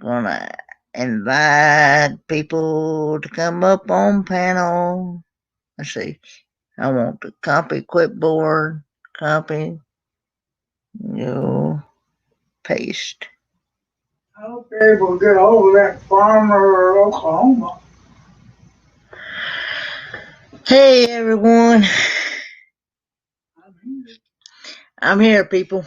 Gonna invite people to come up on panel. Let's see. I want to copy clipboard, copy, paste. I hope you're able to get hold of that farmer in Oklahoma. Hey everyone. I'm here, people.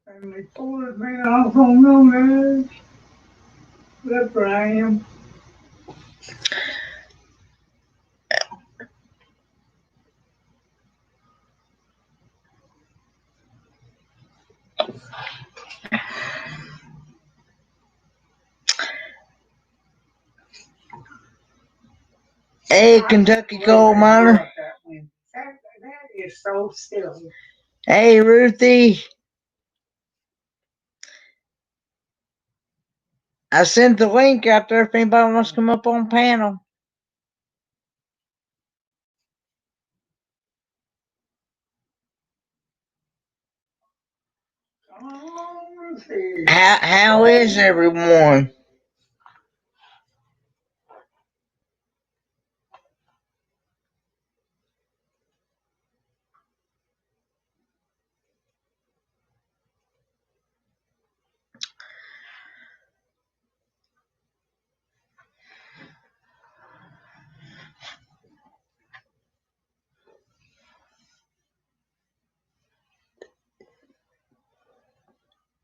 Family pulled me off on no marriage. That's where I am. Hey, Kentucky coal miner. That is so silly. Hey, Ruthie. I sent the link out there if anybody wants to come up on panel. How is everyone?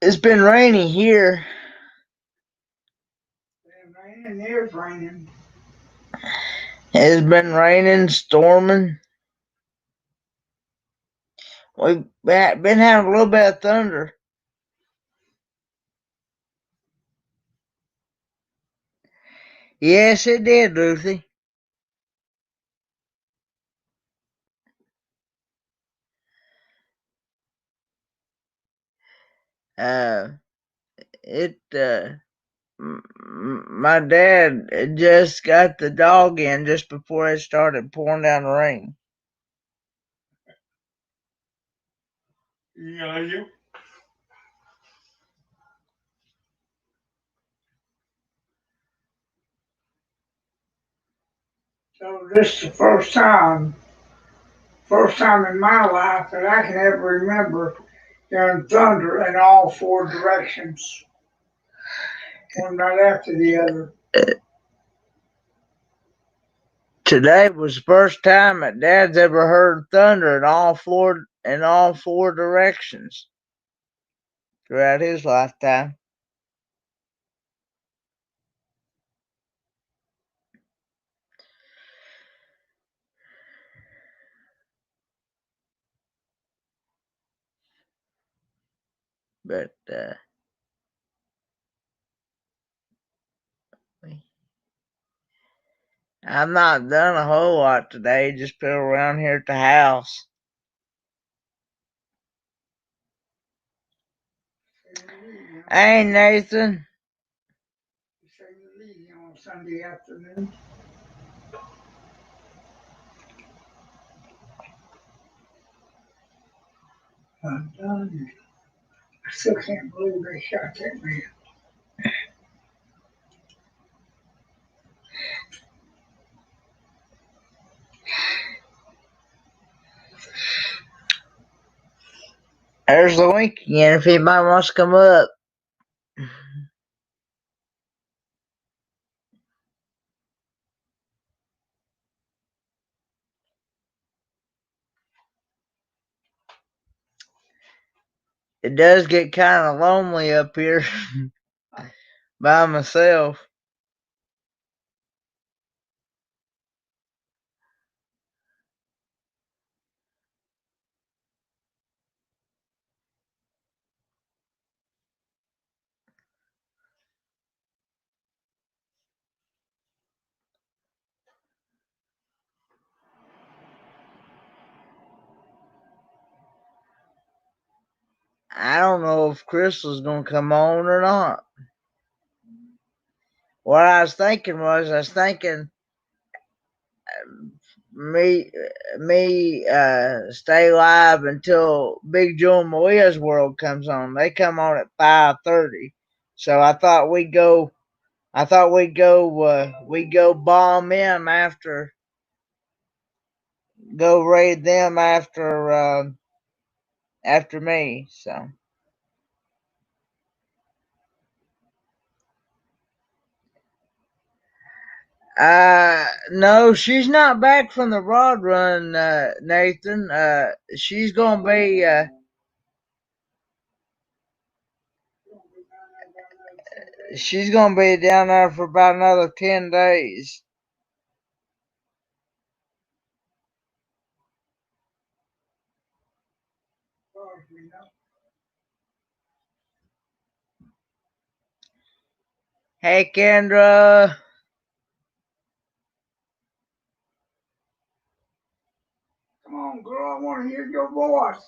It's been raining here. There's raining. It's been raining, storming. We've been having a little bit of thunder. Yes, it did, Lucy. My dad just got the dog in just before it started pouring down the rain. Yeah, you. So this is the first time in my life that I can ever remember hearing thunder in all four directions, one right after the other. Today was the first time that Dad's ever heard thunder in all four directions throughout his lifetime. But I've not done a whole lot today, just been around here at the house. Hey, Nathan. On Sunday afternoon. I'm done. I still can't believe they shot that man. There's the link again if anybody wants to come up. It does get kind of lonely up here by myself. I don't know if Crystal's gonna come on or not. what I was thinking me stay live until Big Joe and Maria's World comes on. They come on at 5:30, so I thought we'd go. We go bomb them after, go raid them after me. So. No, she's not back from the rod run, Nathan. She's gonna be, she's gonna be down there for about another 10 days. Hey, Kendra. Come on, girl, I want to hear your voice.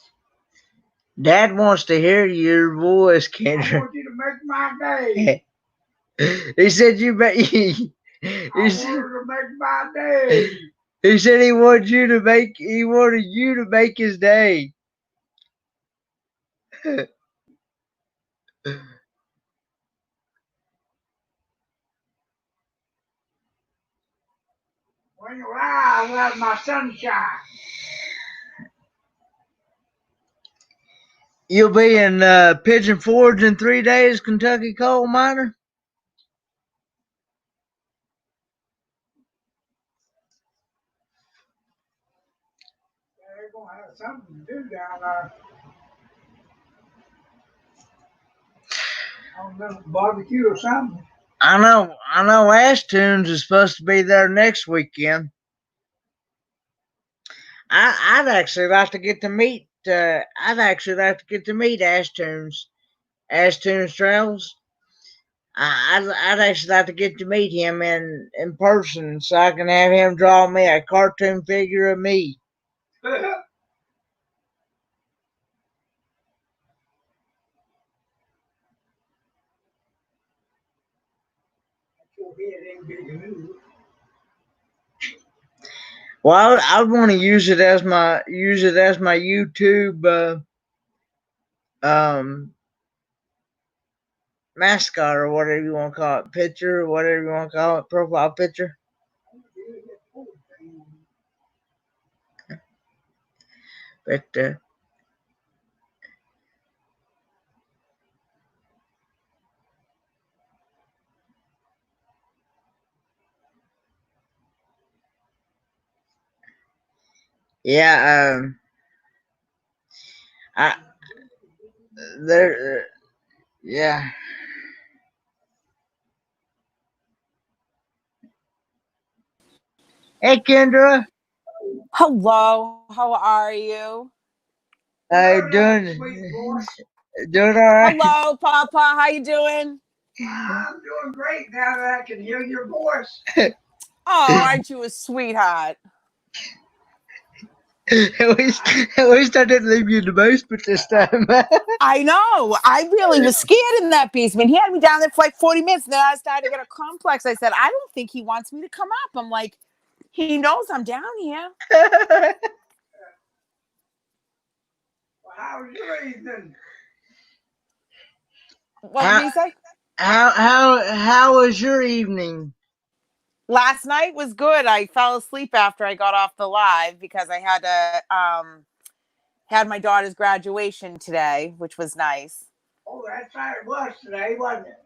Dad wants to hear your voice, I Kendra. want you to make my day. He said you bet. I want her to make my day. He said he wanted you to make. He wanted you to make his day. When you rise out of my sunshine. You'll be in Pigeon Forge in 3 days, Kentucky coal miner. They're going to have something to do down there. I don't know, barbecue or something. I know Ash Tunes is supposed to be there next weekend. I'd actually like to get to meet Ash Tunes. Ash Tunes Travels. I'd actually like to get to meet him in person so I can have him draw me a cartoon figure of me. Well, I'd want to use it as my YouTube mascot or whatever you want to call it, picture or whatever you want to call it, profile picture. But yeah, I there, yeah. Hey, Kendra. Hello, how are you? Doing all right. Hello, Papa, how you doing? I'm doing great now that I can hear your voice. Oh, aren't you a sweetheart? At least I didn't leave you in the basement this time. I know. I really was scared in that basement. He had me down there for like 40 minutes. And then I started to get a complex. I said, I don't think he wants me to come up. I'm like, he knows I'm down here. Well, how was your evening? What did he say? How was your evening? Last night was good. I fell asleep after I got off the live because I had to had my daughter's graduation today, which was nice. Oh, that's right, it was today, wasn't it?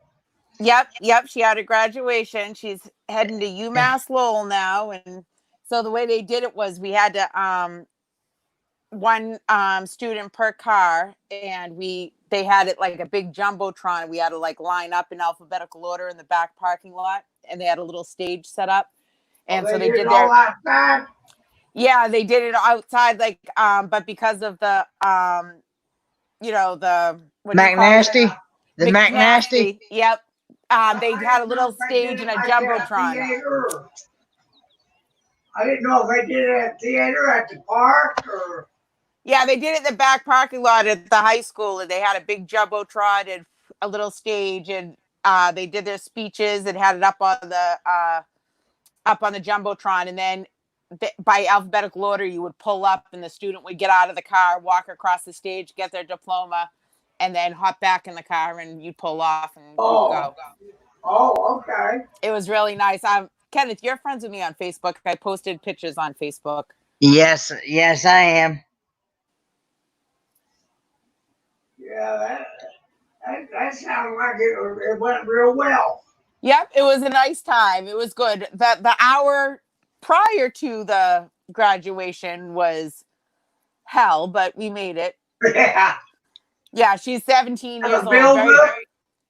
Yep. She had a graduation. She's heading to UMass Lowell now, and so the way they did it was we had to one student per car, and they had it like a big jumbotron. We had to like line up in alphabetical order in the back parking lot, and they had a little stage set up, and so they did all outside. Yeah, they did it outside, like but because of the the what McNasty, the McNasty. Yep. They had a little stage and a jumbotron. I didn't know if they did it at the theater, at the park, or. Yeah, they did it in the back parking lot at the high school, and they had a big jumbotron and a little stage, and they did their speeches and had it up on the jumbotron, and then by alphabetical order, you would pull up, and the student would get out of the car, walk across the stage, get their diploma, and then hop back in the car, and you'd pull off and go. Oh, okay. It was really nice. Kenneth, you're friends with me on Facebook. I posted pictures on Facebook. Yes, I am. Yeah, that sounded like it went real well. Yep, it was a nice time. It was good. The hour prior to the graduation was hell, but we made it. Yeah. Yeah, she's 17 years Bill old. good?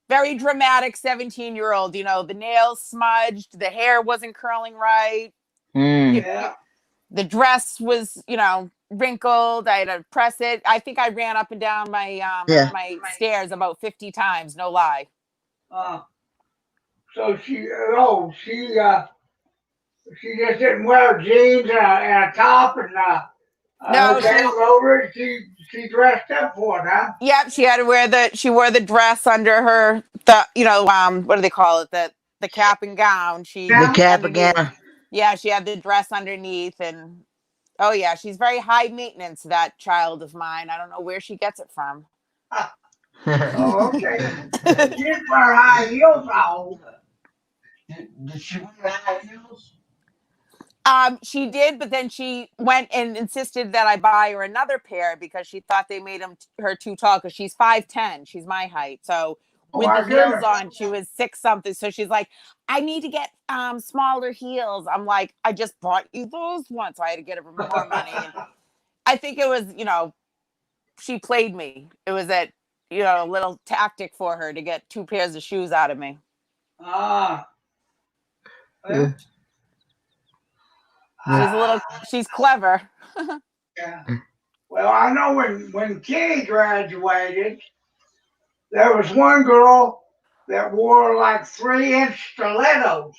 Very dramatic 17-year-old. You know, the nails smudged, the hair wasn't curling right. Yeah. The dress was, wrinkled. I had to press it. I think I ran up and down my my stairs about 50 times, no lie. So she just didn't wear jeans and a top and No, down over it. She dressed up for it, huh? Yep, she had to wore the dress under her what do they call it? The cap and gown. The cap and gown. Yeah, she had the dress underneath, and oh yeah, she's very high maintenance, that child of mine. I don't know where she gets it from. Oh, okay. She didn't wear high heels, though. Did she wear high heels? She did, but then she went and insisted that I buy her another pair because she thought they made her too tall, because she's 5'10". She's my height. So with the heels on, she was 6 something. So she's like, I need to get smaller heels. I'm like, I just bought you those once. So I had to get her more money. And I think it was, she played me. It was a little tactic for her to get 2 pairs of shoes out of me. She's clever. Yeah. Well, I know when Kitty graduated, there was one girl that wore like 3-inch stilettos.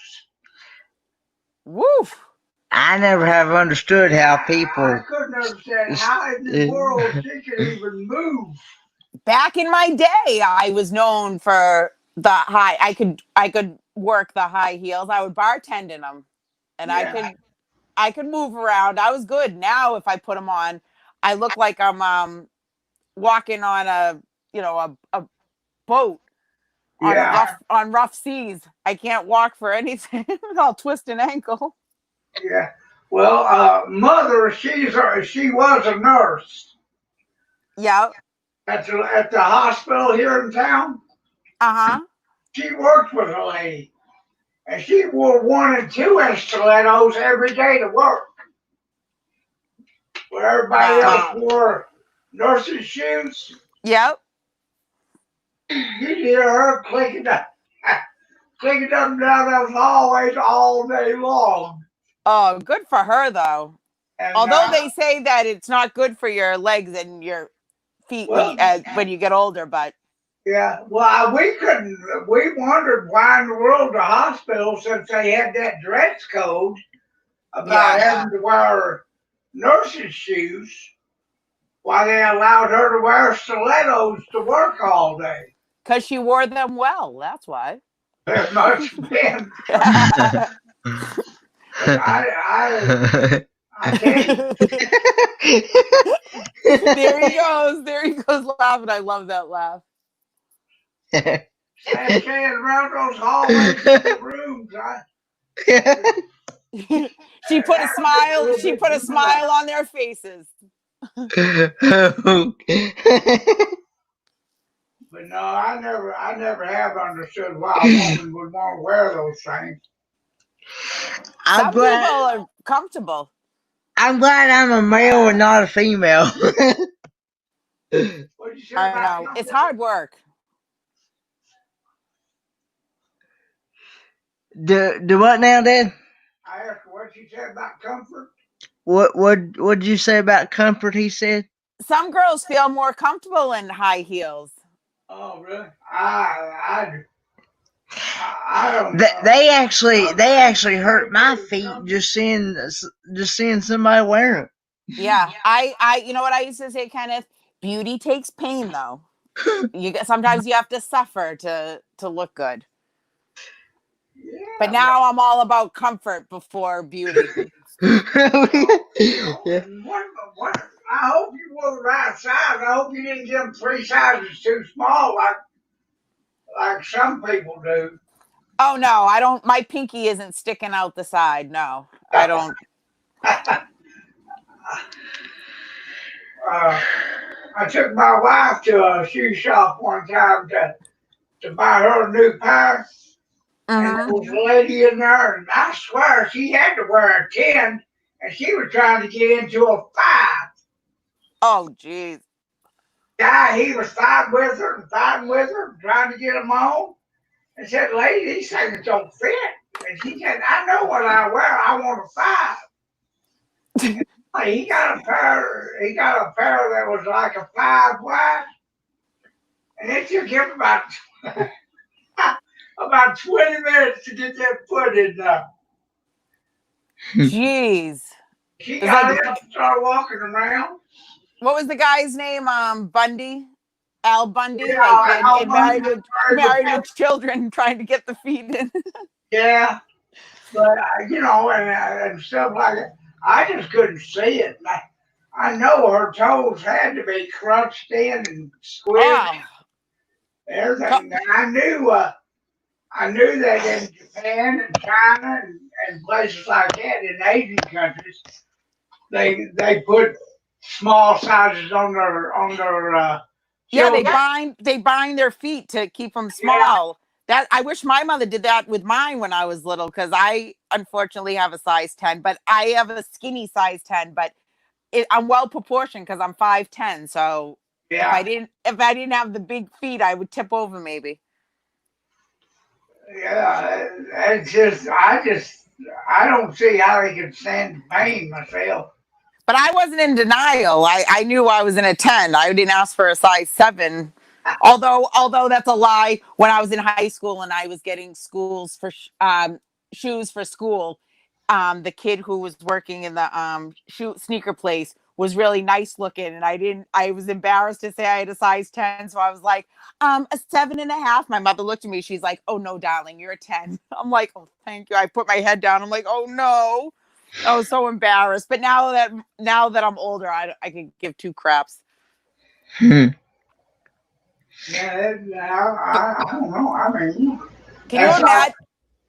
Woof. I never have understood how people. I couldn't understand how in the world she could even move. Back in my day, I was known for the high. I could work the high heels. I would bartend in them, and I could move around. I was good. Now, if I put them on, I look like I'm walking on a boat on rough seas. I can't walk for anything. I'll twist an ankle. Yeah. Well, mother, she was a nurse. Yeah. At the hospital here in town. She worked with a lady, and she wore 1 and 2-inch stilettos every day to work. Where everybody else wore nurse's shoes. Yep. You'd hear her clicking up and down those hallways all day long. Oh, good for her, though. And, although they say that it's not good for your legs and your feet when you get older, but. Yeah, well, we wondered why in the world the hospital, since they had that dress code about having to wear nurse's shoes, why they allowed her to wear stilettos to work all day. Because she wore them well, that's why. There must have been. I can't. There he goes laughing. I love that laugh. Staying around those hallways in the rooms. She put a smile on their faces. But no, I never have understood why a woman would want to wear those things. Some people are comfortable. I'm glad I'm a male and not a female. What'd you say? I know. It's hard work. Do what now, Dad? I asked what you said about comfort. What'd you say about comfort? He said some girls feel more comfortable in high heels. Oh, really? I don't know. They actually hurt my feet just seeing somebody wear them. Yeah, I you know what I used to say, Kenneth? Beauty takes pain, though. Sometimes you have to suffer to look good. Yeah, But now I'm all about comfort before beauty. Yeah. I hope you wore the right size. I hope you didn't get them 3 sizes too small like some people do. Oh no, I don't. My pinky isn't sticking out the side. No, I don't. I took my wife to a shoe shop one time to buy her a new pair, and there Mhm. was a lady in there, and I swear she had to wear a 10, and she was trying to get into a 5. Oh geez. Guy, he was fighting with her, trying to get him on. And said, lady, these things don't fit. And she said, I know what I wear. I want a 5. He got a pair that was like a 5 wide, and it took him about 20 minutes to get that foot in there. Jeez. She It's like, got up and started walking around. what was the guy's name? Bundy, Al Bundy, like Yeah, and married with children, trying to get the feet in. yeah, but and stuff like that. I just couldn't see it. And I know her toes had to be crunched in and squished Oh, and everything. And I knew that in Japan and China and places like that in Asian countries, they put small sizes on their yeah. They children. bind their feet to keep them Yeah, small. That I wish my mother did that with mine when I was little, because I unfortunately have a size 10, but I have a skinny size 10, but I'm well proportioned because I'm 5'10". So yeah, if I didn't have the big feet, I would tip over maybe. yeah. I don't see how they can stand the pain myself. But I wasn't in denial. I knew I was in a 10. I didn't ask for a size 7. Although that's a lie. When I was in high school and I was getting shoes for school, the kid who was working in the sneaker place was really nice looking, and I was embarrassed to say I had a size 10, so I was like, a 7.5. My mother looked at me, she's like, oh no, darling, you're a 10. I'm like, oh, thank you. I put my head down. I'm like, oh no. I was so embarrassed. But now that I'm older, I can give two craps. Yeah, I don't know. I mean, Can you that's all. imagine?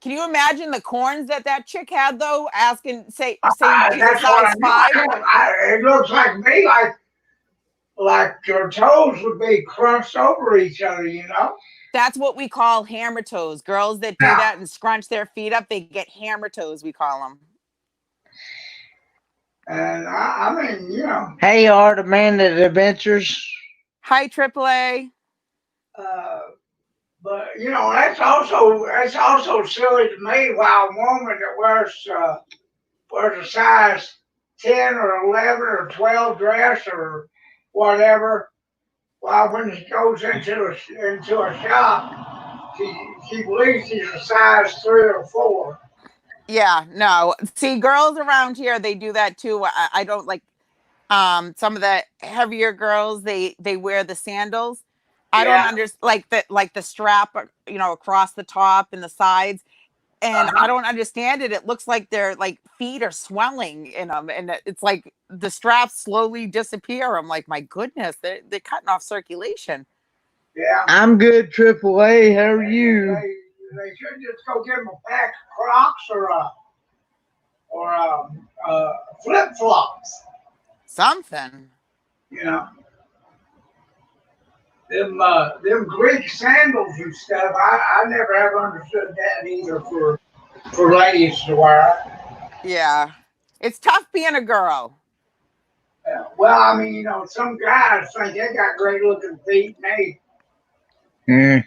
Can you imagine the corns that chick had though? Asking, saying she's a That's what I size mean. 5. It looks like me like your toes would be crunched over each other. That's what we call hammer toes. Girls that do Yeah. that and scrunch their feet up, they get hammer toes. We call them. And I mean, Hey, Art, Amanda Adventures. Hi, AAA. uh, but that's also silly to me. While a woman that wears a size 10 or 11 or 12 dress or whatever, while when she goes into a shop, she believes she's a size 3 or 4. Yeah, no. See, girls around here, they do that too. I don't like some of the heavier girls, they wear the sandals. I don't Yeah. understand, like the strap, across the top and the sides, and I Uh-huh. don't understand it. It looks like their like feet are swelling in them, and it's like the straps slowly disappear. I'm like, my goodness, they're cutting off circulation. Yeah. I'm good, AAA. How are you? They should just go get them a pack of Crocs or flip flops. Something. You know, them Greek sandals and stuff. I never have understood that either for ladies to wear. Yeah, it's tough being a girl. Well, I mean, some guys think they got great looking feet, and Mm.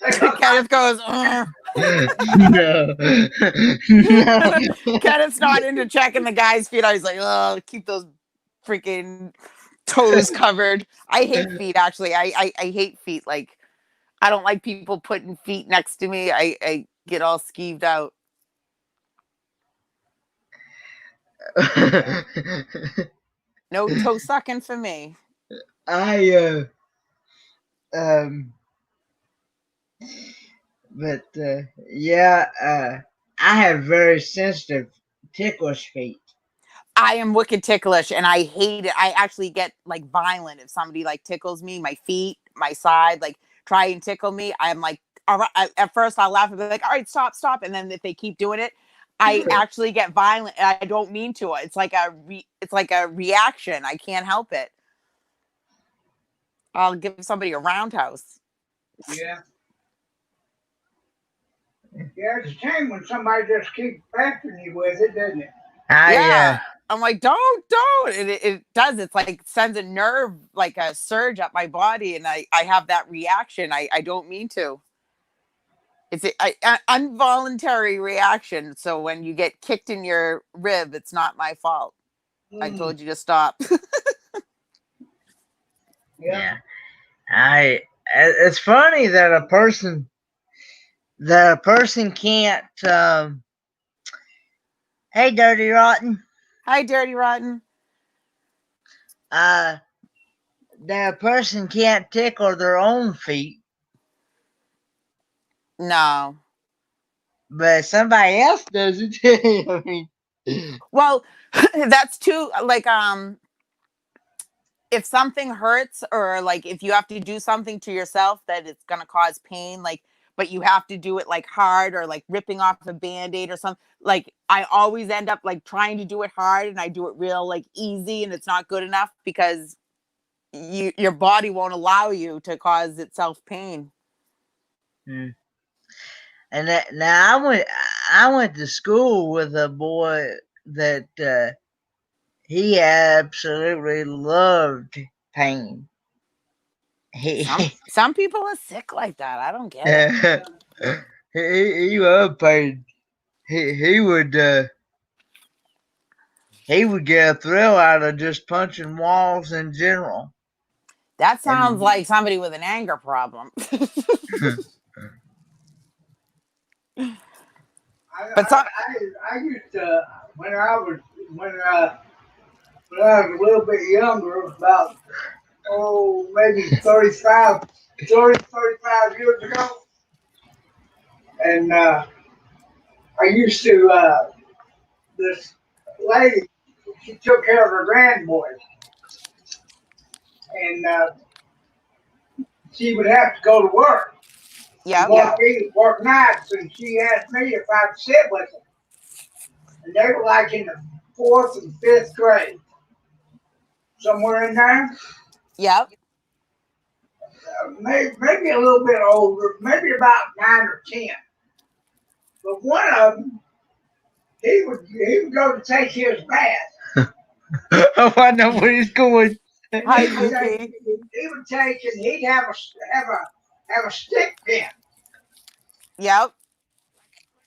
they look like Kenneth goes, "Ugh." No. No. Kenneth's not into checking the guy's feet. I was like, oh, keep those freaking toes covered. I hate feet, actually. I hate feet. Like, I don't like people putting feet next to me. I get all skeeved out. No toe sucking for me. I Um, but yeah, I have very sensitive, ticklish feet. I am wicked ticklish and I hate it. I actually get like violent if somebody like tickles me, my feet, my side, like try and tickle me. I'm like, all right. At first I'll laugh and be like, all right, stop, stop. And then if they keep doing it, I actually get violent. And I don't mean to. It's like it's like a reaction. I can't help it. I'll give somebody a roundhouse. Yeah. Yeah, it's a shame when somebody just keeps backing you with it, doesn't it? Yeah. I'm like, don't. It does. It's like sends a nerve, like a surge up my body, and I have that reaction. I don't mean to. It's an involuntary reaction. So when you get kicked in your rib, it's not my fault. I told you to stop. Yeah. It's funny that a person can't. Hey, Dirty Rotten. Hi, Dirty Rotten. That a person can't tickle their own feet. No. But somebody else does it. I mean, well, that's too like if something hurts or like if you have to do something to yourself that it's gonna cause pain, like but you have to do it like hard or like ripping off a band-aid or something. Like I always end up like trying to do it hard and I do it real like easy and it's not good enough because your body won't allow you to cause itself pain. And now I went to school with a boy that he absolutely loved pain. Some people are sick like that. I don't get it. He loved pain. He would get a thrill out of just punching walls in general. That sounds like somebody with an anger problem. I used to when I was a little bit younger, about maybe 35 years ago, and I used to this lady, she took care of her grandboys, and she would have to go to work. Yeah. Work nights, and she asked me if I'd sit with them. And they were like in the 4th and 5th grade, somewhere in there. Yep. Maybe a little bit older, maybe about 9 or 10. But one of them, he would go to take his bath. Oh, I know where he's going. Hi, he would take and he'd have a stick pin. Yep.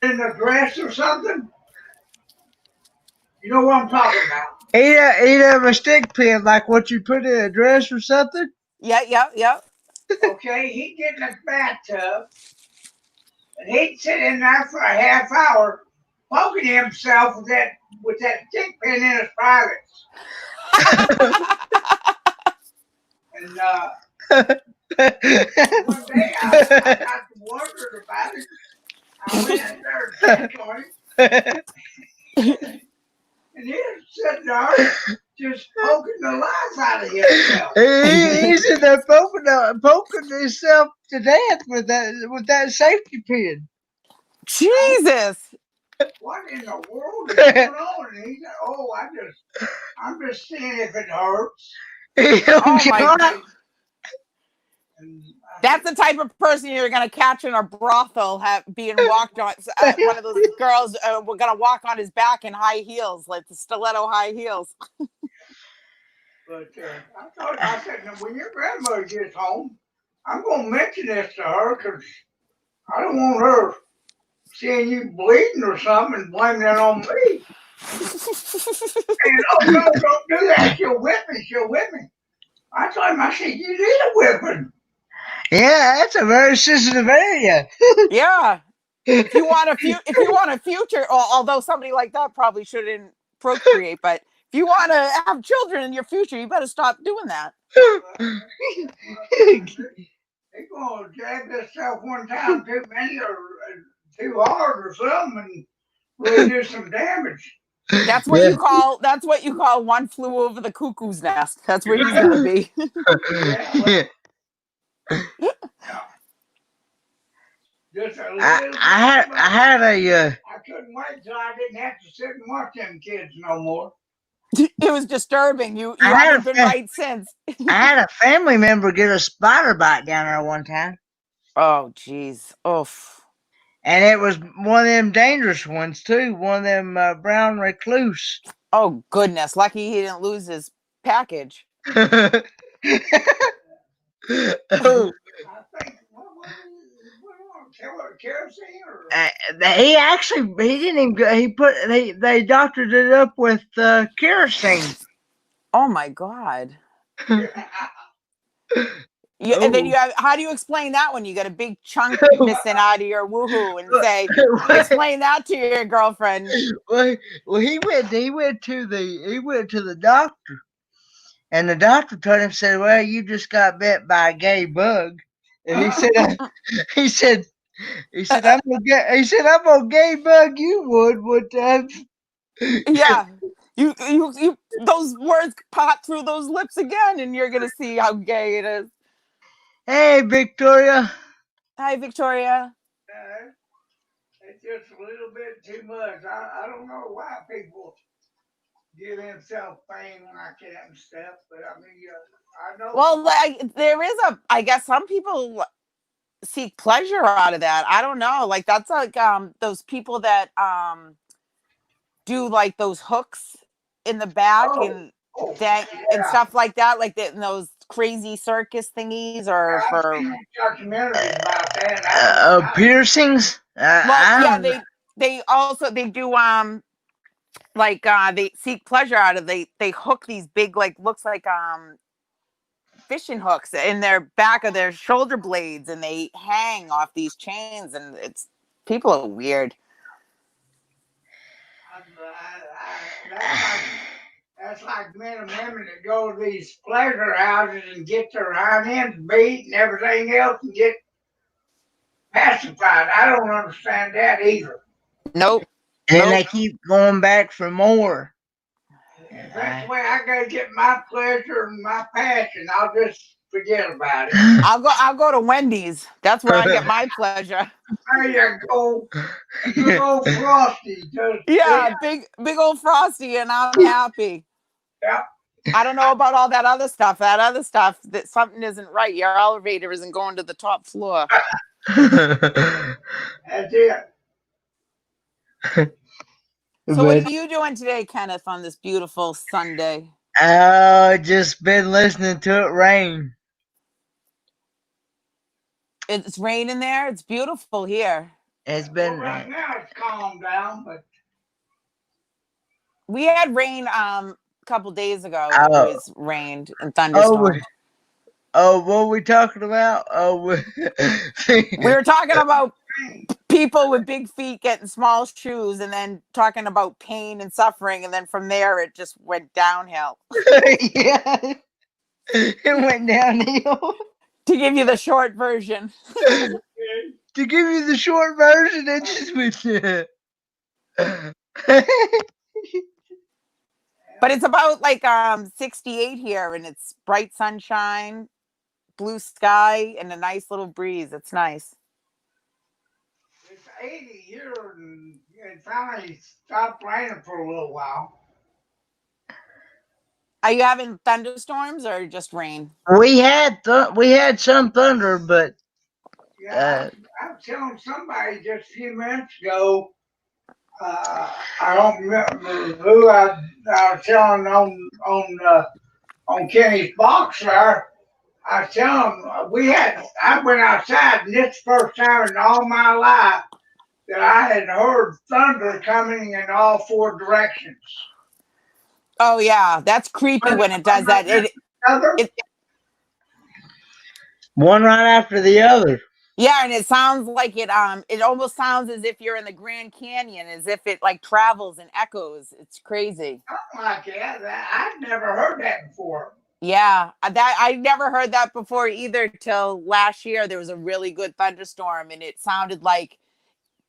In the dress or something. You know what I'm talking about? He'd have a stick pin like what you put in a dress or something. Yep. Okay, he'd get in the bathtub and he'd sit in there for a half hour poking himself with that stick pin in his privates. And one day I got wondered about it. I went in there and checked on him. And he was sitting there just poking the life out of himself. He's in there poking himself to death with that safety pin. Jesus! What in the world is going on? And he said, I'm just seeing if it hurts. Oh my God. That's the type of person you're going to catch in a brothel being walked on. One of those girls we're going to walk on his back in high heels, like the stiletto high heels. But I said, now, when your grandmother gets home, I'm going to mention this to her because I don't want her seeing you bleeding or something and blaming that on me. And no, don't do that. She'll whip me. I told him, I said, you need a whipping. Yeah, that's a very sensitive area. Yeah. If you want a future, although somebody like that probably shouldn't procreate, but if you want to have children in your future, you better stop doing that. He gonna jab himself one time too many or too hard or something and really do some damage. That's what you call one flew over the cuckoo's nest. That's where he's gonna be. Yeah, just a little I had a I couldn't wait till I didn't have to sit and watch them kids no more. It was disturbing. You I had haven't been right since. I had a family member get a spider bite down there one time. Oh, jeez. Oof. And it was one of them dangerous ones too. One of them brown recluse. Oh, goodness. Lucky he didn't lose his package. Oh, I think kerosene or he didn't even go. They doctored it up with kerosene. Oh my God. Yeah, and then you have, how do you explain that when you got a big chunk missing out of your woohoo and say, explain that to your girlfriend? Well, he went to the doctor, and the doctor told him, said, "Well, you just got bit by a gay bug," and he said, I'm gonna gay bug you would time. Yeah. You those words pop through those lips again, and you're gonna see how gay it is. Hey, Victoria. Hi, Victoria. It's just a little bit too much. I don't know why people give themselves pain like that and stuff, but I mean, I know. Well, like, there is I guess some people seek pleasure out of that. I don't know. Like, that's like those people that do like those hooks in the back and stuff like that, like in those crazy circus thingies, or I've for seen documentaries about that. Piercings. They also they do like they seek pleasure out of, they hook these big, like, looks like fishing hooks in their back of their shoulder blades, and they hang off these chains, and it's, people are weird. That's like men and women that go to these pleasure houses and get their hind ends beat and everything else and get pacified. I don't understand that either. Nope. And then they keep going back for more. If that's the way I gotta get my pleasure and my passion, I'll just forget about it. I'll go to Wendy's. That's where I get my pleasure. There you go. Big old Frosty. Yeah, big old Frosty, and I'm happy. Yeah. I don't know about all that other stuff. That something isn't right. Your elevator isn't going to the top floor. That's it. So what are you doing today, Kenneth, on this beautiful Sunday? Just been listening to it rain. It's raining there. It's beautiful here. It's been right now. It's calmed down, but we had rain a couple days ago. It was rained and thunderstorms. What are we talking about? We were talking about people with big feet getting small shoes, and then talking about pain and suffering, and then from there it just went downhill. Yeah, it went downhill. To give you the short version. It just went. But it's about like 68 here, and it's bright sunshine, blue sky, and a nice little breeze. It's nice. It's 80 here, and it finally stopped raining for a little while. Are you having thunderstorms or just rain? We had some thunder, but I was telling somebody just a few minutes ago. I don't remember who I was telling on Kenny's box there. I was telling him I went outside, and this is the first time in all my life that I had heard thunder coming in all four directions. Oh yeah, that's creepy when it does that. It one right after the other. Yeah, and it sounds like it almost sounds as if you're in the Grand Canyon, as if it like travels and echoes. It's crazy. Something like that. I'd never heard that before. Yeah, that I never heard that before either till last year. There was a really good thunderstorm and it sounded like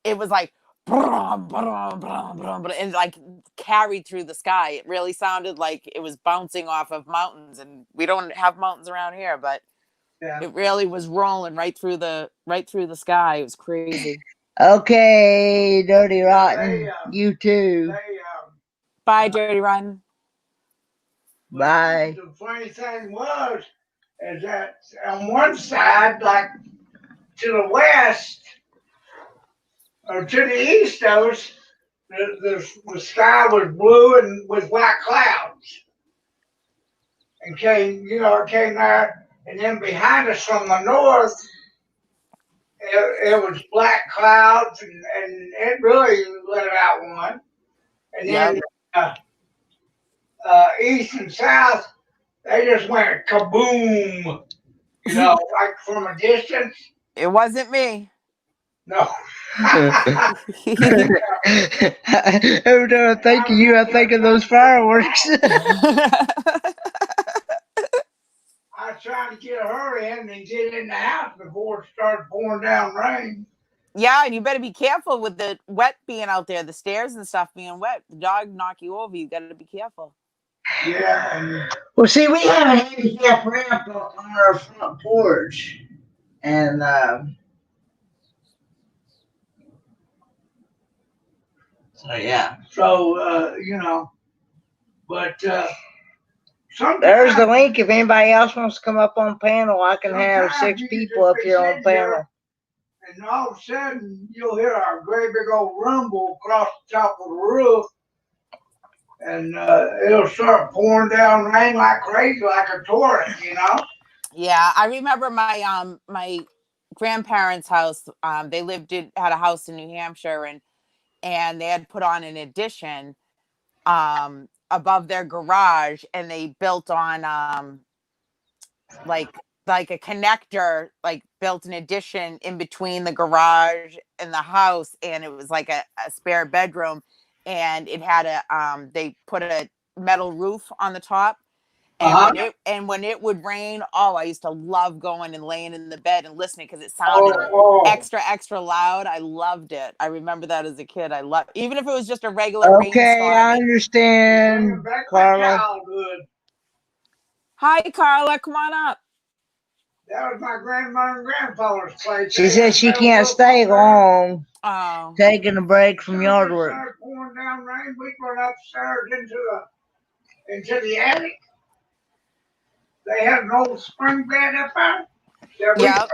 it was like brum, brum, brum, brum, brum, and like carried through the sky. It really sounded like it was bouncing off of mountains, and we don't have mountains around here, but Yeah. it really was rolling right through the sky. It was crazy. Okay, Dirty Rotten. They, You too. They, Bye, Dirty Rotten. Bye. the funny thing was, is that on one side, like to the west or to the east of us, the sky was blue and with white clouds. And it came there, and then behind us from the north, it was black clouds, and it really let out one. And then east and south, they just went kaboom, like from a distance. It wasn't me. No. Every time I think of you, I think of those fireworks. I was trying to get her in and get in the house before it started pouring down rain. Yeah, and you better be careful with the wet being out there, the stairs and stuff being wet. The dog knock you over. You got to be careful. Yeah. Well, see, we have a handicap ramp on our front porch, and so yeah. So but sometimes There's the link. If anybody else wants to come up on panel, I can have 6 people up here on panel. And all of a sudden, you'll hear a great big old rumble across the top of the roof, and it'll start pouring down rain like crazy, like a torrent, Yeah, I remember my my grandparents' house. They had a house in New Hampshire, and they had put on an addition above their garage, and they built on like a connector, like built an addition in between the garage and the house, and it was like a spare bedroom, and it had they put a metal roof on the top. And when it would rain, I used to love going and laying in the bed and listening because it sounded extra loud. I loved it. I remember that as a kid. I loved, even if it was just a regular rainstorm. I understand, Carla. Hi, Carla. Come on up. That was my grandmother and grandfather's place. She said she can't stay long. Oh. Taking a break from yard work. Started pouring down rain. We went upstairs into the attic. They had an old spring bed up there. Yep.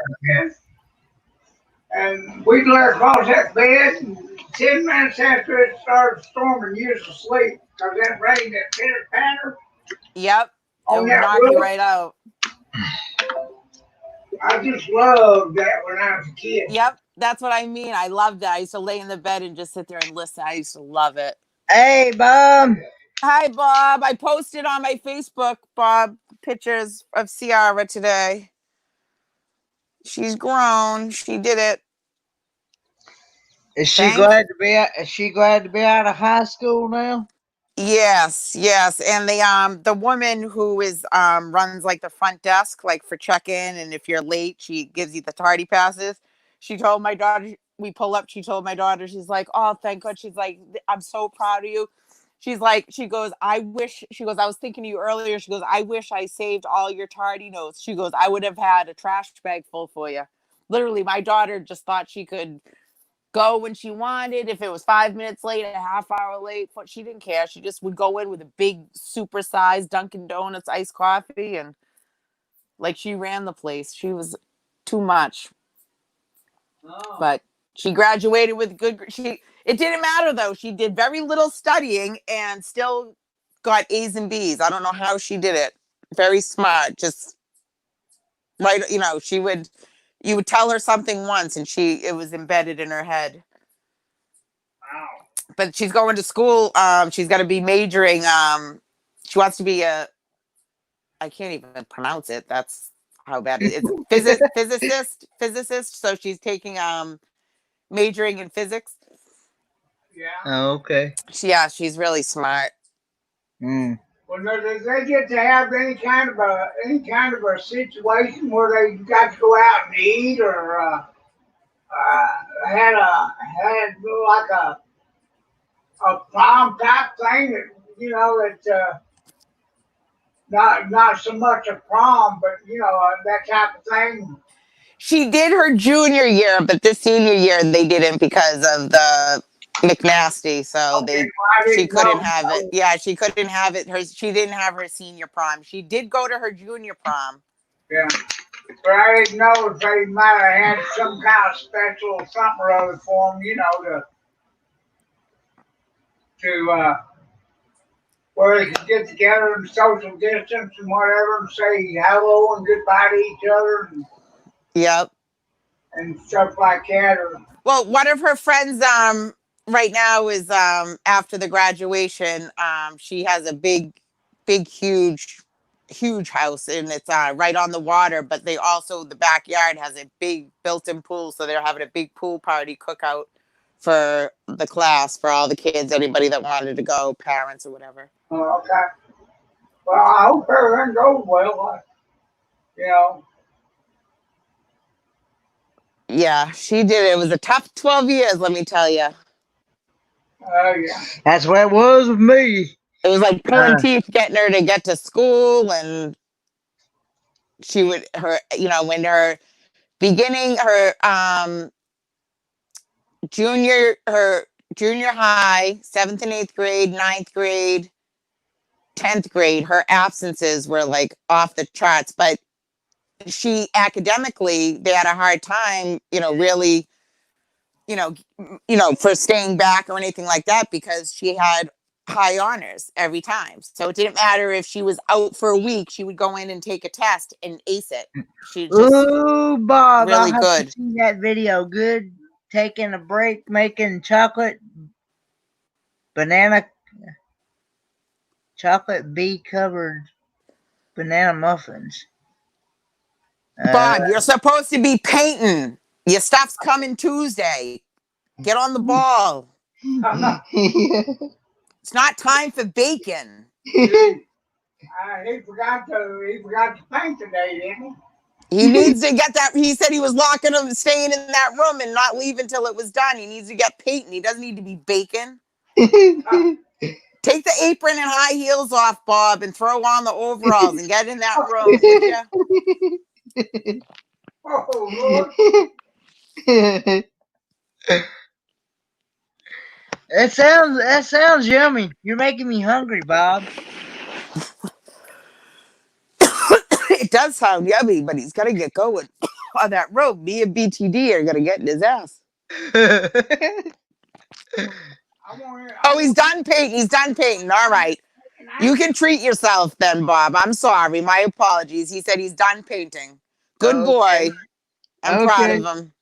And we'd lay across that bed, and 10 minutes after it started storming, you was asleep because that rain, that pitter patter. Yep. It would knock you right out. I just loved that when I was a kid. Yep, that's what I mean. I loved that. I used to lay in the bed and just sit there and listen. I used to love it. Hey, Bob. Hi, Bob. I posted on my Facebook, Bob, pictures of Ciara today. She's grown. She did it. Is she glad to be? Is she glad to be out of high school now? Yes. And the woman who is runs like the front desk, like for check-in, and if you're late, she gives you the tardy passes. She told my daughter, we pull up, she told my daughter, she's like, oh, thank God. She's like, I'm so proud of you. She's like, she goes, I was thinking of you earlier. She goes, I wish I saved all your tardy notes. She goes, I would have had a trash bag full for you. Literally, my daughter just thought she could go when she wanted. If it was 5 minutes late, a half hour late, but she didn't care. She just would go in with a big, super-sized Dunkin' Donuts iced coffee, and like she ran the place. She was too much. Oh. But she graduated with good. It didn't matter though. She did very little studying and still got A's and B's. I don't know how she did it. Very smart. Just right. You would tell her something once and it was embedded in her head. Wow. But she's going to school. She's got to be majoring. She wants to be I can't even pronounce it. That's how bad it is. It's physicist. So she's taking majoring in physics. Yeah. Oh, okay. Yeah, she's really smart. Mm. Well, no, did they get to have any kind of a situation where they got to go out and eat, or had like a prom type thing that that not so much a prom, but that type of thing. She did her junior year, but this senior year they didn't because of the McNasty. So Okay, well, I she didn't couldn't know. have it. Yeah, she couldn't have it. She didn't have her senior prom. She did go to her junior prom. Yeah, but I didn't know if they might have had some kind of special something or other for them, to where they could get together and social distance and whatever, and say hello and goodbye to each other Yep. and stuff like that. Or Well, one of her friends right now is after the graduation, she has a big huge house, and it's right on the water, but they also the backyard has a big built-in pool, so they're having a big pool party cookout for the class, for all the kids, anybody that wanted to go, parents or whatever. okay. Well, I hope everything goes well. You know, Yeah, she did. It was a tough 12 years, let me tell you. yeah. That's what it was with me. It was like pulling teeth getting her to get to school, and she would when her beginning her junior high, 7th and 8th grade, 9th grade, 10th grade, her absences were like off the charts, but she academically they had a hard time, really, for staying back or anything like that, because she had high honors every time. So it didn't matter if she was out for a week, she would go in and take a test and ace it. She just Ooh, Bob, really I have good. to see that video. Good, taking a break, making chocolate bee covered banana muffins. Bob, you're supposed to be painting. Your stuff's coming Tuesday. Get on the ball. It's not time for bacon. He forgot to paint today, didn't he? He needs to get that. He said he was staying in that room and not leaving until it was done. He needs to get painting. He doesn't need to be baking. Take the apron and high heels off, Bob, and throw on the overalls and get in that room, would you? Oh, Lord. That sounds yummy. You're making me hungry, Bob. It does sound yummy, but he's got to get going on that road. Me and BTD are going to get in his ass. Oh, he's done painting. He's done painting. All right. You can treat yourself then, Bob. I'm sorry. My apologies. He said he's done painting. Good boy. I'm proud of him.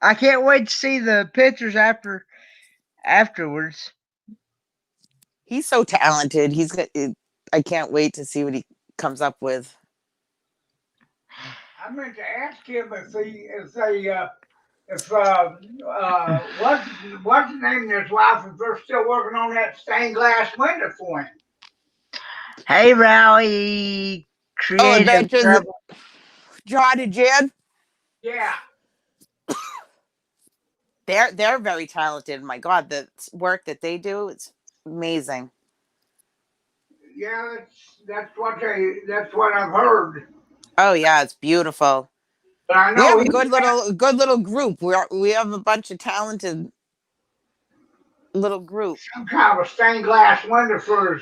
I can't wait to see the pictures afterwards. He's so talented. I can't wait to see what he comes up with. I meant to ask him what's the name of his wife, if they're still working on that stained glass window for him. Hey, Rowdy. Adventures John and Jan? Yeah. They're very talented. My God, the work that they do is amazing. Yeah, that's what I've heard. Oh yeah, it's beautiful. But I know we have a good little group. We have a bunch of talented little group. Some kind of a stained glass window for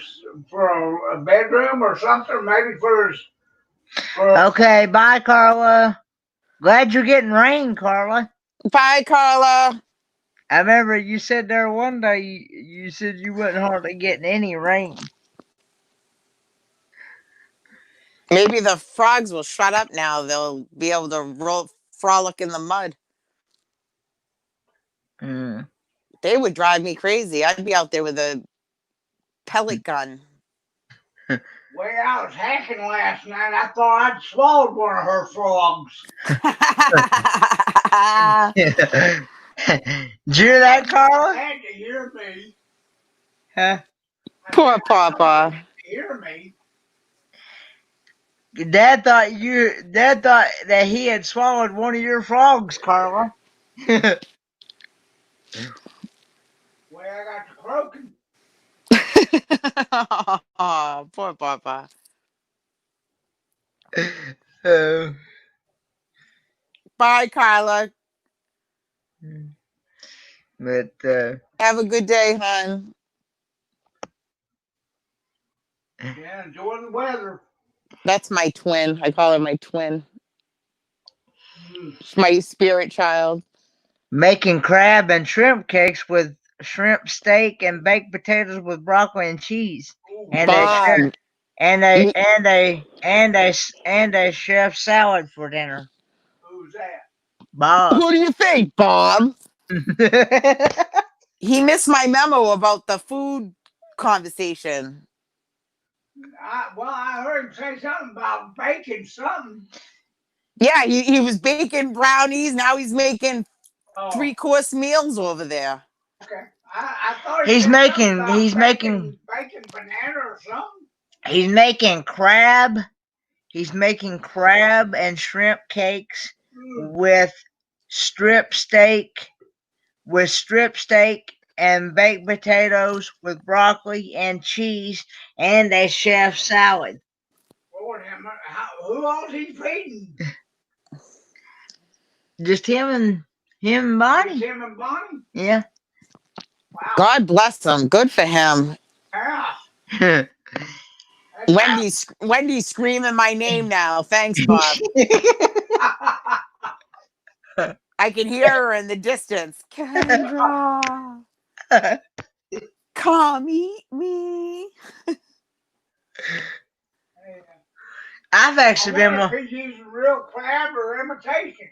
a bedroom or something, maybe Okay, bye, Carla. Glad you're getting rain, Carla. Bye, Carla. I remember you said there one day you said you wasn't hardly getting any rain. Maybe the frogs will shut up now. They'll be able to frolic in the mud. They would drive me crazy. I'd be out there with a pellet gun. Well, I was hacking last night. I thought I'd swallowed one of her frogs. Did you hear that, Carla? Had to hear me. Huh? Poor Papa. Hear me. Dad thought that he had swallowed one of your frogs, Carla. Well, I got the croaking. Oh, poor Papa. uh, Bye, Carla. but Have a good day, hon. Yeah, enjoy the weather. That's my twin. I call her my twin. Mm. She's my spirit child. making crab and shrimp cakes with shrimp steak and baked potatoes with broccoli and cheese, Ooh, and a Bob, chef, you- and a chef salad for dinner. who's that? Bob. who do you think, Bob? He missed my memo about the food conversation. I heard him say something about baking something. Yeah, he was baking brownies. Now he's making Oh, 3-course meals over there. okay. I thought He's said something making- about he's making- baking banana or something. He's making crab. He's making crab and shrimp cakes Mm. with strip steak, and baked potatoes with broccoli and cheese, and a chef salad. Lord, who else he feeding? Just him and Just Bonnie. him and Bonnie? Yeah. Wow. God bless him. Good for him. Yeah. Wendy's screaming my name now. Thanks, Bob. I can hear her in the distance. Kendra, come eat me. I've actually been if he's using real crab or imitation.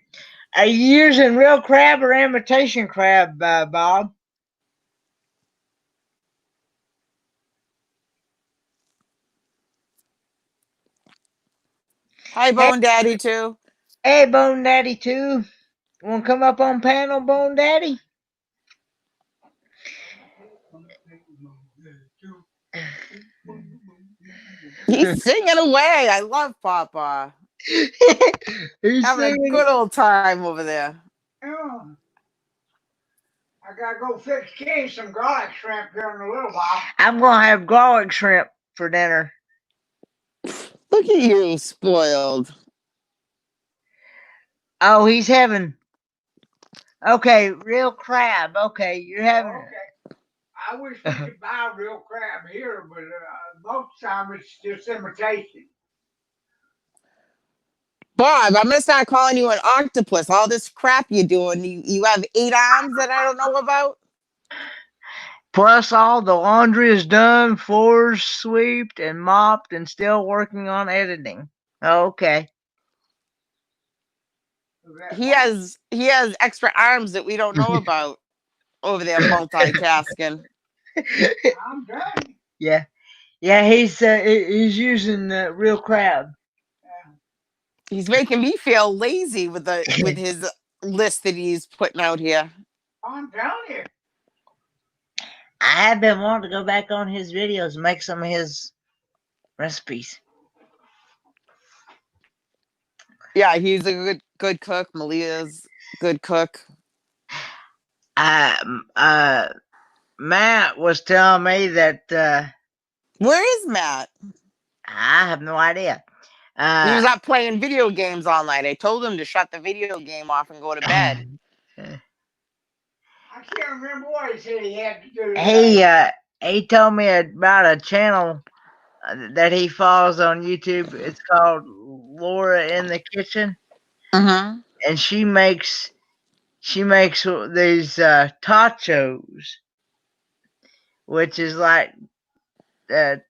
Are you using real crab or imitation crab, Bob? Hi, Bone Daddy, too. Hey, Bone Daddy, too. Want to come up on panel, Bone Daddy? He's singing away. I love Papa. He's Having singing. a good old time over there. Yeah. I gotta go fix Kenny some garlic shrimp here in a little while. I'm going to have garlic shrimp for dinner. Look at you, spoiled. Oh, he's having. Okay, real crab. Okay, you're having. Okay. I wish we could buy real crab here, but most of the time it's just imitation. Bob, I'm gonna start calling you an octopus. All this crap you're doing. You have 8 arms that I don't know about. Plus, all the laundry is done, floors swept and mopped, and still working on editing. Okay. He has extra arms that we don't know about over there multitasking. I'm done. Yeah, he's using real crab. He's making me feel lazy with his list that he's putting out here. I'm telling you. I have been wanting to go back on his videos and make some of his recipes. Yeah, he's a good cook. Malia's good cook. Matt was telling me that Where is Matt? I have no idea. He was up playing video games all night. I told him to shut the video game off and go to bed. I can't remember what he said he had to do. He told me about a channel that he follows on YouTube. It's called Laura in the Kitchen, and she makes these tachos, which is like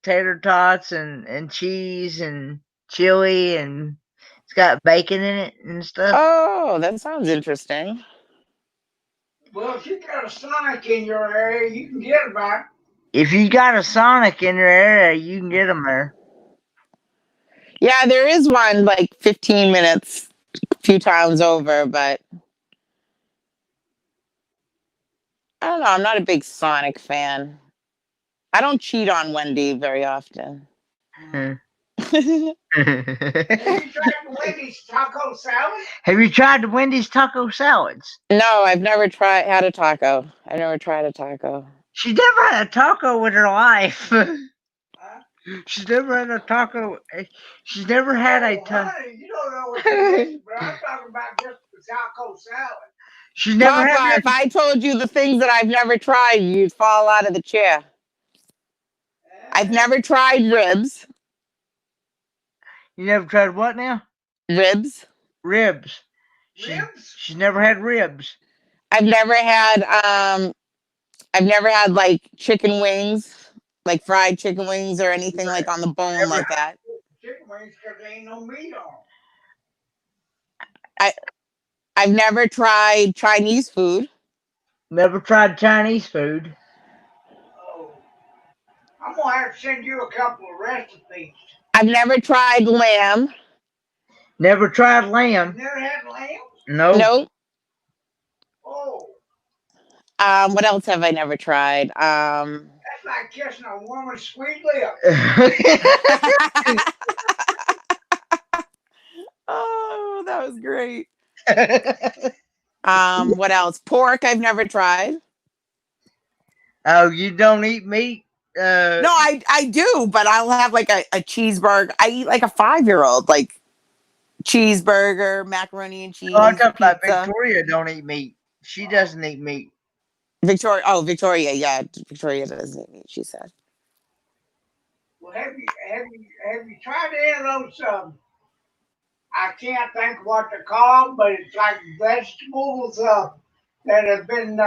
tater tots and cheese and chili, and it's got bacon in it and stuff. Oh, that sounds interesting. Well, if you got a Sonic in your area, you can get them back. If you got a Sonic in your area, you can get them there. Yeah, there is one like 15 minutes a few times over, but I don't know. I'm not a big Sonic fan. I don't cheat on Wendy very often. Have you tried the Wendy's taco salad? Have you tried the Wendy's taco salads? No, I've never had a taco. I never tried a taco. She never had a taco in her life. Huh? She's never had a taco. She's never had a Oh, taco. honey, you don't know what it is, but I'm talking about just the taco salad. She's never Papa, had. if I told you the things that I've never tried, you'd fall out of the chair. I've never tried ribs. You never tried what now? Ribs. Ribs. Ribs? She's never had ribs. I've never had like chicken wings, like fried chicken wings or anything like on the bone like that. Chicken wings because there ain't no meat on 'em. I've never tried Chinese food. Never tried Chinese food. Oh. I'm gonna have to send you a couple of recipes. I've never tried lamb. Never tried You lamb. never had lamb? No. Nope. Oh, What else have I never tried? that's like kissing a woman's sweet lip. Oh, that was great. What else? Pork I've never tried. Oh, you don't eat meat? No, I do, but I'll have like a cheeseburger. I eat like a 5-year-old, like cheeseburger, macaroni and cheese. Oh, I'm talking about pizza. Victoria don't eat meat. She doesn't eat meat. Victoria. Oh, Victoria. Yeah, Victoria doesn't eat meat. She said. Well, have you tried any of those? I can't think of what they're called, but it's like vegetables that have been.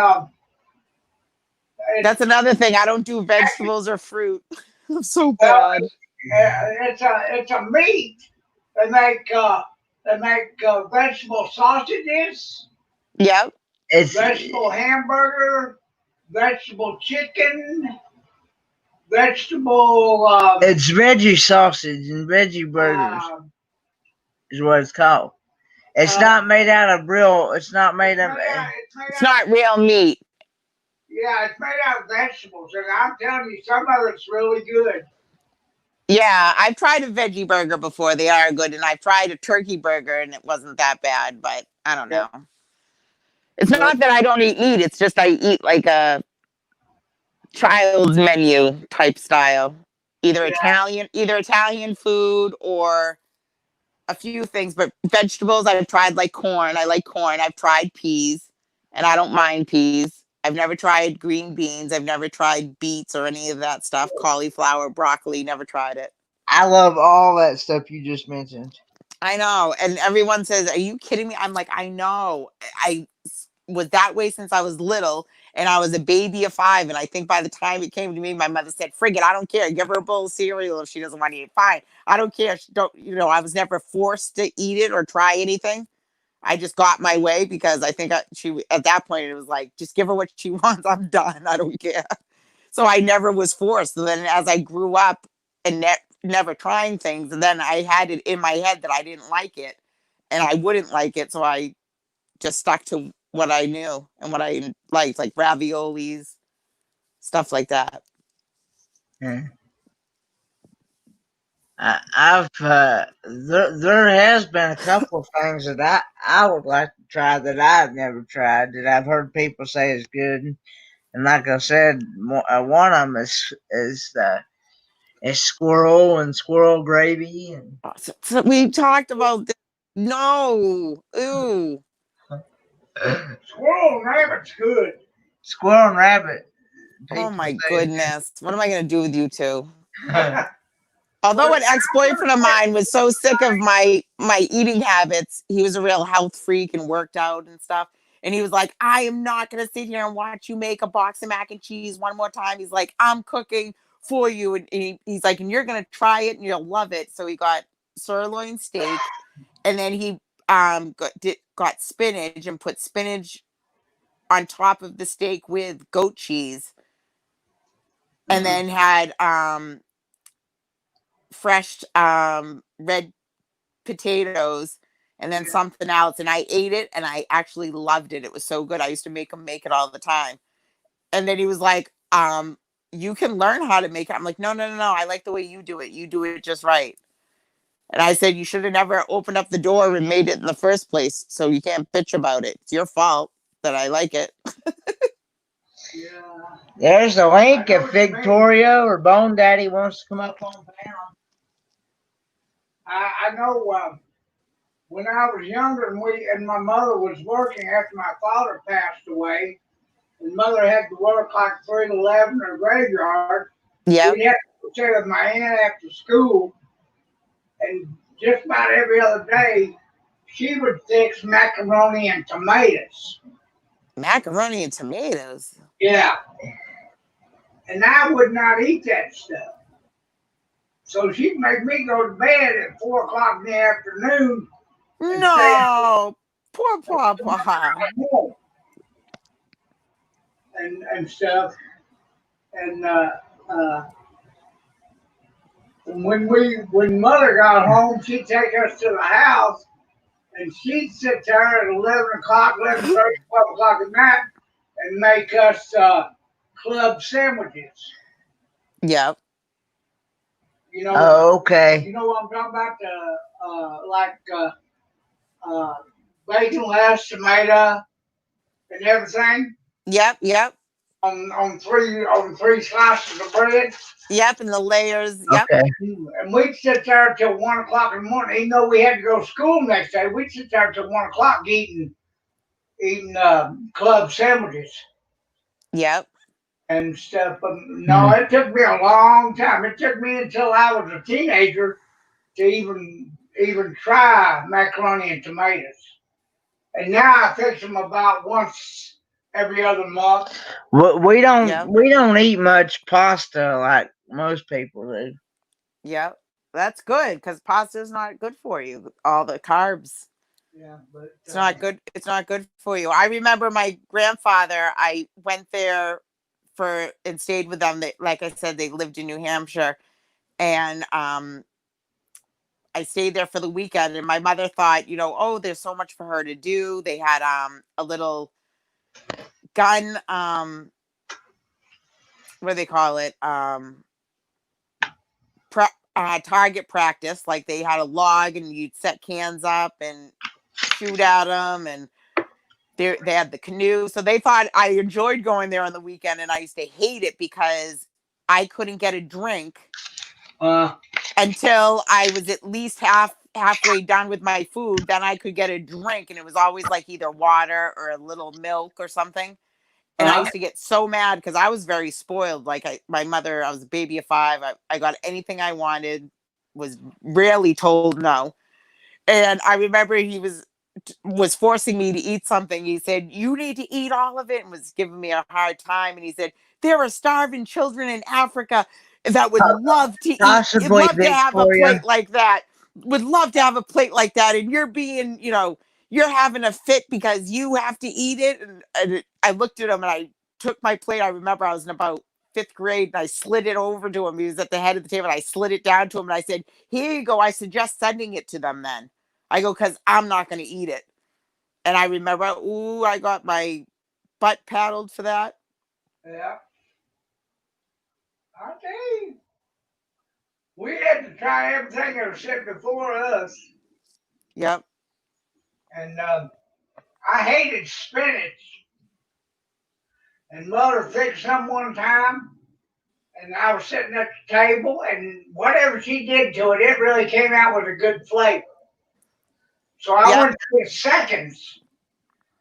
That's another thing. I don't do vegetables or fruit. I'm so Well, bad. it's a meat. They make vegetable sausages, Yep. It's vegetable hamburger, vegetable chicken, vegetable. it's veggie sausage and veggie burgers is what it's called. It's not made out of real. It's not made of. It's not real meat. Yeah, it's made out of vegetables, and I'm telling you, some of it's really good. Yeah, I've tried a veggie burger before. They are good, and I've tried a turkey burger, and it wasn't that bad. But I don't know. It's not that I don't eat meat. It's just I eat like a child's menu type style, either Italian food or a few things. But vegetables, I've tried like corn. I like corn. I've tried peas, and I don't mind peas. I've never tried green beans. I've never tried beets or any of that stuff. Cauliflower, broccoli, never tried it. I love all that stuff you just mentioned. I know. And everyone says, "Are you kidding me?" I'm like, I know. I was that way since I was little, and I was a baby of 5. And I think by the time it came to me, my mother said, "Frig it, I don't care. Give her a bowl of cereal if she doesn't want to eat. Fine, I don't care. She don't, I was never forced to eat it or try anything. I just got my way because I think she at that point it was like, just give her what she wants. I'm done. I don't care. So I never was forced. And then as I grew up and never trying things, and then I had it in my head that I didn't like it and I wouldn't like it. So I just stuck to what I knew and what I liked, like raviolis, stuff like that. Yeah. I've there has been a couple of things that I would like to try that I've never tried that I've heard people say is good, and like I said, one of them is squirrel and squirrel gravy and So we talked about this. No, ooh, Squirrel and rabbit's good. squirrel and rabbit. oh my say- goodness, what am I gonna do with you two? Although an ex-boyfriend of mine was so sick of my eating habits, he was a real health freak and worked out and stuff. And he was like, I am not going to sit here and watch you make a box of mac and cheese one more time. He's like, I'm cooking for you. And he's like, and you're going to try it and you'll love it. So he got sirloin steak, and then he got spinach and put spinach on top of the steak with goat cheese. And then had fresh red potatoes and then something else, and I ate it and I actually loved it. It was so good. I used to make him make it all the time. And then he was like, you can learn how to make it. I'm like, no, no, no, no. I like the way you do it. You do it just right. And I said, you should have never opened up the door and made it in the first place. So you can't bitch about it. It's your fault that I like it. Yeah. There's the link I know if what you mean. Victoria or Bone Daddy wants to come up on panel. I know when I was younger and my mother was working after my father passed away, and mother had to work like 3 to 11 in a graveyard, Yep. we'd have to stay with my aunt after school, and just about every other day, she would fix macaroni and tomatoes. Macaroni and tomatoes. Yeah. And I would not eat that stuff. So she'd make me go to bed at 4 o'clock in the afternoon and stay No. Poor Papa. up and stuff. And when mother got home, she'd take us to the house and she'd sit there at 11 o'clock, 11:30, 12 o'clock at night and make us club sandwiches. Yep. You know, Oh, okay. you know what I'm talking about? Bacon, lettuce, tomato, and everything Yep. Yep. on three slices of bread. Yep. And the layers. Yep. Okay. And we'd sit there till 1 o'clock in the morning. Even though we had to go to school next day, we'd sit there till 1 o'clock eating club sandwiches Yep. and stuff. But no, it took me a long time. It took me until I was a teenager to even try macaroni and tomatoes. And now I fix them about once every other month. We don't Yep. we don't eat much pasta like most people do. Yep. That's good because pasta is not good for you. All the carbs. Yeah, but It's not good. It's not good for you. I remember my grandfather. I went there and stayed with them. They, like I said, they lived in New Hampshire, and I stayed there for the weekend. And my mother thought, oh, there's so much for her to do. They had a little gun. What do they call it? Target practice. Like they had a log, and you'd set cans up and shoot at them, and they had the canoe. So they thought I enjoyed going there on the weekend, and I used to hate it because I couldn't get a drink until I was at least halfway done with my food. Then I could get a drink, and it was always like either water or a little milk or something. And I used to get so mad because I was very spoiled. Like my mother, I was a baby of 5. I got anything I wanted, was rarely told no. And I remember he was forcing me to eat something. He said, you need to eat all of it, and was giving me a hard time. And he said, there are starving children in Africa that would love to eat, Possibly, love to have a Victoria. plate like that, would love to have a plate like that. And you're being, you're having a fit because you have to eat it. And I looked at him and I took my plate. I remember I was in about 5th grade and I slid it over to him. He was at the head of the table. And I slid it down to him and I said, here you go. I suggest sending it to them then. I go, because I'm not going to eat it. And I remember, I got my butt paddled for that. Yeah. I tell you, we had to try everything that was set before us. Yep. And I hated spinach. And mother fixed some one time. And I was sitting at the table, and whatever she did to it, it really came out with a good flavor. So I went through seconds.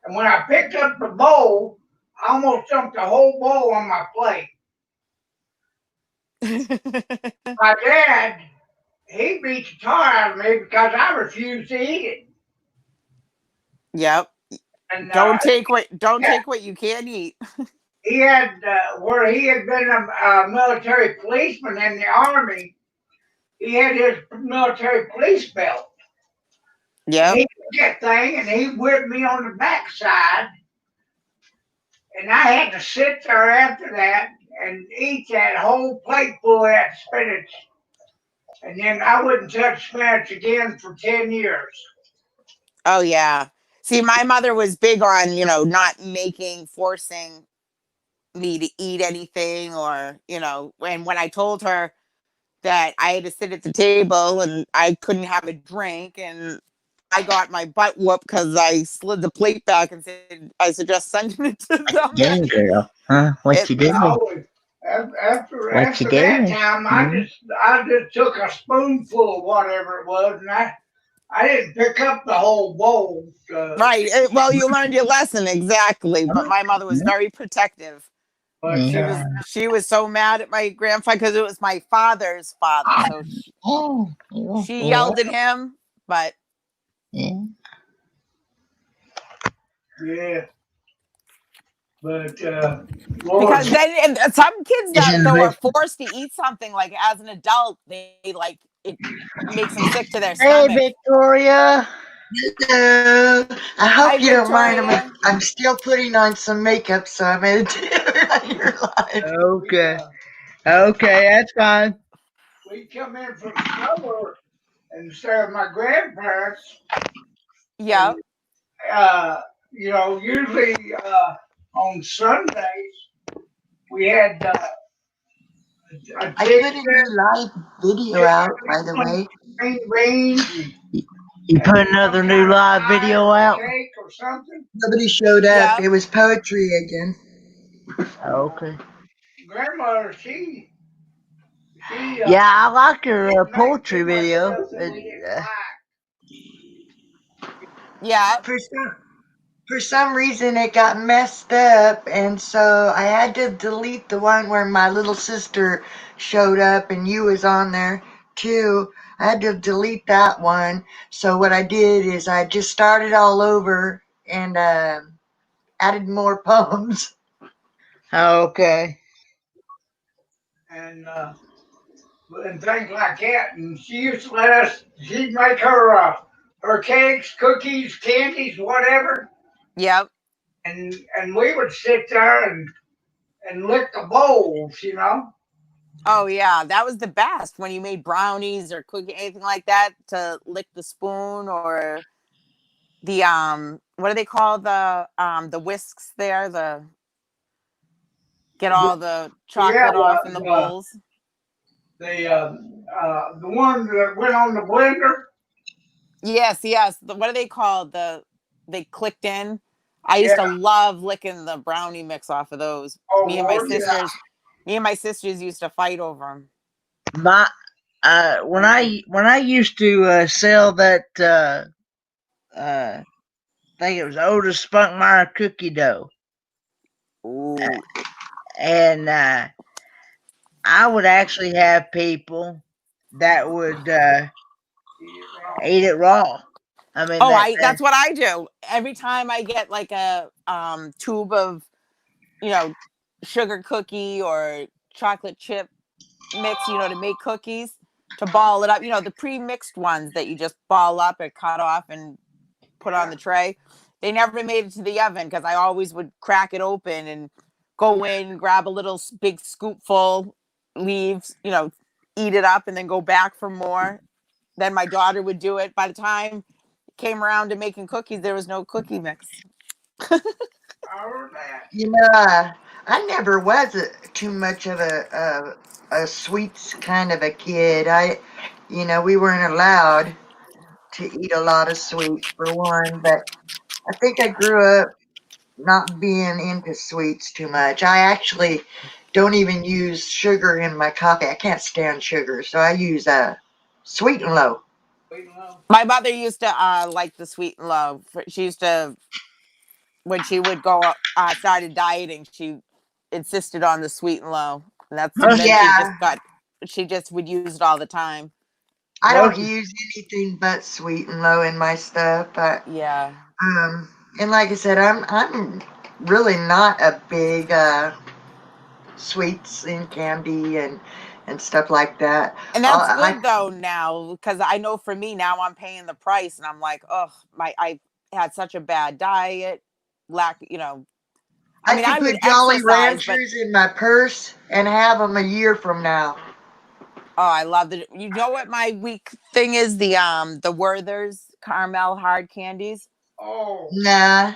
And when I picked up the bowl, I almost dumped the whole bowl on my plate. My dad, he beat the tar out of me because I refused to eat it. Yep. And don't take what you can't eat. He had where he had been a military policeman in the army. He had his military police belt. Yeah. He took that thing and he whipped me on the backside, and I had to sit there after that and eat that whole plate full of that spinach. And then I wouldn't touch spinach again for 10 years. Oh, yeah. See, my mother was big on, not forcing me to eat anything, or and when I told her that I had to sit at the table and I couldn't have a drink, and I got my butt whooped because I slid the plate back and said I suggest sending it to them. Dang, girl. Huh? What you doing? After What you that doing? time, I just took a spoonful of whatever it was, and I didn't pick up the whole bowl. Right. Well, you learned your lesson, exactly. But my mother was very protective. But She was so mad at my grandfather because it was my father's father. So she yelled at him, but Yeah. yeah. But because then and some kids that Isn't though are it? forced to eat something like as an adult, they like it makes them sick to their Hey, stomach. Victoria. Hello. I Hi, hope you don't mind. Victoria. I'm still putting on some makeup, so I made it on your live. Okay. Okay, that's fine. we come in from summer and stay with my grandparents. Yep. Usually on Sundays we had a I put a new live video out, by the way. green beans. You put another new live video out? Cake or something. Nobody showed up. Yep. It was poetry again. Okay. Grandmother, she Yeah, I like your didn't make poetry too much video. stuff that we didn't like. Yeah. For some reason, it got messed up, and so I had to delete the one where my little sister showed up and you was on there too. I had to delete that one. So what I did is I just started all over and added more poems. Okay. And things like that. And she used to let us. She'd make her cakes, cookies, candies, whatever, Yep. and we would sit there and lick the bowls. Oh yeah, that was the best when you made brownies or cookie anything like that to lick the spoon or the what do they call the whisks there, the get all the Yeah, chocolate off in the bowls. the one that went on the blender. Yes, yes. What are they called? They clicked in. I used Yeah. to love licking the brownie mix off of those. Oh Me and my Lord, yeah. sisters, me and my sisters used to fight over them. My when I used to sell that I think it was Otis Spunkmeyer cookie dough. Ooh. And I would actually have people that would eat it raw. I mean, That's what I do. Every time I get like a tube of, sugar cookie or chocolate chip mix, to make cookies, to ball it up, the pre-mixed ones that you just ball up and cut off and put on the tray. They never made it to the oven because I always would crack it open and go in, grab a little big scoopful, leaves, eat it up, and then go back for more. Then my daughter would do it. By the time it came around to making cookies, there was no cookie mix. I never was too much of a sweets kind of a kid. We weren't allowed to eat a lot of sweets for one, but I think I grew up not being into sweets too much. I actually don't even use sugar in my coffee. I can't stand sugar, so I use sweet and low. My mother used to like the sweet and low. She used to, when she would go started dieting, she insisted on the sweet and low. And she just would use it all the time. I don't use anything but sweet and low in my stuff. Yeah. And like I said, I'm really not a big sweets and candy and stuff like that. And that's good though now, because I know for me now I'm paying the price and I'm like, oh, I had such a bad diet, I could put Jolly Ranchers in my purse and have them a year from now. Oh, I love it. You know what my weak thing is? The Werther's caramel hard candies. Oh. Nah.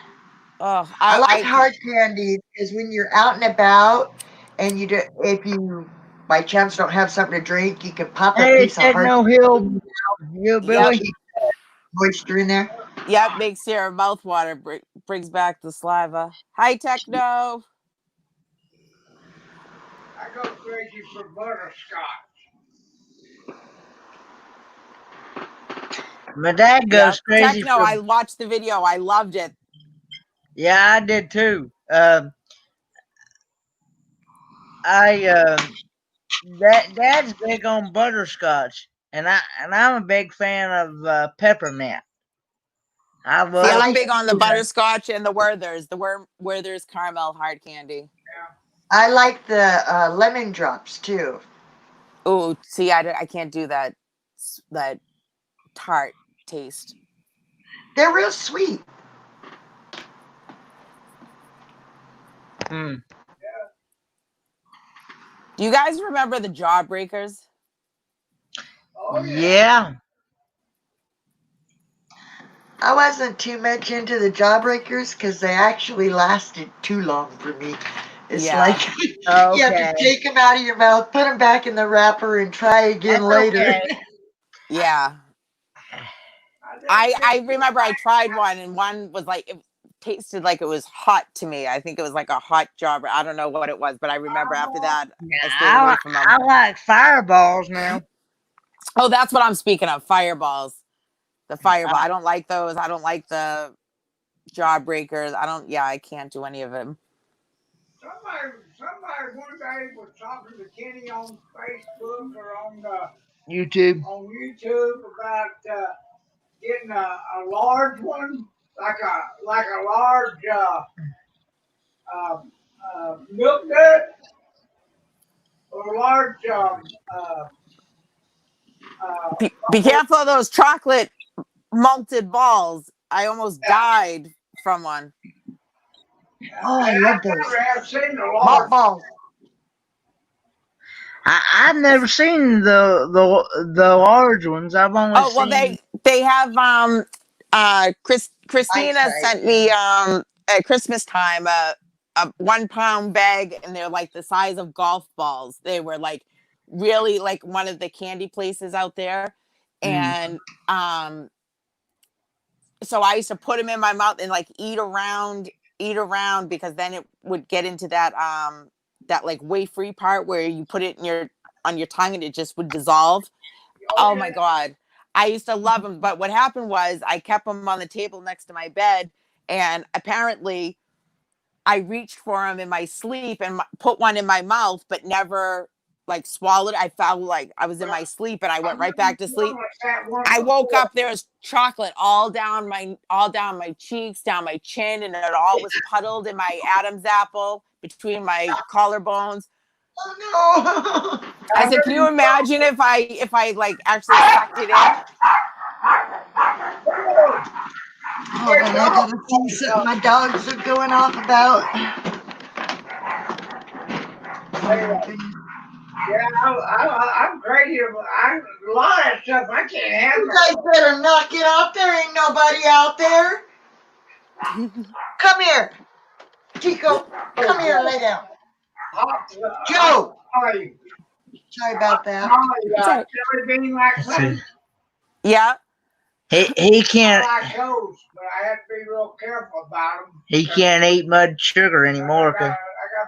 Oh, I like I hard candy is when you're out and about and you do, if you by chance don't have something to drink, you can pop a Hey, piece of hard Techno candy, yep, Hillbilly. keep moisture in there. yep, makes your mouth water, brings back the saliva. Hi, Techno. I go crazy for butterscotch. My dad Yep, goes crazy Techno. for. I watched the video. I loved it. Yeah, I did too. Dad's big on butterscotch, and I'm a big fan of peppermint. I See, I love. I'm like big on the butterscotch and the Werther's, Werther's caramel hard candy. I like the lemon drops too. Oh, see, I can't do that tart taste. They're real sweet. Mm. Do you guys remember the Jawbreakers? Oh yeah. Yeah. I wasn't too much into the Jawbreakers because they actually lasted too long for me. It's Yeah. like you have to Okay. take them out of your mouth, put them back in the wrapper, and try again That's later. okay. Yeah. I remember I tried one and one was like it tasted like it was hot to me. I think it was like a hot jawbreaker. I don't know what it was, but I remember after that I stayed away from them. I like fireballs now. Oh, that's what I'm speaking of. Fireballs. The fireball. Uh, I don't like those. I don't like the Jawbreakers. I can't do any of them. Somebody one day was talking to Kenny on Facebook or YouTube. on YouTube about getting a large one, like a large uh, milk dud or a large Be careful of those chocolate malted balls. I almost died from one. Oh, I and love I've those never have seen a malt large. balls. I've never seen the large ones. I've only Oh well, seen. they have Christina Bite-sized. sent me at Christmas time a 1 pound bag, and they're like the size of golf balls. They were like really like one of the candy places out there, Mm. and so I used to put them in my mouth and like eat around because then it would get into that like wafery part where you put it in your on your tongue and it just would dissolve. Oh Oh yeah. my God. I used to love them. But what happened was I kept them on the table next to my bed. And apparently I reached for them in my sleep and put one in my mouth, but never like swallowed. I felt like I was in my sleep and I I went right remember back to one sleep. like that one I woke before. up, there was chocolate all down my cheeks, down my chin, and it all was puddled in my Adam's apple between my collarbones. Oh no! I I said, can you remember imagine if I like actually sucked it in? Hold on, I gotta see something my dogs are going off about. Oh my goodness. yeah, I'm crazy. A lot of that stuff I can't You handle. guys better knock it off. There ain't nobody out there. Come here. Chico, come here and lay down. Joe! Molly, Sorry about that. Sorry. jelly bean like honey. Yeah. He I can't like those, but I have to be real careful about them. he can't eat much sugar I anymore. got to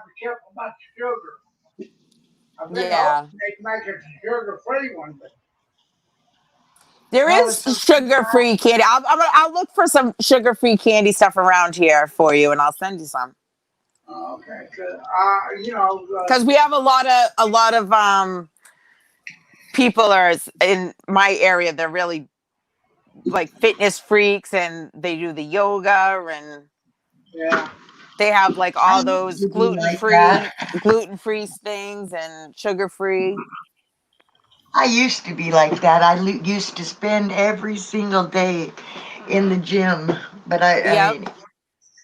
be careful about the sugar. I've been Yeah. hoping they make a sugar-free one, but There That is was so sugar-free candy. I'll look for some sugar-free candy stuff around here for you, and I'll send you some. okay. Because we have a lot of people are in my area. They're really like fitness freaks, and they do the yoga, and Yeah. they have like I all used those to be like that. gluten free things and sugar free. I used to be like that. I used to spend every single day in the gym, but I Yep. mean,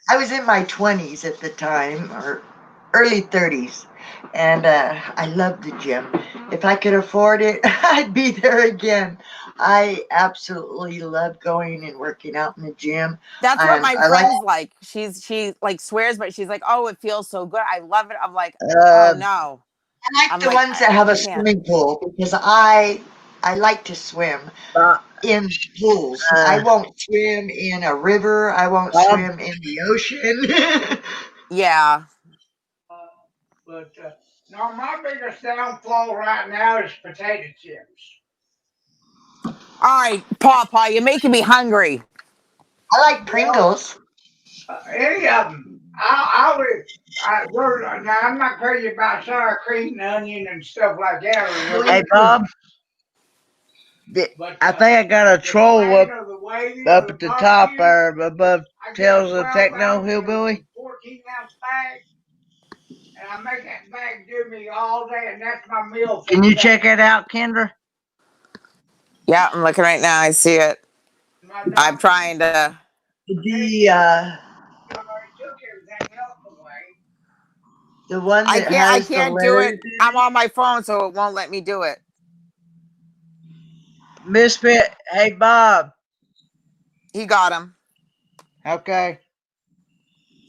I was in my 20s at the time, or early 30s. And I love the gym. If I could afford it, I'd be there again. I absolutely love going and working out in the gym. That's what And my I like friend's like. She like swears, but she's like, oh, it feels so good. I love it. I'm like, oh Uh, no. I'm the like, ones that have I a can't. swimming pool because I like to swim Bob, in pools. I uh, won't swim in a river. I won't Bob, swim in the ocean. Yeah. But no, my biggest downfall right now is potato chips. All right, Paw, you're making me hungry. I like Well, Pringles. any of them. I would. Now I'm not crazy about sour cream and onion and stuff like that, or hey, those. Bob, But I think I got a the troll plain or the wavy or up the at the top barbecue, there above I get a Tales of 12 Techno ounce Hillbilly. 14-ounce bag, and I make that bag do me all day, and that's my meal for Can the you day. check it out, Kendra? Yeah, I'm looking right now. I see it. My I'm doctor trying to. The already took everything else away. the one I that can't. I has the can't do it. letters in I'm it. on my phone, so it won't let me do it. Misfit, hey, Bob. He got him. Okay.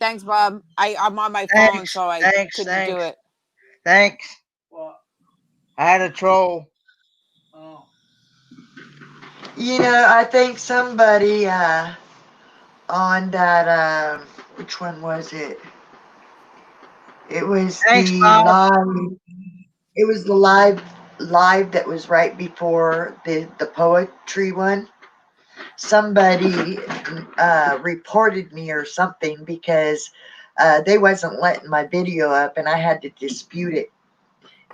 Thanks, Bob. I'm on my phone, Thanks, so I thanks, couldn't do thanks, it. thanks. Well, I had a troll. You know, I think somebody on that which one was it? It was Thanks, the Bob. live. It was the live that was right before the poetry one. Somebody reported me or something because they wasn't letting my video up, and I had to dispute it.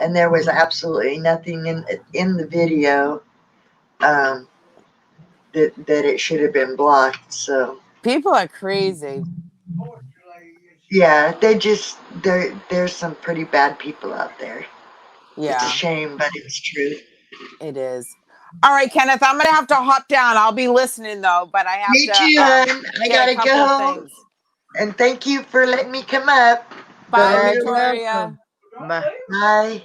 And there was absolutely nothing in the video that it should have been blocked. So People are crazy. yeah, there's some pretty bad people out there. It's a Yeah, shame, but it's true. it is. All right, Kenneth, I'm gonna have to hop down. I'll be listening though, but I have Me too, to hon. I get a gotta couple go. things. And thank you for letting me come up. Bye, Oh, But you're Victoria. welcome. Bye. bye.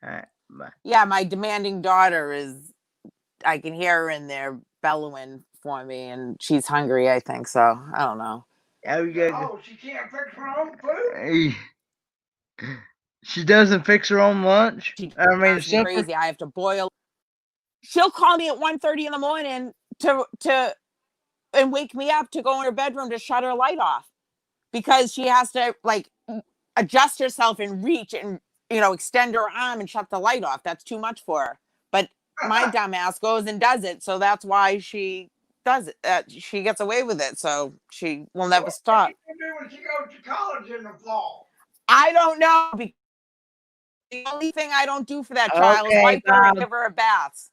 All right, bye. Yeah, my demanding daughter is. I can hear her in there bellowing for me, and she's hungry. I think so. I don't know. Oh, you gotta oh, she can't fix her own food? Hey, she doesn't fix her own lunch. She I mean, drives me supper. crazy. I have to boil. She'll call me at 1:30 in the morning to and wake me up to go in her bedroom to shut her light off because she has to like adjust herself and reach and extend her arm and shut the light off. That's too much for her. But my dumbass goes and does it, so that's why she does it. She gets away with it, so she will never What's stop. she gonna do when she goes to college in the fall? I don't know. Because the only thing I don't do for that child is Okay, wipe her and Bob. give her a bath.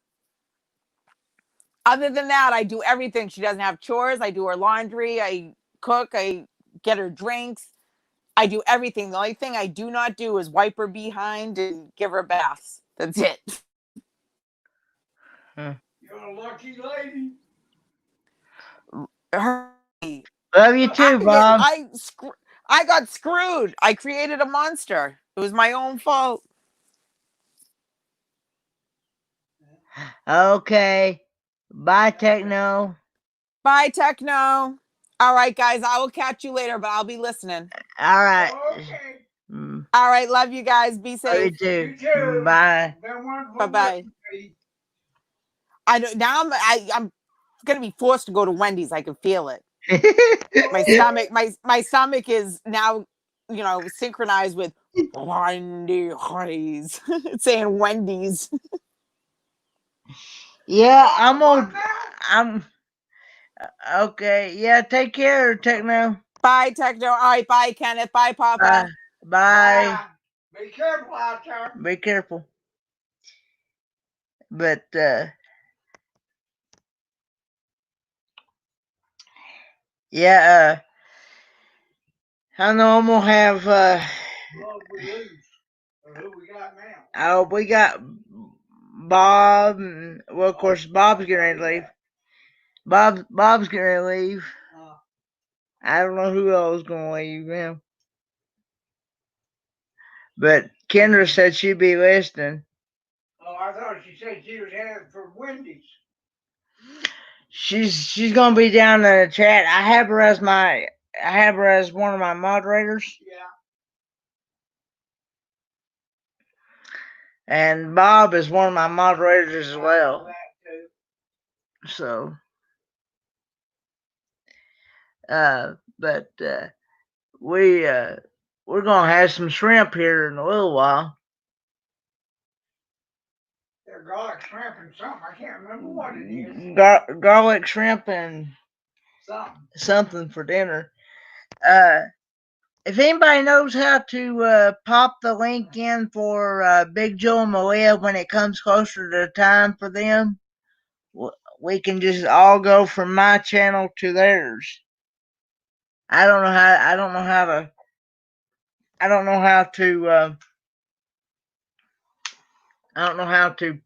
Other than that, I do everything. She doesn't have chores. I do her laundry. I cook. I get her drinks. I do everything. The only thing I do not do is wipe her behind and give her baths. That's it. You're a lucky lady. Her, Love you too, Bob. I got screwed. I created a monster. It was my own fault. Okay. Bye, Techno. Bye, Techno. All right, guys. I will catch you later, but I'll be listening. All right. Okay. All right. Love you guys. Be Love safe. you too. You too. Bye. Been wonderful Bye bye. listening to you. I know now. I'm gonna be forced to go to Wendy's. I can feel it. My stomach is now synchronized with Wendy's. It's saying Wendy's. Yeah, What now? I'm okay. Yeah, take care, Techno. Bye, Techno. All right, bye, Kenneth. Bye, Bye. Papa. Bye. Be careful out there. Be careful. But yeah, I know I'm gonna have What we lose? Or who we got now? oh, we got Bob and well, of course Bob's getting ready to leave. Bob's getting ready to leave. I don't know who else is gonna leave now. But Kendra said she'd be listening. Oh, I thought she said she was headed for Wendy's. She's gonna be down in the chat. I have her as one of my moderators. Yeah. And Bob is one of my moderators as I know well. that too. So but we're gonna have some shrimp here in a little while. They're garlic shrimp and something. I can't remember what it is. Garlic shrimp and something for dinner. If anybody knows how to pop the link in for Big Joe and Malia when it comes closer to the time for them, we can just all go from my channel to theirs. I don't know how to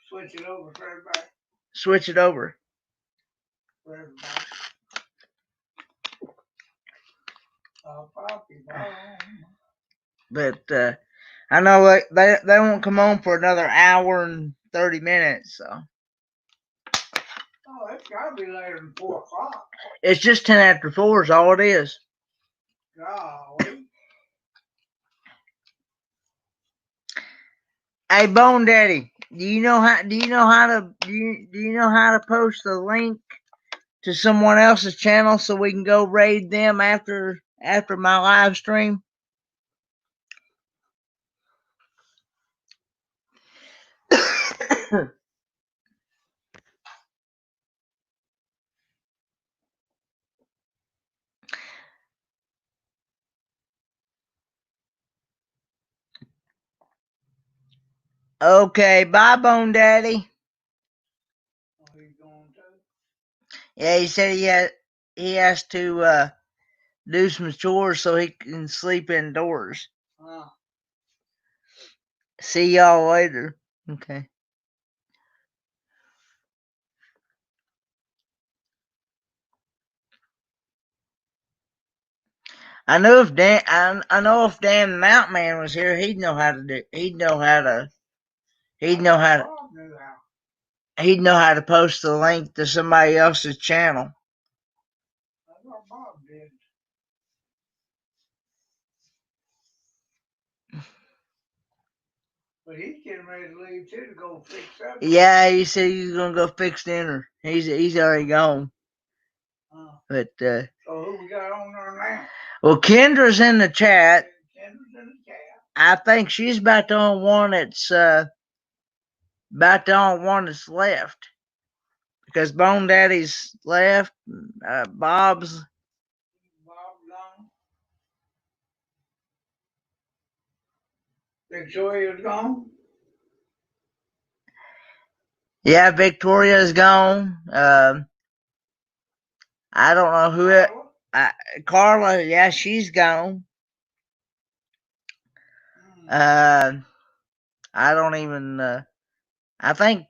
switch it over for everybody. Switch it over. For everybody. But I know they won't come on for another hour and 30 minutes, so. Oh, it's gotta be later than 4 o'clock. It's just 10 after 4 is all it is. Golly. Hey, Bone Daddy, do you know how to post the link to someone else's channel so we can go raid them after my live stream? Okay, bye, Bone Daddy. Yeah, he said he has to do some chores so he can sleep indoors. See y'all later. Okay. I know if Dan Mountain Man was here, he'd know how to post the link to somebody else's channel. I thought Bob did. But he's getting ready to leave too to go fix up. Yeah, he said he's gonna go fix dinner. He's already gone. But so who we got on there now? Well, Kendra's in the chat. Kendra's in the chat. I think she's about the only one that's left. Because Bone Daddy's left, Bob's gone. Victoria's gone. Yeah, Victoria's gone. I don't know who it. Carla, yeah, she's gone. I don't even. I think.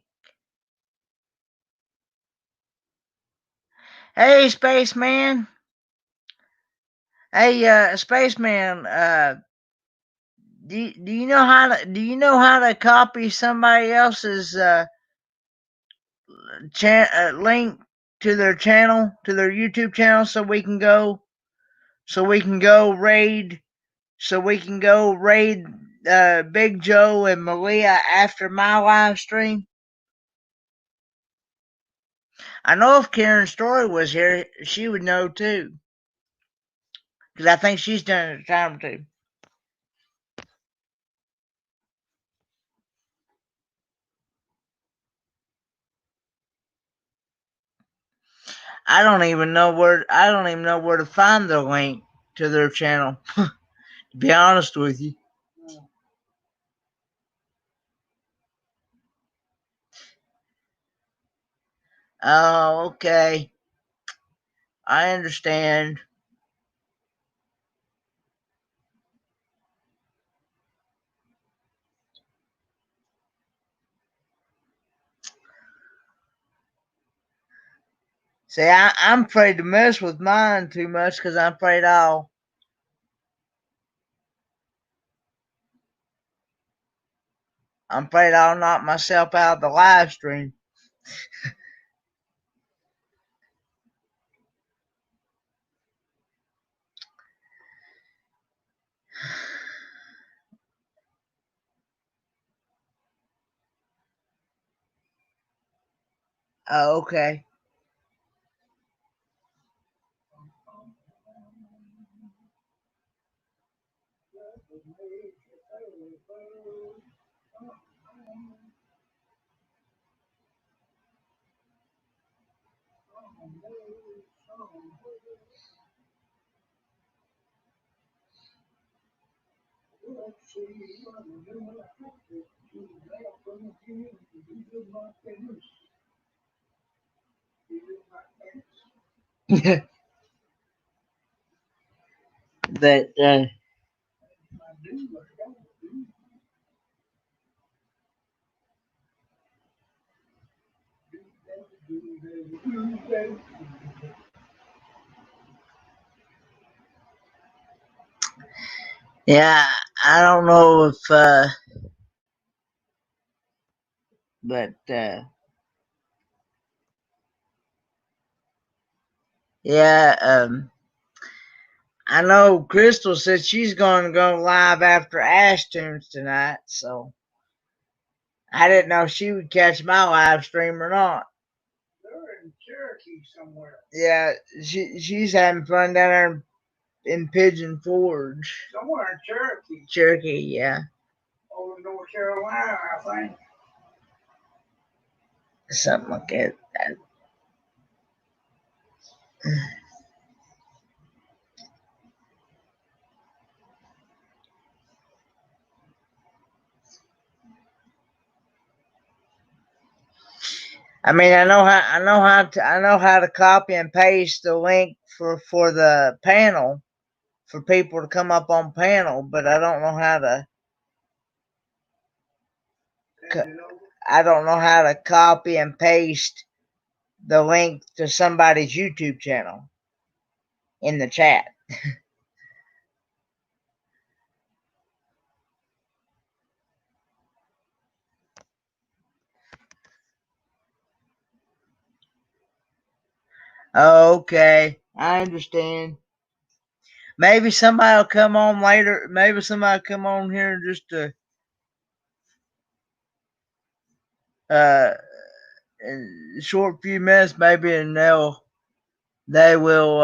Hey, Spaceman. Hey, Spaceman. Do you know how to copy somebody else's link to their channel, to their YouTube channel, so we can go raid Big Joe and Malia after my live stream? I know if Karen Story was here, she would know too, because I think she's done it a time or two. I don't even know where to find the link to their channel. To be honest with you. Oh, okay. I understand. See, I'm afraid to mess with mine too much because I'm afraid I'll I'm afraid I'll knock myself out of the live stream. Oh, okay. But yeah, I don't know if but yeah, I know Crystal said she's going to go live after Ash Tunes tonight, so I didn't know if she would catch my live stream or not. They're in Cherokee somewhere. Yeah, she's having fun down there in Pigeon Forge. Somewhere in Cherokee. Cherokee, yeah. Over in North Carolina, I think. Something like that. I mean, I know how to copy and paste the link for the panel for people to come up on panel, but I don't know how to. I don't know how to copy and paste the link to somebody's YouTube channel in the chat. Okay, I understand. Maybe somebody will come on later. Maybe somebody will come on here just to uh in a short few minutes maybe, and they will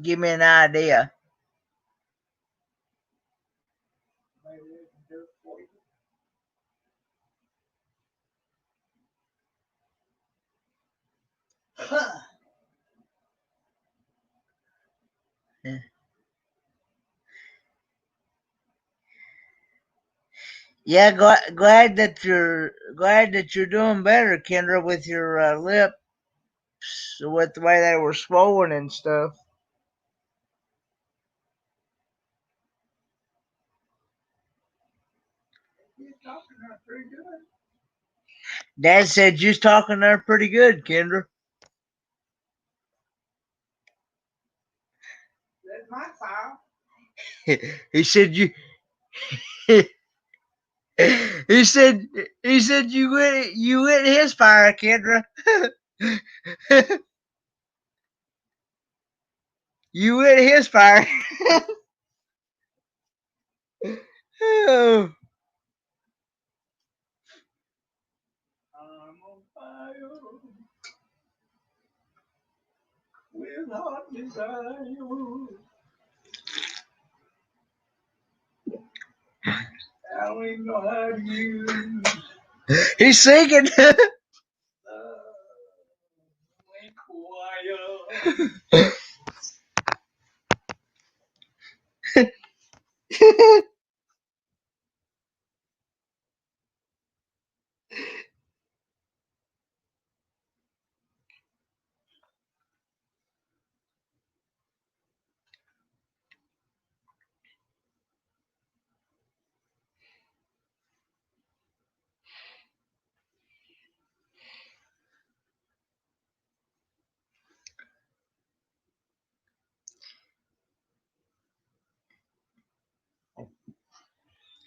give me an idea. Yeah, glad that you're doing better, Kendra, with your lips, with the way they were swollen and stuff. Dad said you're talking there pretty good, Kendra. That's my file. He said you. he said you lit his fire, Kendra. You lit his fire. Oh. I'm on fire with hot desire. I don't even know how to use He's singing. choir.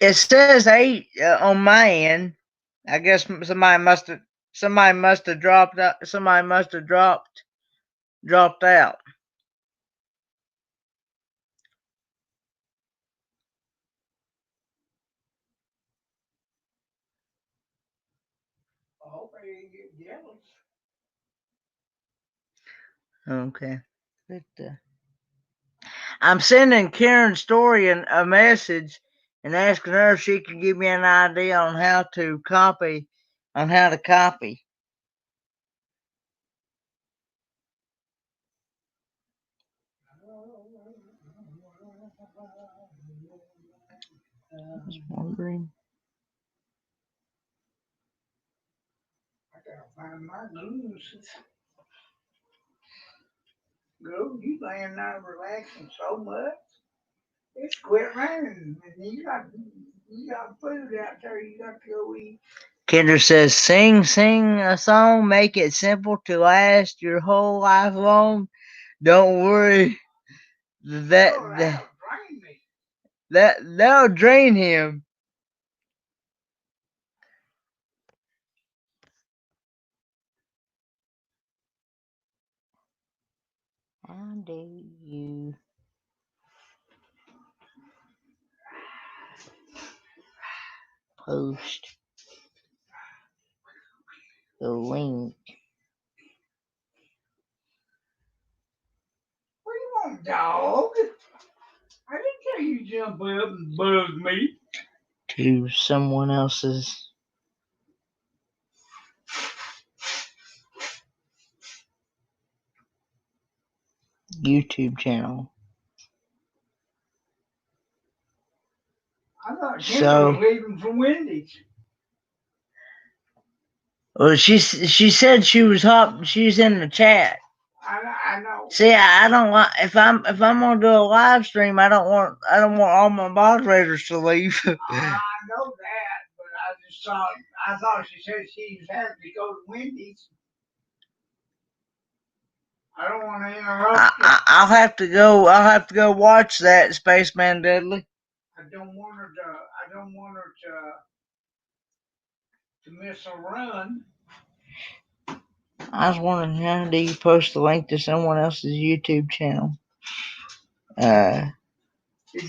It says 8 on my end. I guess somebody must have dropped out. Somebody must have dropped out. I hope they didn't get jealous. Okay. But, I'm sending Karen Story a message and asking her if she can give me an idea on how to copy. I was wondering. I gotta find my gooses. Girl, you laying there relaxing so much. It's quit raining, and you got food out there. You got to go eat. Kendra says, sing a song, make it simple to last your whole life long. Don't worry, that'll drain me. that'll drain him. How do you post the link? What do you want, dog? I didn't tell you to jump up and bug me. To someone else's YouTube channel. I thought Kendra So, was leaving for Wendy's. well, she said she was she's in the chat. I know. See, I don't want if I'm gonna do a live stream, I don't want all my moderators to leave. I know that, but I thought she said she was having to go to Wendy's. I don't want to interrupt you. I'll have to go watch that, Spaceman Deadly. I don't want her to miss a run. I was wondering, how do you post the link to someone else's YouTube channel? Did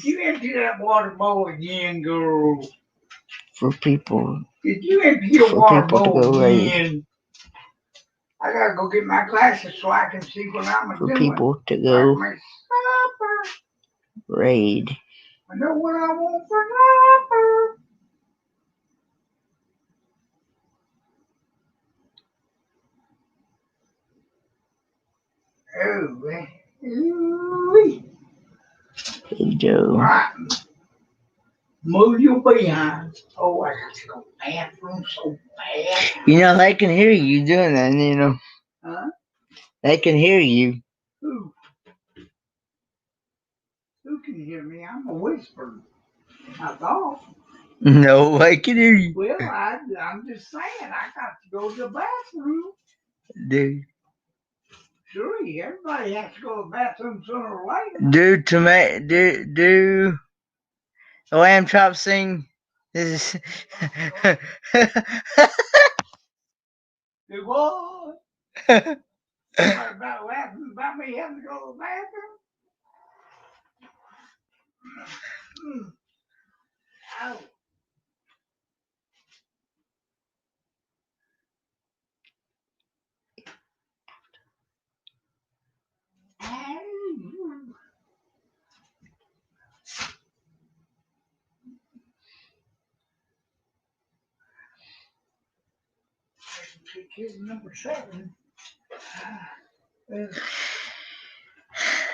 you empty that water bowl again, girl? For people. Did you empty your water bowl again? I gotta go get my glasses so I can see what I'm doing. For people to go raid. I know what I want for supper. Oh, Hey, Joe. right. Move your behind. Oh, I got to go to the bathroom so bad. You know, they can hear you doing that, you know. Huh? They can hear you. Who? Who can hear me? I'm a whisperer. I thought. No, they can hear you. Well, I'm just saying, I got to go to the bathroom. Dude. Sure, everybody has to go to the bathroom sooner or later. Do the lamb chop sing. This is Do what? About laughing about me having to go to the bathroom? Oh. Number 7.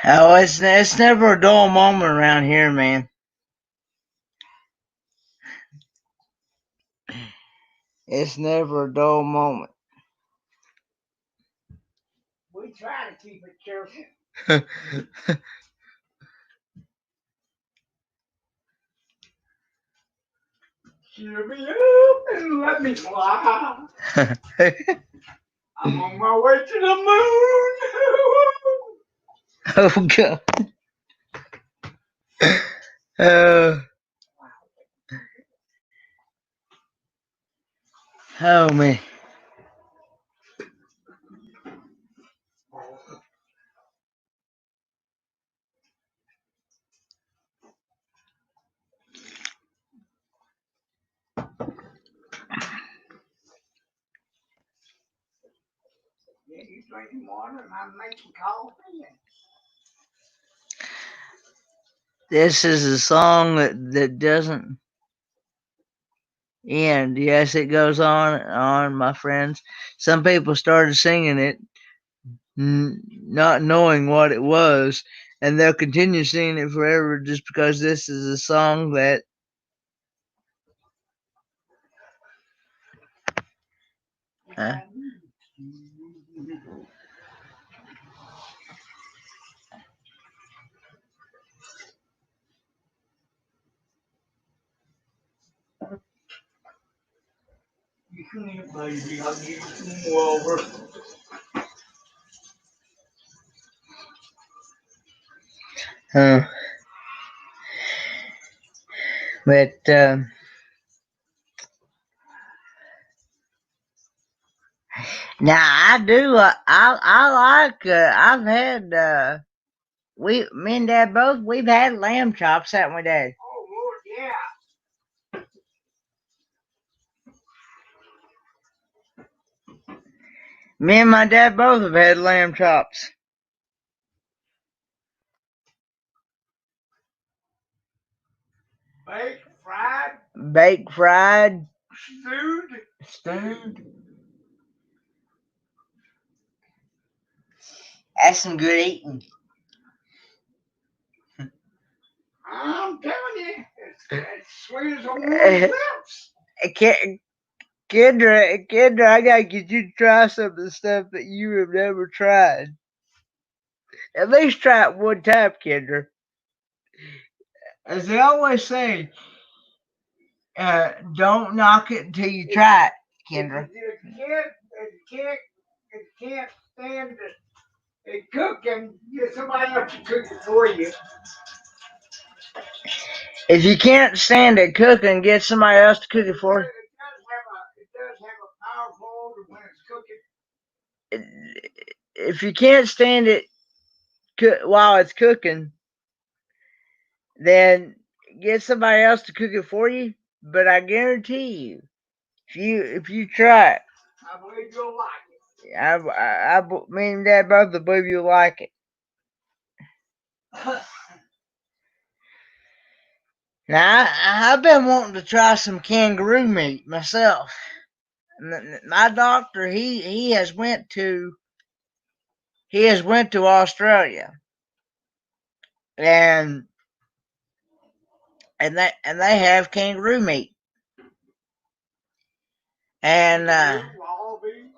Oh, it's never a dull moment around here, man. It's never a dull moment. We try to keep it cheerful. Cheer me up and let me fly. I'm on my way to the moon. Oh, God. Oh man. Yeah, you drinking water and I'm making coffee. This is a song that doesn't end. Yes, it goes on and on, my friends. Some people started singing it not knowing what it was, and they'll continue singing it forever just because this is a song that You come here, baby. I'll give you some water. but now I do I like I've had me and Dad both we've had lamb chops, haven't we, Dad? Oh, Lord, yeah. Me and my dad both have had lamb chops. Baked, fried, Baked, fried, stewed. stewed. That's some good eating. I'm telling you, it's as sweet as a woman's lips. Kendra, I gotta get you to try some of the stuff that you have never tried. At least try it one time, Kendra. As they always say, don't knock it until you try it, Kendra. If you can't stand it cooking, get somebody else to cook it for you. If you can't stand it cooking, get somebody else to cook it for you. It does have a powerful odor when it's cooking. If you can't stand it while it's cooking, then get somebody else to cook it for you. But I guarantee you, if you try it, I believe you'll like it. I me and Dad both believe you'll like it. Now I've been wanting to try some kangaroo meat myself. My doctor he has went to Australia, and they have kangaroo meat, and Wallaby,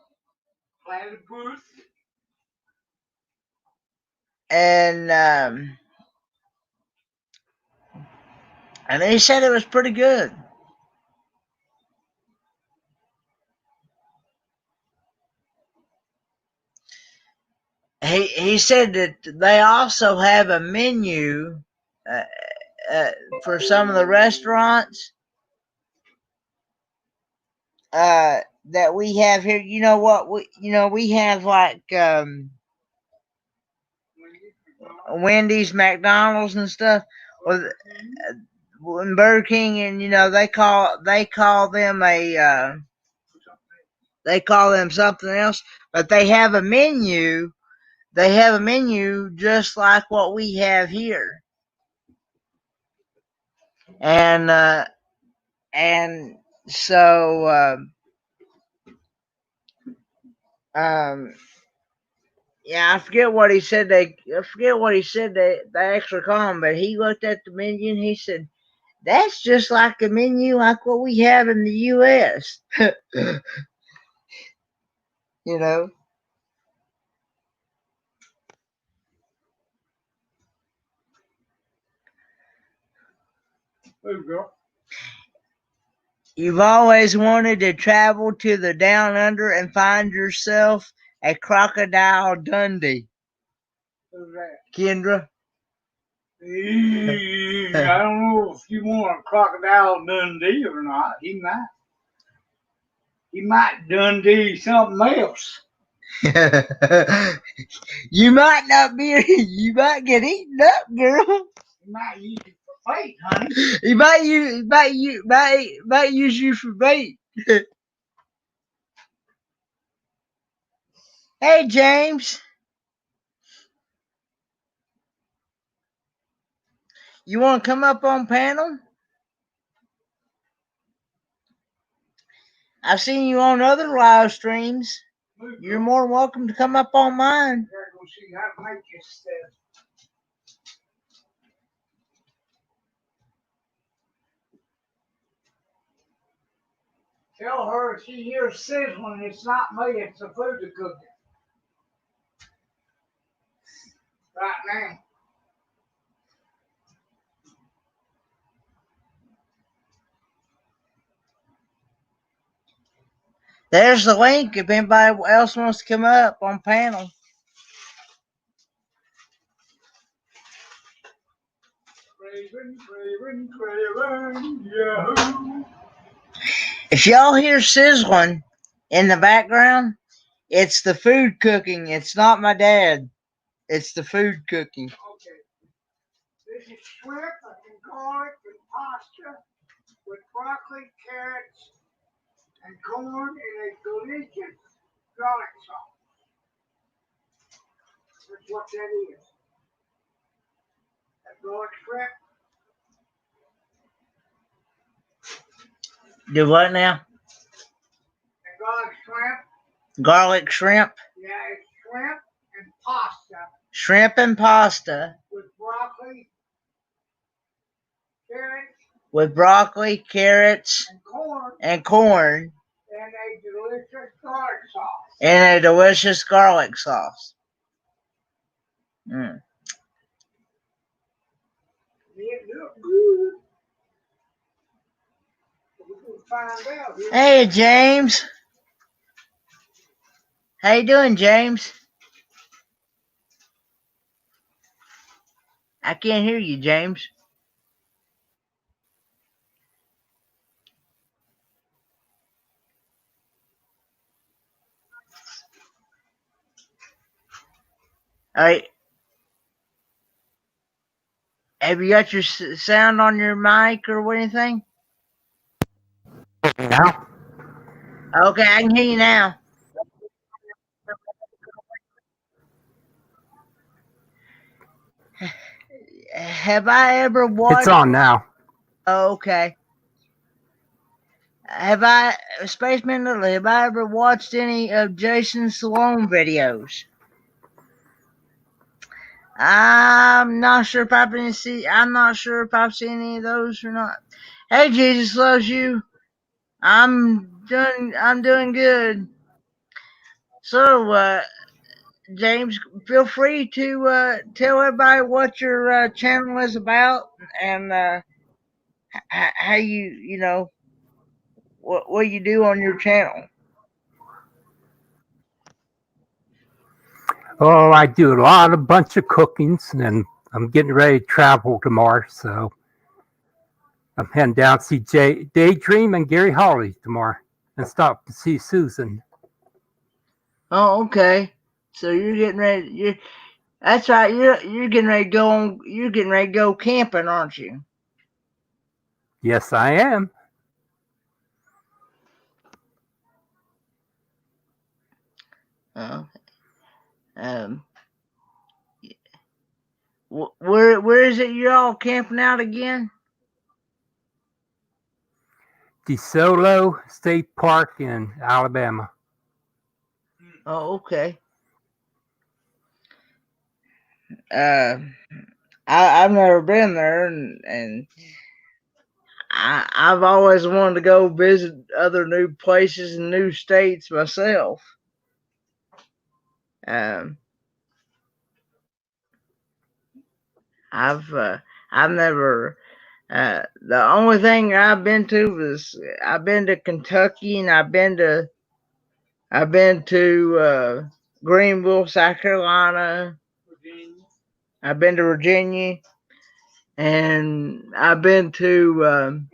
platypus. and he said it was pretty good. He said that they also have a menu for some of the restaurants that we have here. You know what we have, like Wendy's, McDonald's, and stuff. Well, Burger King, and they call them something else, but they have a menu. They have a menu just like what we have here, and so yeah, I forget what he said. I forget what he said they actually call them, but he looked at the menu and he said, "That's just like a menu like what we have in the U.S." you know. There you go. You've always wanted to travel to the down under and find yourself a Crocodile Dundee. Who's that? Kendra. I don't know if you want a Crocodile Dundee or not. He might. He might done do something else. You might not be. You might get eaten up, girl. He might use it for bait, honey. He might use you for bait. Hey, James. You want to come up on panel? I've seen you on other live streams. You're more than welcome to come up on mine. We're gonna see how to make this stuff. Tell her if she hears sizzling, it's not me, it's the food cooking. Right now. There's the link if anybody else wants to come up on panel. Craven, yahoo. If y'all hear sizzling in the background, it's the food cooking. It's not my dad. It's the food cooking. Okay. This is shrimp and garlic and pasta with broccoli, carrots, and corn in a delicious garlic sauce. That's what that is. That garlic shrimp. Do what now? That garlic shrimp. Garlic shrimp? Yeah, it's shrimp and pasta Shrimp and pasta with broccoli, carrots, with broccoli, carrots, and corn and and a delicious garlic sauce. a delicious garlic sauce. It look good. We're gonna find out. Hey, James. How you doing, James? I can't hear you, James. All right. Have you got your sound on your mic or anything? Now? Okay, I can hear you now. Have I ever watched? It's on now. Oh, okay. Spaceman Little, have I ever watched any of Jason Stallone videos? I'm not sure if I've seen any of those or not. Hey, Jesus loves you. I'm doing good. So, James, feel free to tell everybody what your channel is about and how you know what you do on your channel. Oh, I do a bunch of cookings, and I'm getting ready to travel tomorrow, so I'm heading down to see Daydream and Gary Holly tomorrow, and stop to see Susan. Oh, okay. So you're getting ready. That's right. You're getting ready to go on. You're getting ready to go camping, aren't you? Yes, I am. Oh. Where is it you're all camping out again? DeSoto State Park in Alabama. Oh, okay. I've never been there, and I've always wanted to go visit other new places and new states myself. I've never. The only thing I've been to was I've been to Kentucky and I've been to Greenville, South Carolina. I've been to Virginia, and I've been to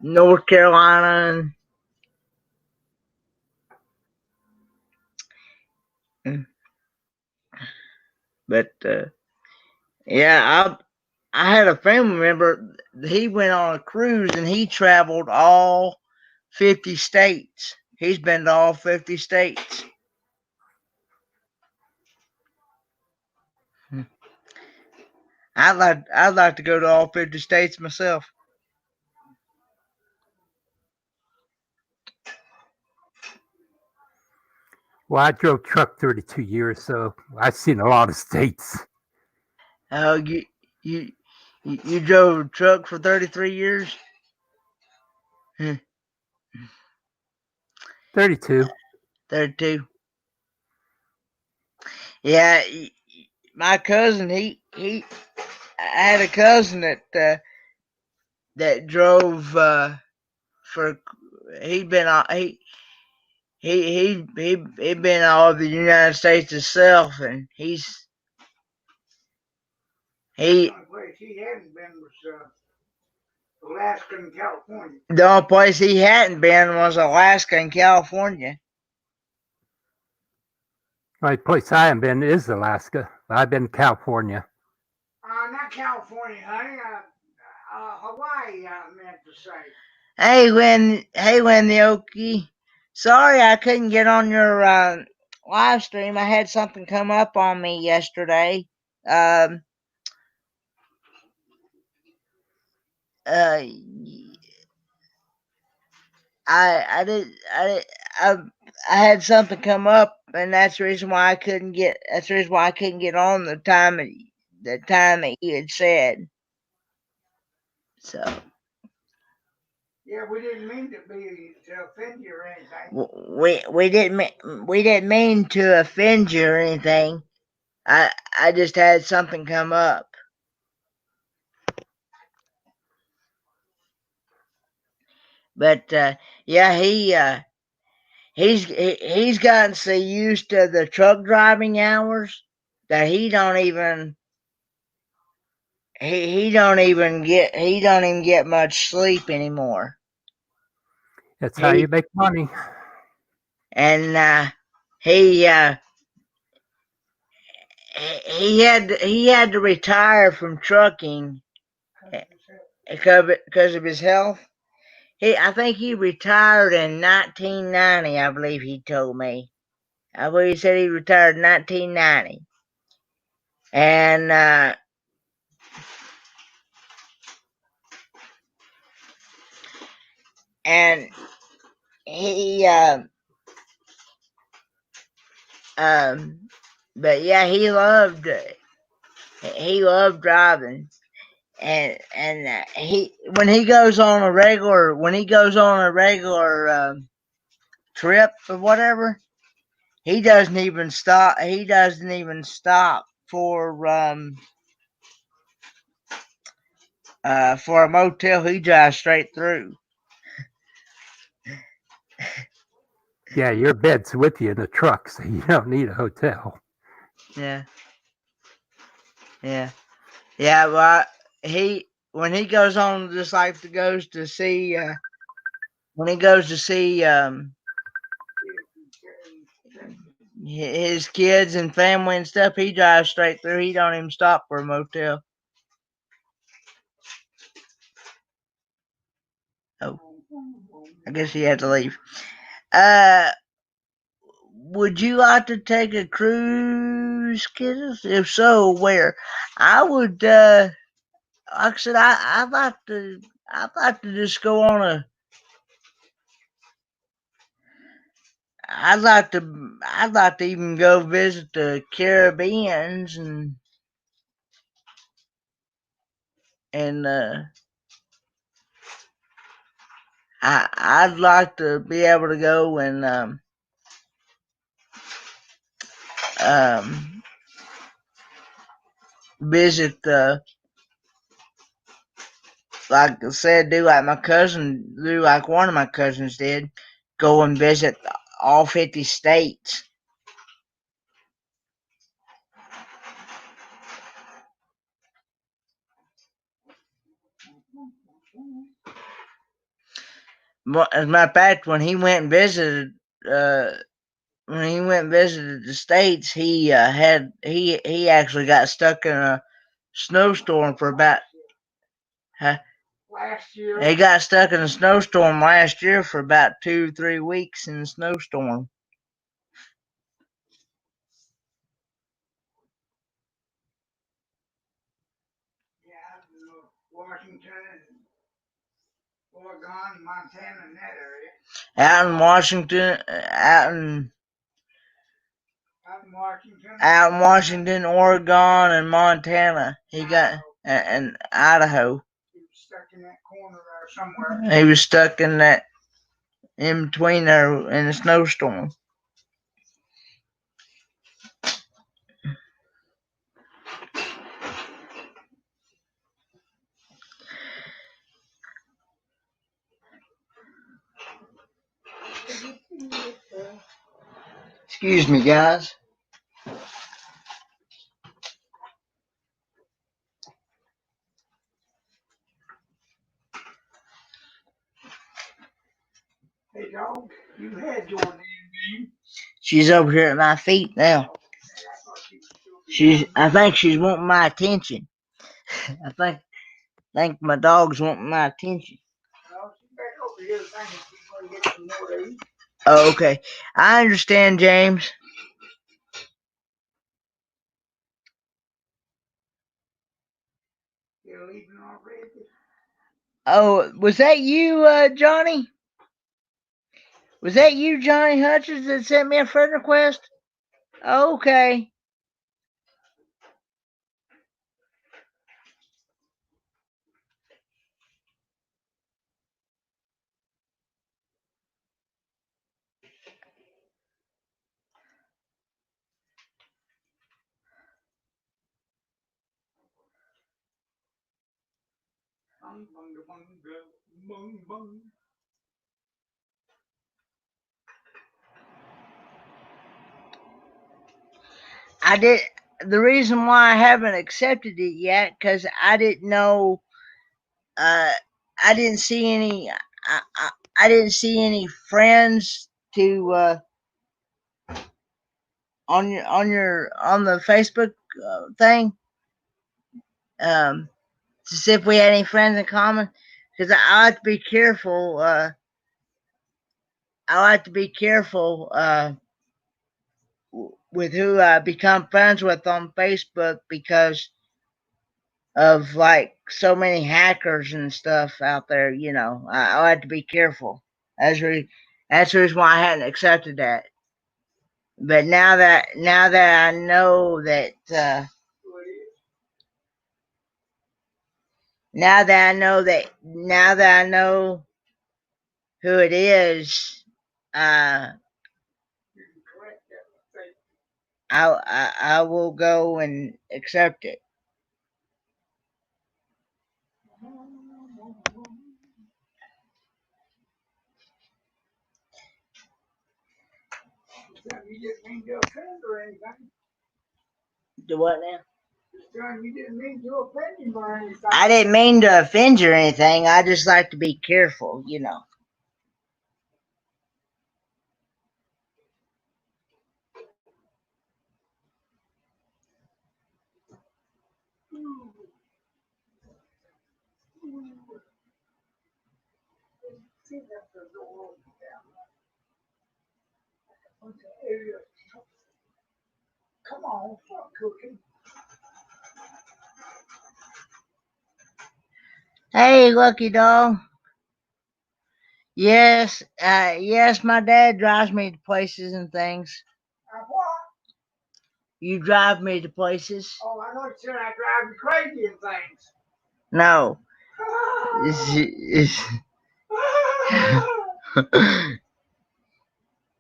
North Carolina. But yeah, I had a family member. He went on a cruise and he traveled all 50 states. He's been to all 50 states. I'd like to go to all 50 states myself. Well, I drove truck 32 years, so I've seen a lot of states. Oh, you you drove a truck for 33 years? 32. 32. Yeah, my cousin, I had a cousin that drove for he'd been he'd been all over the United States himself, and he The only place he hadn't been was Alaska and California. the only place he hadn't been was Alaska and California. The only place I haven't been is Alaska. I've been to California. Not California, honey. Hawaii, I meant to say. Hey, Wendy Okie. Sorry I couldn't get on your live stream. I had something come up on me yesterday. Um, uh, I had something come up, and that's the reason why I couldn't get. That's the reason why I couldn't get on the time that you had said. So. Yeah, we didn't mean to offend you or anything. We didn't mean to offend you or anything. I just had something come up. But yeah, he's gotten so used to the truck driving hours that he don't even get much sleep anymore. That's how you make money. And he had to retire from trucking because of his health. I think he retired in 1990. I believe he told me. I believe he said he retired in 1990, and he but yeah, he loved driving, and he when he goes on a regular trip or whatever, he doesn't even stop for a motel. He drives straight through. Yeah, your bed's with you in the truck, so you don't need a hotel. Yeah. Well, when he goes on, just like goes to see when he goes to see his kids and family and stuff, he drives straight through. He don't even stop for a motel. Oh, I guess he had to leave. Would you like to take a cruise, kiddos? If so, where? I would. Like I said, I'd like to just go on a. I'd like to even go visit the Caribbeans and I'd like to be able to go and visit like I said, do like one of my cousins did, go and visit all 50 states. As a matter of fact, when he went and visited when he went and visited the States, he actually got stuck in a snowstorm for about. Last year. He got stuck in a snowstorm last year for about 2-3 weeks in the snowstorm. Yeah, Washington, Oregon, Montana, in that area. Out in Washington, out in Washington, Oregon, and Montana. He got and Idaho. He was stuck in that corner there somewhere. He was stuck in that in between there in a snowstorm. Excuse me, guys. Hey, dog, you had your name. She's over here at my feet now. I think she's wanting my attention. I think my dog's wanting my attention. Well, she's back over here thinking she's going to get some more to eat. Oh, okay. I understand, James. You're leaving already? Oh, was that you, Johnny? Was that you, Johnny Hutchins, that sent me a friend request? Okay. I did. The reason why I haven't accepted it yet, because I didn't know. I didn't see any. I didn't see any friends to on the Facebook thing. To see if we had any friends in common, because I like to be careful. I like to be careful with who I become friends with on Facebook because of like so many hackers and stuff out there. You know, I like to be careful. That's the reason why I hadn't accepted that. But now that I know that now that I know who it is, I will go and accept it. You didn't mean to offend or anything. Do what now? You didn't mean to offend him or anything. I didn't mean to offend you or anything. I just like to be careful, you know. Come on, stop cooking. Hey, Lucky Dog. Yes, yes, my dad drives me to places and things. What? You drive me to places? Oh, I thought you said I drive you crazy and things. No.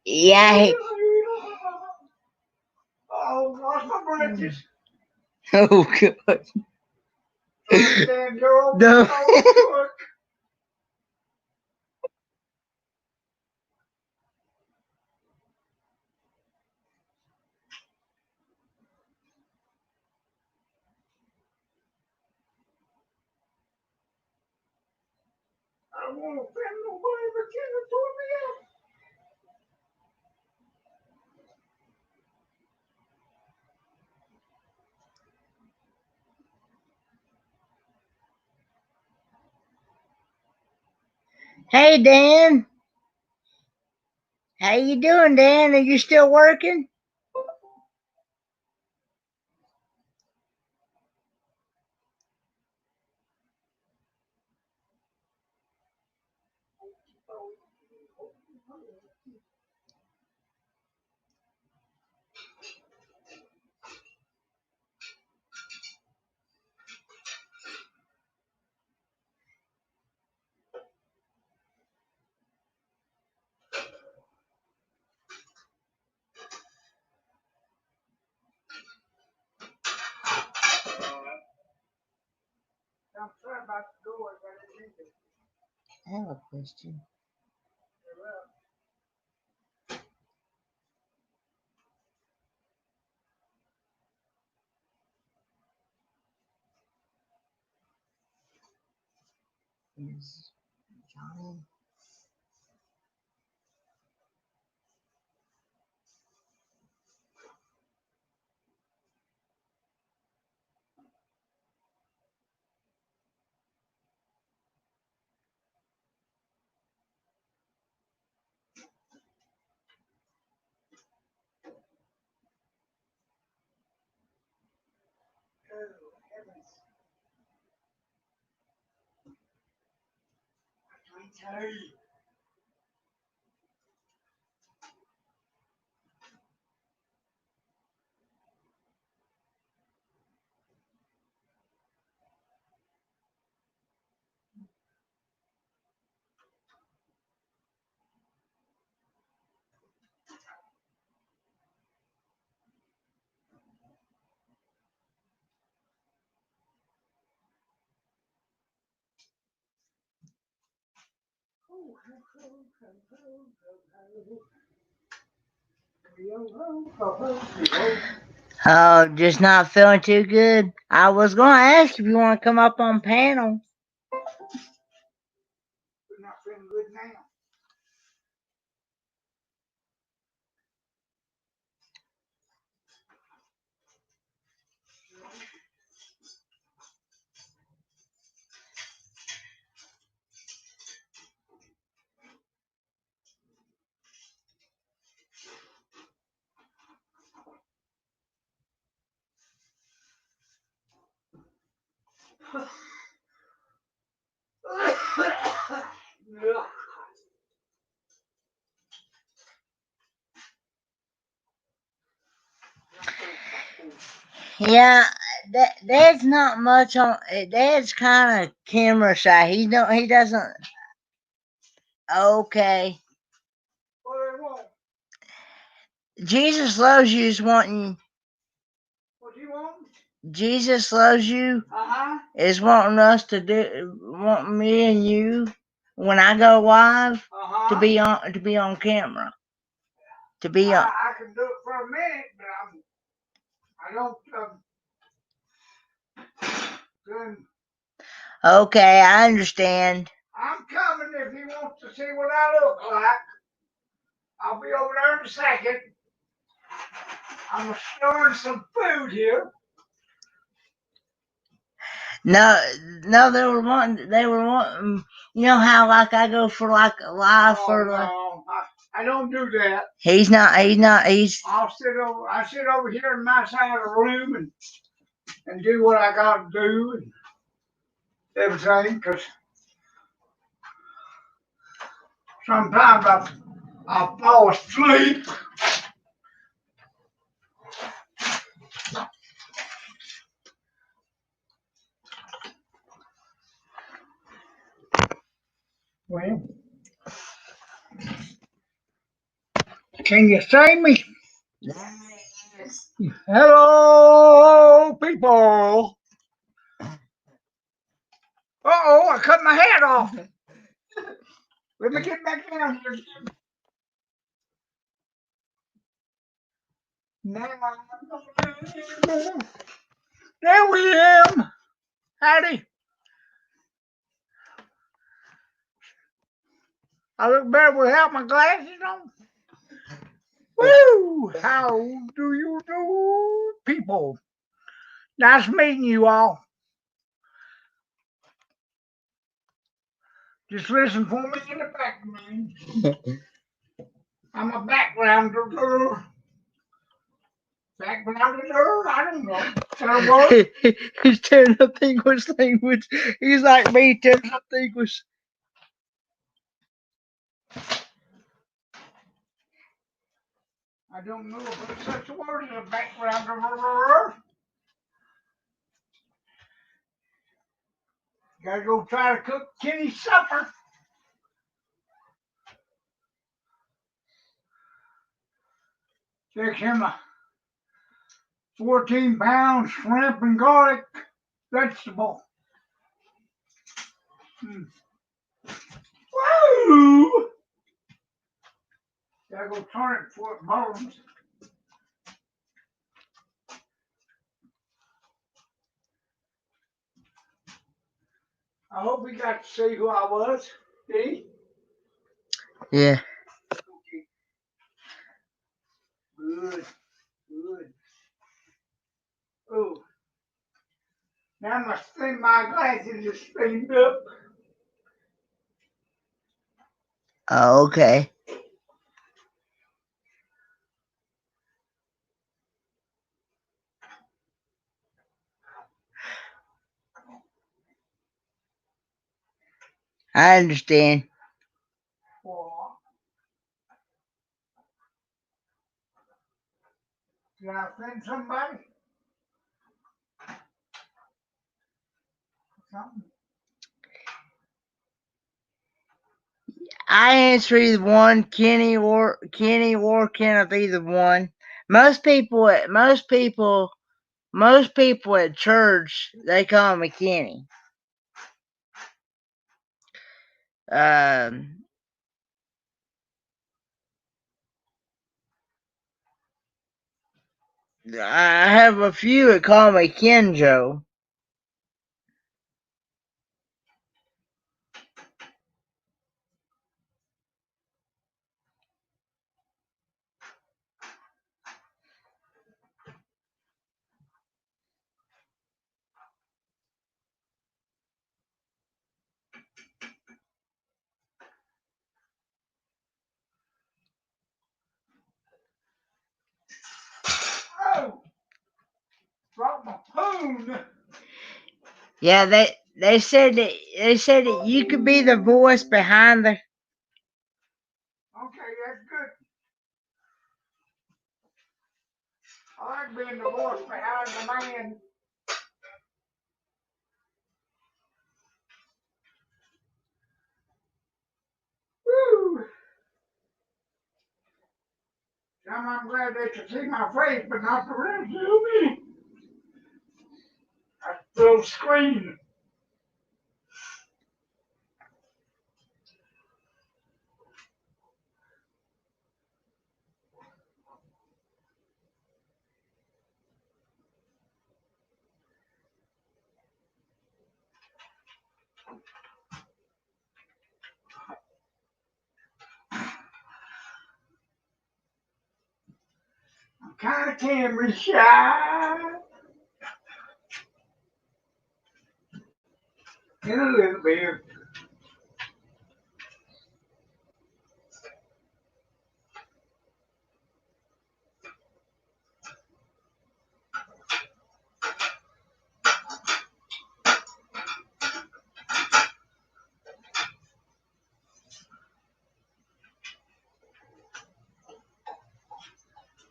Yeah. Oh, lost my britches. Oh, God. No. I don't want to offend nobody, but you told me that. Hey, Dan. How you doing, Dan? Are you still working? I'm sorry about the door, but I think it's I have a question. Is Johnny? Oh, just not feeling too good. I was going to ask if you want to come up on panel. we're not feeling good now. Yeah, Dad's not much on. Dad's kind of camera shy. He don't. He doesn't. Okay. What do they want? Jesus loves you is wanting. What do you want? Jesus loves you Uh-huh. is wanting us to do. Want me and you when I go live Uh-huh. to be on camera. To be on. I can do it for a minute, but I don't, then Okay, I understand. I'm coming if he wants to see what I look like. I'll be over there in a second. I'm storing some food here. No, they were wanting. They were wanting. You know how like I go for like a live for like. No, I don't do that. He's not. He's not. He's. I sit over here in my side of the room and do what I got to do and everything. Because sometimes I fall asleep. Well, can you see me? Hello, people. Uh-oh, I cut my head off. Let me get back down here. Now, there we am. Howdy. I look better without my glasses on. Woo! How do you do, people? Nice meeting you all. Just listen for me in the background. I'm a backgrounder. Backgrounder? I don't know. That what? He's tearing up English language. He's like me tearing up English. I don't know if there's such a word as a backgrounder. Gotta go try to cook Kenny's supper. Take him a 14-pound shrimp and garlic vegetable. Woo! Gotta go turn it before it burns. I hope he got to see who I was. Did he? Yeah. Okay. Good. Good. Oh. Now my glasses are steamed up. Oh, okay. I understand. Well, did I offend somebody? Something? I answer either one, Kenny or Kenneth, either one. Most people at church, they call me Kenny. I have a few that call me Kenjo. Oh! Dropped my phone. Yeah, they said that you could be the voice behind the. Okay, that's good. I like being the voice behind the man. Woo! I'm glad they could see my face, but not the rest of me. I still scream. I'm kind of camera shy. In a little bit.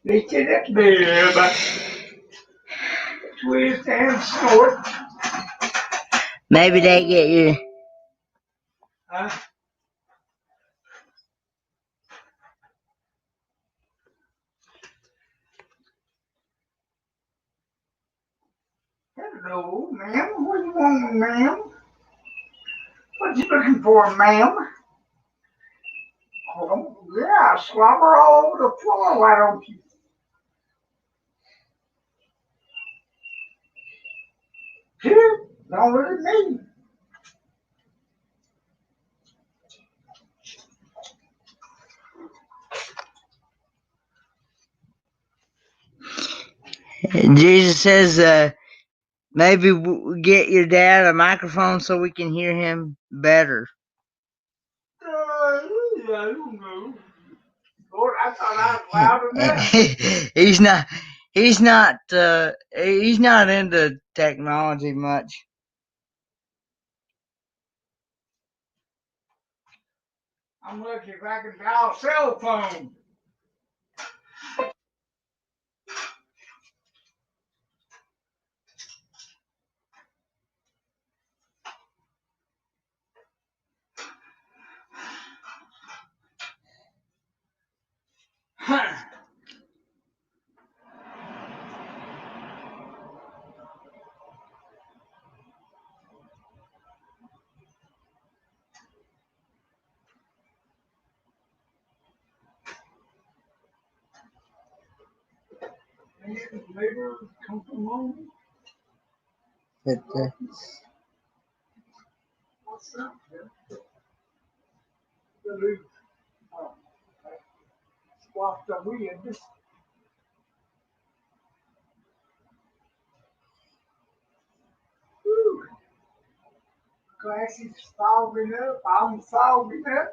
They said that bib. Twist and snort. Maybe they get you. Huh? Hello, ma'am. What do you want, ma'am? What you looking for, ma'am? Oh, yeah, slobber all over the floor, why don't you? Here, don't look at me. Jesus says, maybe get your dad a microphone so we can hear him better. I don't know. Lord, I thought I was loud enough. he's not into technology much. I'm lucky if I can dial a cell phone. Neighbor come from home. But What's that? The squash the wind. Whew. Glass is fogging up. I'm fogging up.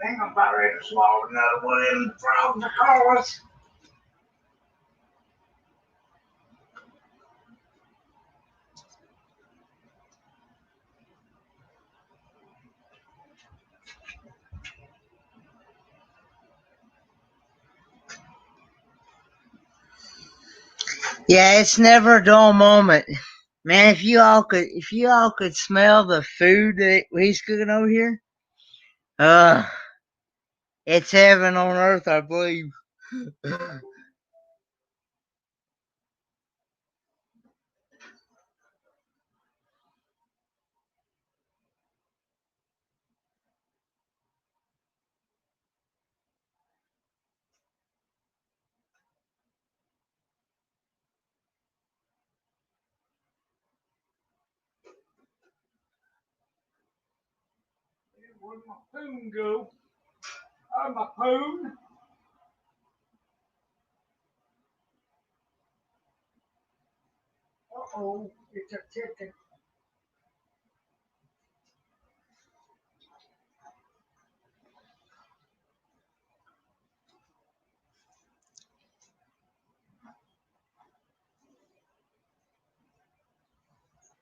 I think I'm about ready to swallow another one of them frogs of course. yeah, it's never a dull moment. Man, if you all could smell the food that he's cooking over here, it's heaven on earth, I believe. Where'd my spoon go? Oh, my spoon. Uh-oh, it's a chicken.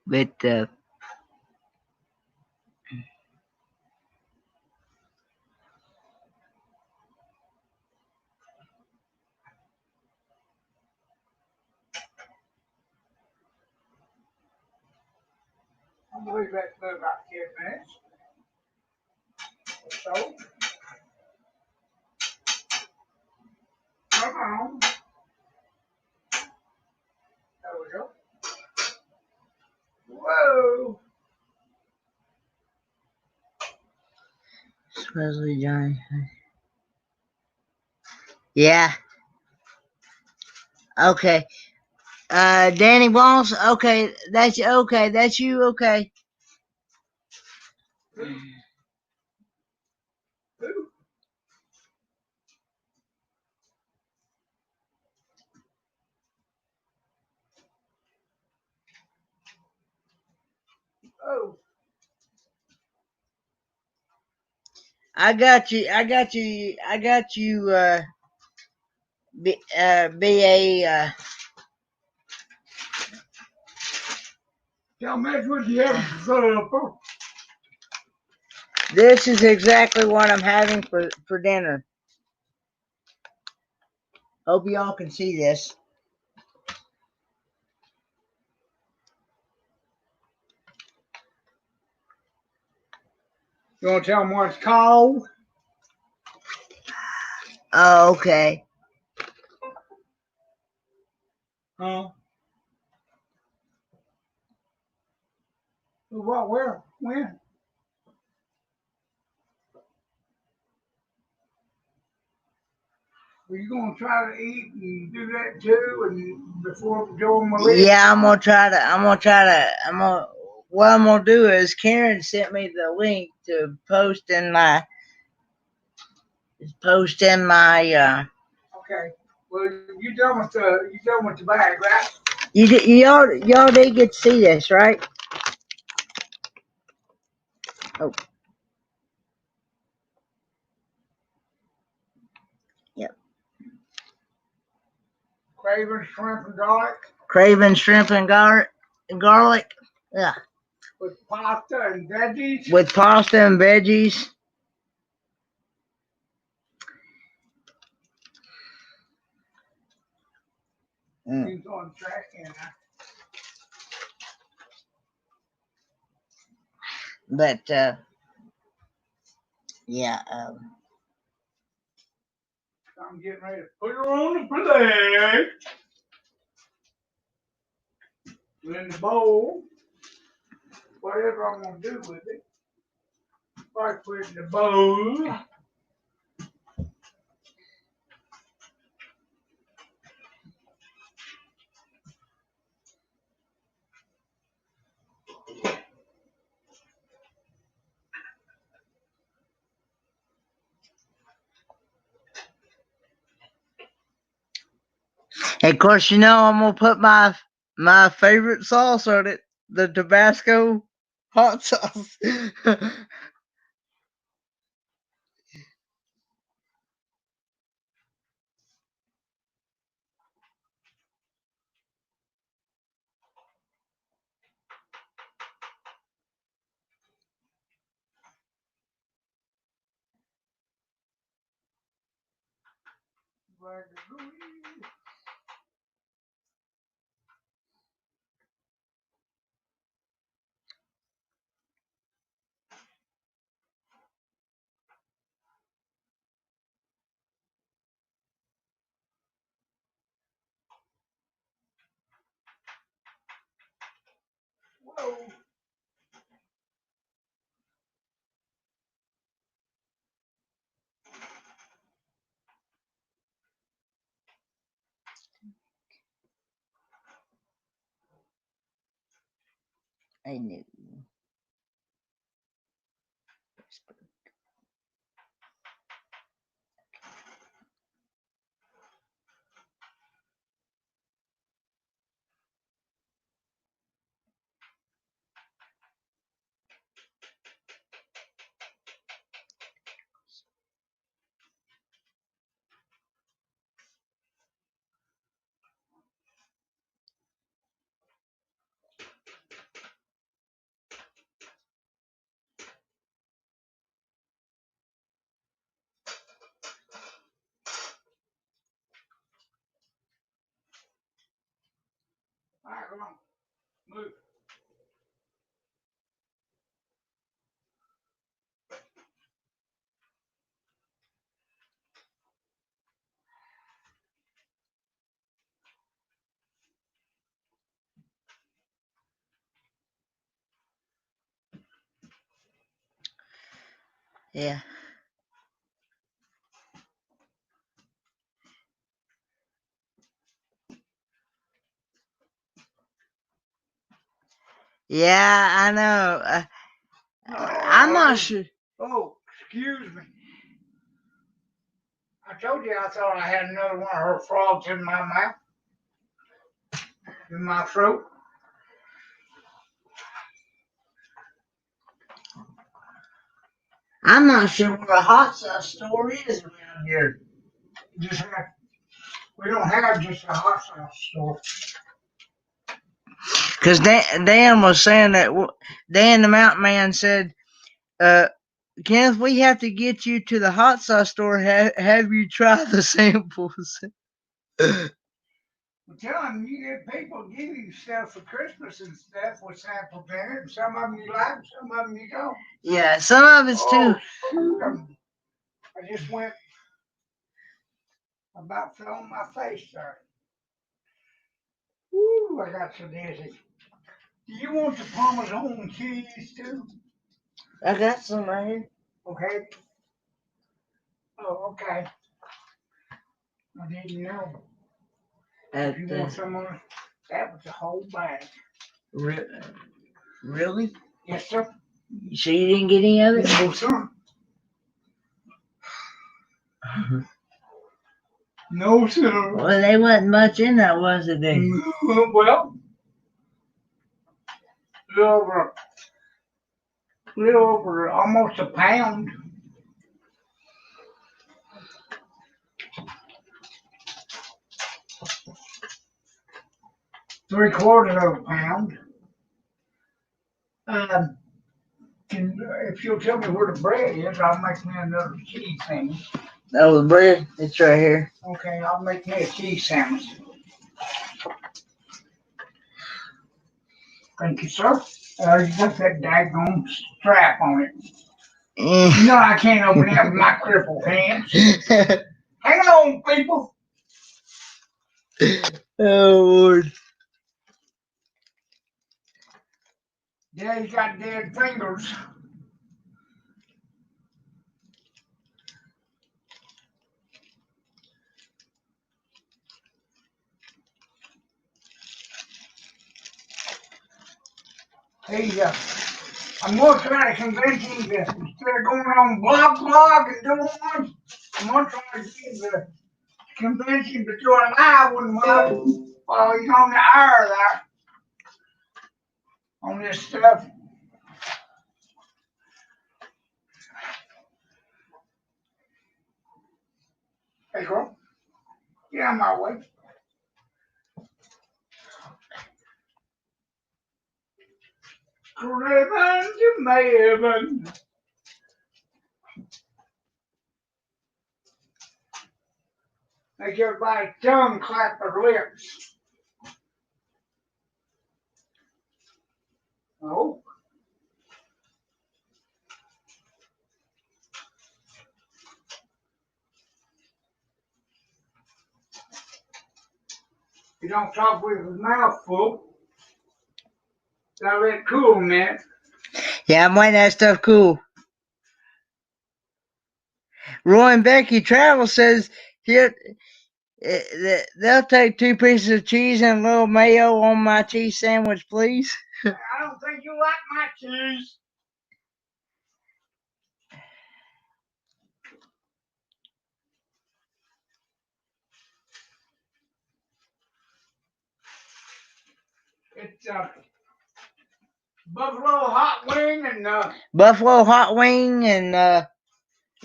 But I believe that's been about 10 minutes or so. Come on. There we go. Whoa. Wesley Johnny. Yeah. Okay. Danny Walls. Okay, that's okay. That's you. Okay. Who? Oh. I got you. I got you. I got you. BA. Tell me what you have for supper. This is exactly what I'm having for dinner. Hope y'all can see this. You want to tell them what it's called? Oh, okay. Huh? What? Where? When? Were you gonna try to eat and do that too, and before Joe and Malia? Yeah, I'm gonna try to. What I'm gonna do is Karen sent me the link to post in my. Okay. Well, you done with the bag, right? Y'all did get to see this, right? Oh. Yep. Craven shrimp and garlic Craven shrimp and garlic. Yeah. with pasta and veggies. With pasta and veggies. He's on track and But yeah, I'm getting ready to put her on the plate. In the bowl. Whatever I'm gonna do with it. I put it in the bowl. and of course, I'm gonna put my favorite sauce on it, the Tabasco hot sauce. Whoa. I knew. All right, come on. Move. Yeah. Yeah, I know. I'm not sure. Oh, excuse me. I told you I thought I had another one of her frogs in my mouth. In my throat. I'm not sure where a hot sauce store is around here. Just like we don't have just a hot sauce store. Because Dan was saying that Dan the Mountain Man said, Kenneth, we have to get you to the hot sauce store. Have you tried the samples? I'm telling you, get people give you stuff for Christmas and stuff with samples in it. And some of them you like, some of them you don't. Yeah, some of it's too. Oh, I just went about fell on my face there. Woo, I got so dizzy. Do you want the Parmesan cheese too? I got some right here. Okay. Oh, okay. I didn't know. If you want some on it, that was the whole bag. Really? Yes, sir. So you didn't get any of it? No, sir. No, sir. Well, there wasn't much in that, was it? Then? Well, over little over almost a pound. Three-quarters of a pound. If you'll tell me where the bread is, I'll make me another cheese sandwich. That was bread. It's right here. Okay, I'll make me a cheese sandwich. Thank you, sir. You got that daggone strap on it. You know I can't open that with my crippled hands. Hang on, people. Oh, Lord. Yeah, he's got dead fingers. Hey, I'm going to try to convince him that instead of going on blog and doing one, I'm going to try to convince him to do a live one while he's on the air there on this stuff. Hey, girl, get out of my way. Driven to heaven. Make everybody's tongue clap their lips. Oh. He don't talk with his mouth full. Gotta let it cool a minute. Yeah, I'm waiting that stuff cool. Roy and Becky Travel says here they'll take 2 pieces of cheese and a little mayo on my cheese sandwich, please. I don't think you like my cheese. It's buffalo hot wing and Buffalo hot wing and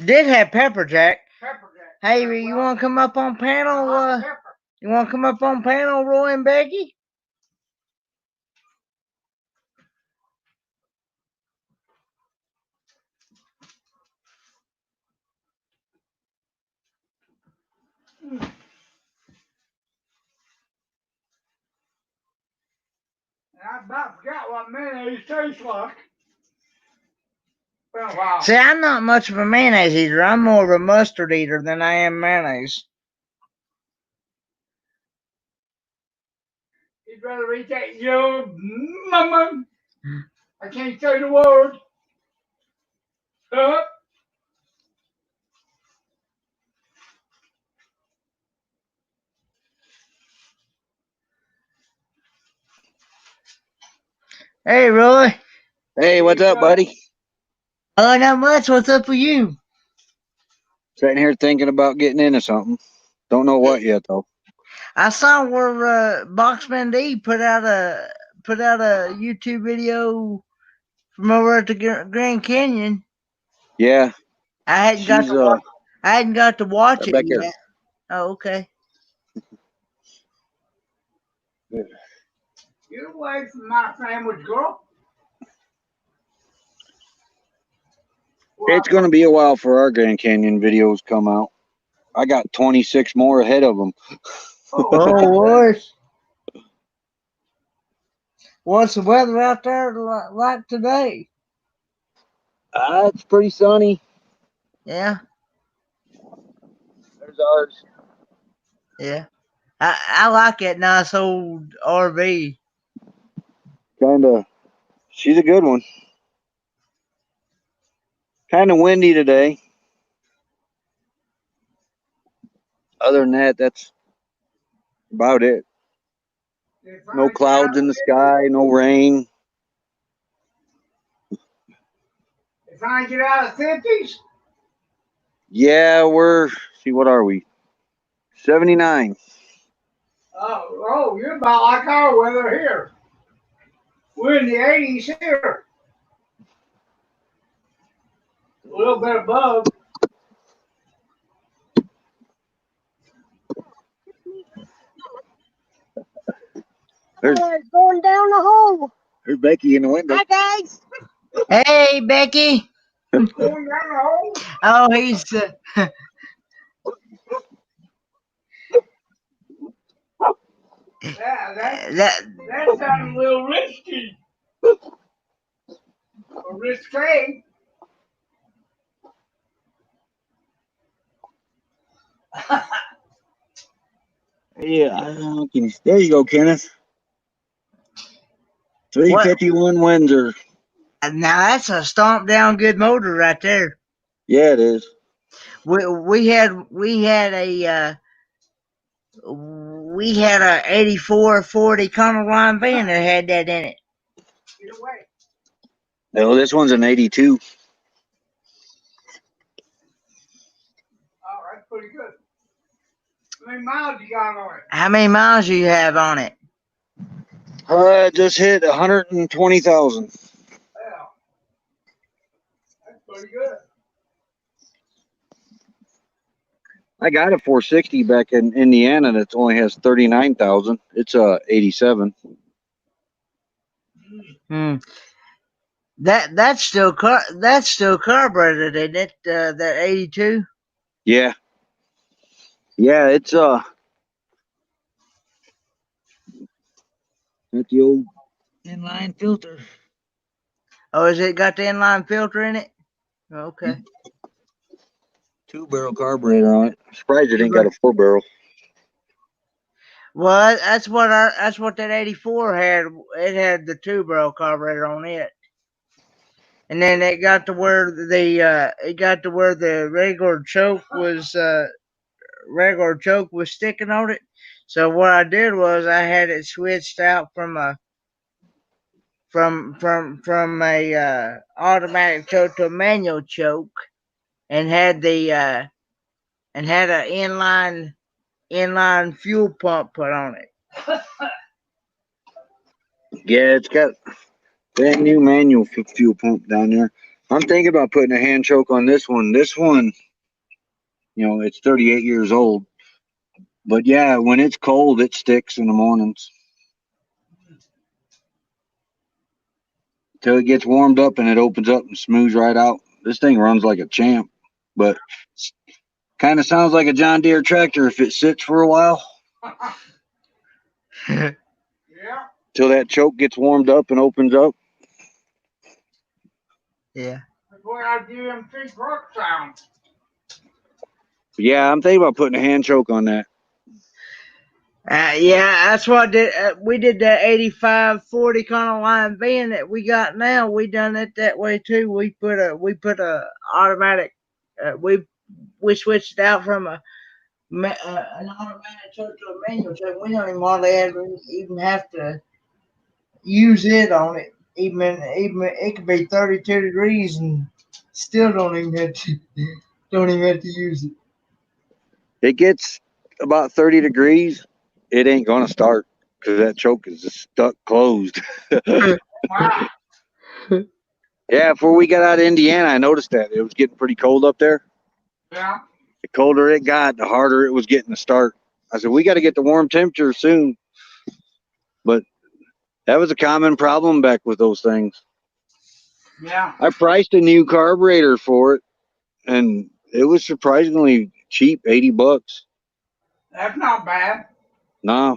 did have pepper jack. pepper jack. Hey, you want to come up on panel? Hot pepper. You want to come up on panel, Roy and Becky? I about forgot what mayonnaise tastes like. Been a while. See, I'm not much of a mayonnaise eater. I'm more of a mustard eater than I am mayonnaise. You'd rather eat that yo mama. I can't say the word. Hey, Roy. Hey, what's up, buddy? Oh, not much. What's up with you? Sitting here thinking about getting into something. Don't know what yet, though. I saw where Boxman D put out a YouTube video from over at the Grand Canyon. Yeah, I hadn't got she's to watch. I hadn't got to watch it back here. yet. Oh, okay. Get away from my sandwich, girl. It's going to be a while for our Grand Canyon videos come out. I got 26 more ahead of them. Oh, Lord. What's the weather out there like today? It's pretty sunny. Yeah. There's ours. Yeah. I like that nice old RV. Kind of. She's a good one. Kind of windy today. Other than that, that's about it. No clouds in the sky, no rain. If I get out of 50s? Yeah, what are we? 79. Oh, you're about like our weather here. We're in the 80s here. A little bit above. There's, Going down the hole. there's Becky in the window. Hi, guys. Hey, Becky. Going down the hole. Oh, he's Yeah, that. that sounds a little risky. Or risque. Yeah, there you go, Kenneth. 351 Windsor. Now that's a stomp down good motor right there. Yeah, it is. We had a 84 40 Econoline van that had that in it. Get away. No, this one's an 82. Oh, that's pretty good. How many miles you got on it? How many miles you have on it? Just hit 120,000. Well, that's pretty good. I got a 460 back in Indiana that only has 39,000. It's 87. Hmm. That's still carbureted, isn't it? That 82. Yeah. Yeah, it's got the old inline filter. Oh, is it got the inline filter in it? Okay. 2-barrel carburetor on it. Surprised it ain't got a 4-barrel. Well, that's what that 84 had. It had the 2-barrel carburetor on it, and then it got to where the regular choke was sticking on it. So what I did was I had it switched out from a automatic choke to a manual choke, and had an inline fuel pump put on it. Yeah, it's got that new manual fuel pump down there. I'm thinking about putting a hand choke on this one. This one, it's 38 years old. But yeah, when it's cold, it sticks in the mornings. Till it gets warmed up and it opens up and smooths right out. This thing runs like a champ, but kind of sounds like a John Deere tractor if it sits for a while. Yeah. Till that choke gets warmed up and opens up. Yeah. That's the way I GMC truck sounds. Yeah, I'm thinking about putting a hand choke on that. Yeah, that's what I did. We did that 85 40 Econoline van that we got now. We done it that way too. We put a automatic. We switched it out from an automatic choke to a manual choke. We don't even hardly even have to use it on it. Even it could be 32 degrees and still don't even have to use it. It gets about 30 degrees. It ain't going to start because that choke is just stuck closed. Wow. Yeah, before we got out of Indiana, I noticed that. It was getting pretty cold up there. Yeah. The colder it got, the harder it was getting to start. I said, we got to get the warm temperature soon. But that was a common problem back with those things. Yeah. I priced a new carburetor for it, and it was surprisingly cheap, $80. That's not bad. Nah,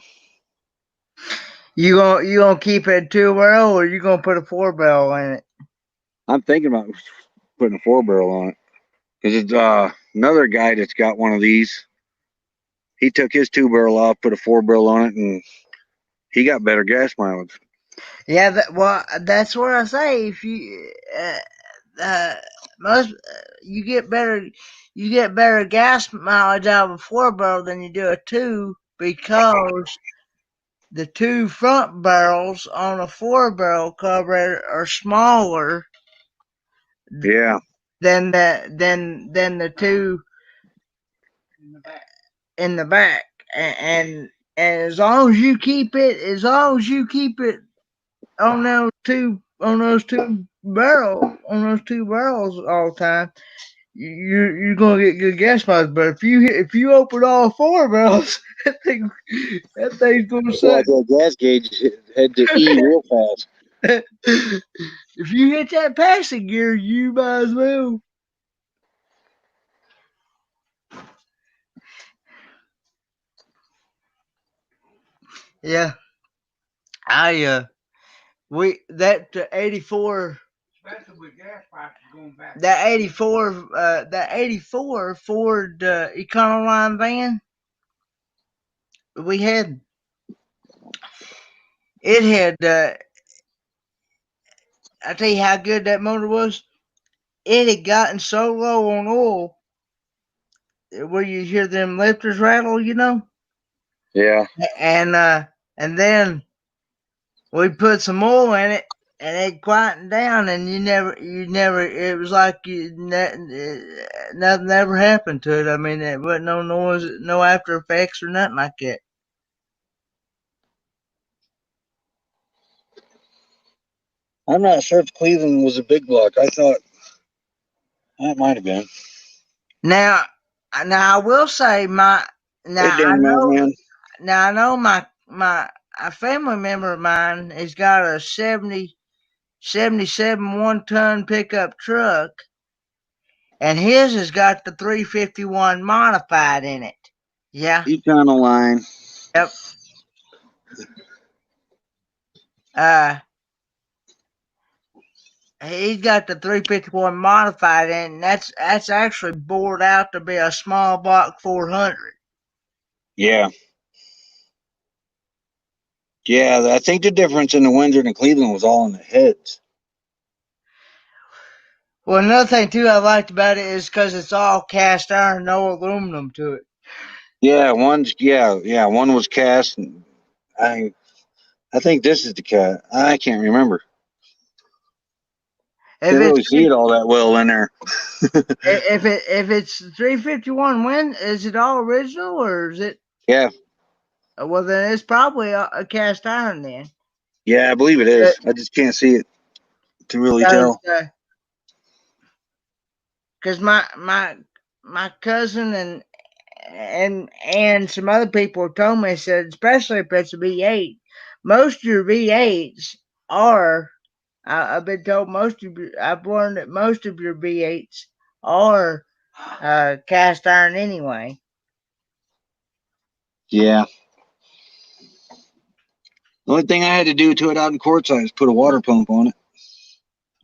You gonna keep it 2-barrel or you gonna put a 4-barrel in it? I'm thinking about putting a 4-barrel on it. Because it's another guy that's got one of these. He took his 2-barrel off, put a 4-barrel on it, and he got better gas mileage. Yeah, that's what I say. If you you get better gas mileage out of a 4-barrel than you do a 2, because the 2 front barrels on a 4-barrel carburetor are smaller. Yeah. Than the 2 in the back, and as long as you keep it on those 2 two barrels all the time, you're gonna get good gas mileage. But if you open all 4 barrels, that thing's gonna That's why suck. that gas gauge had to E real fast. If you hit that passing gear, you might as well. Yeah, that 84. Especially with gas prices going back. That 84 Ford Econoline van we had, it had, I tell you how good that motor was. It had gotten so low on oil where you hear them lifters rattle, Yeah. and then we put some oil in it, and it quietened down, and it was like nothing ever happened to it. I mean, it wasn't no noise, no after effects or nothing like that. I'm not sure if Cleveland was a big block. I thought that might have been. Now I will say Hey, Dan Mountain Man. I know a family member of mine has got a 77 1-ton pickup truck, and his has got the 351 modified in it. Yeah. Econoline. Yep. He's got the 351 modified in it, and that's actually bored out to be a small block 400. Yeah. Yeah, I think the difference in the Windsor and Cleveland was all in the heads. Well, another thing too I liked about it is because it's all cast iron, no aluminum to it. Yeah, one was cast. And I think this is the cat. I can't remember. Can't really see it all that well in there. If it's 351 Win, is it all original or is it? Yeah. Well, then it's probably a cast iron then. Yeah, I believe it is. I just can't see it to really tell. Because my cousin and some other people told me, said, especially if it's a V8, most of your V8s are. I've been told I've learned that most of your V8s are cast iron anyway. Yeah. The only thing I had to do to it out in Quartzsite is put a water pump on it.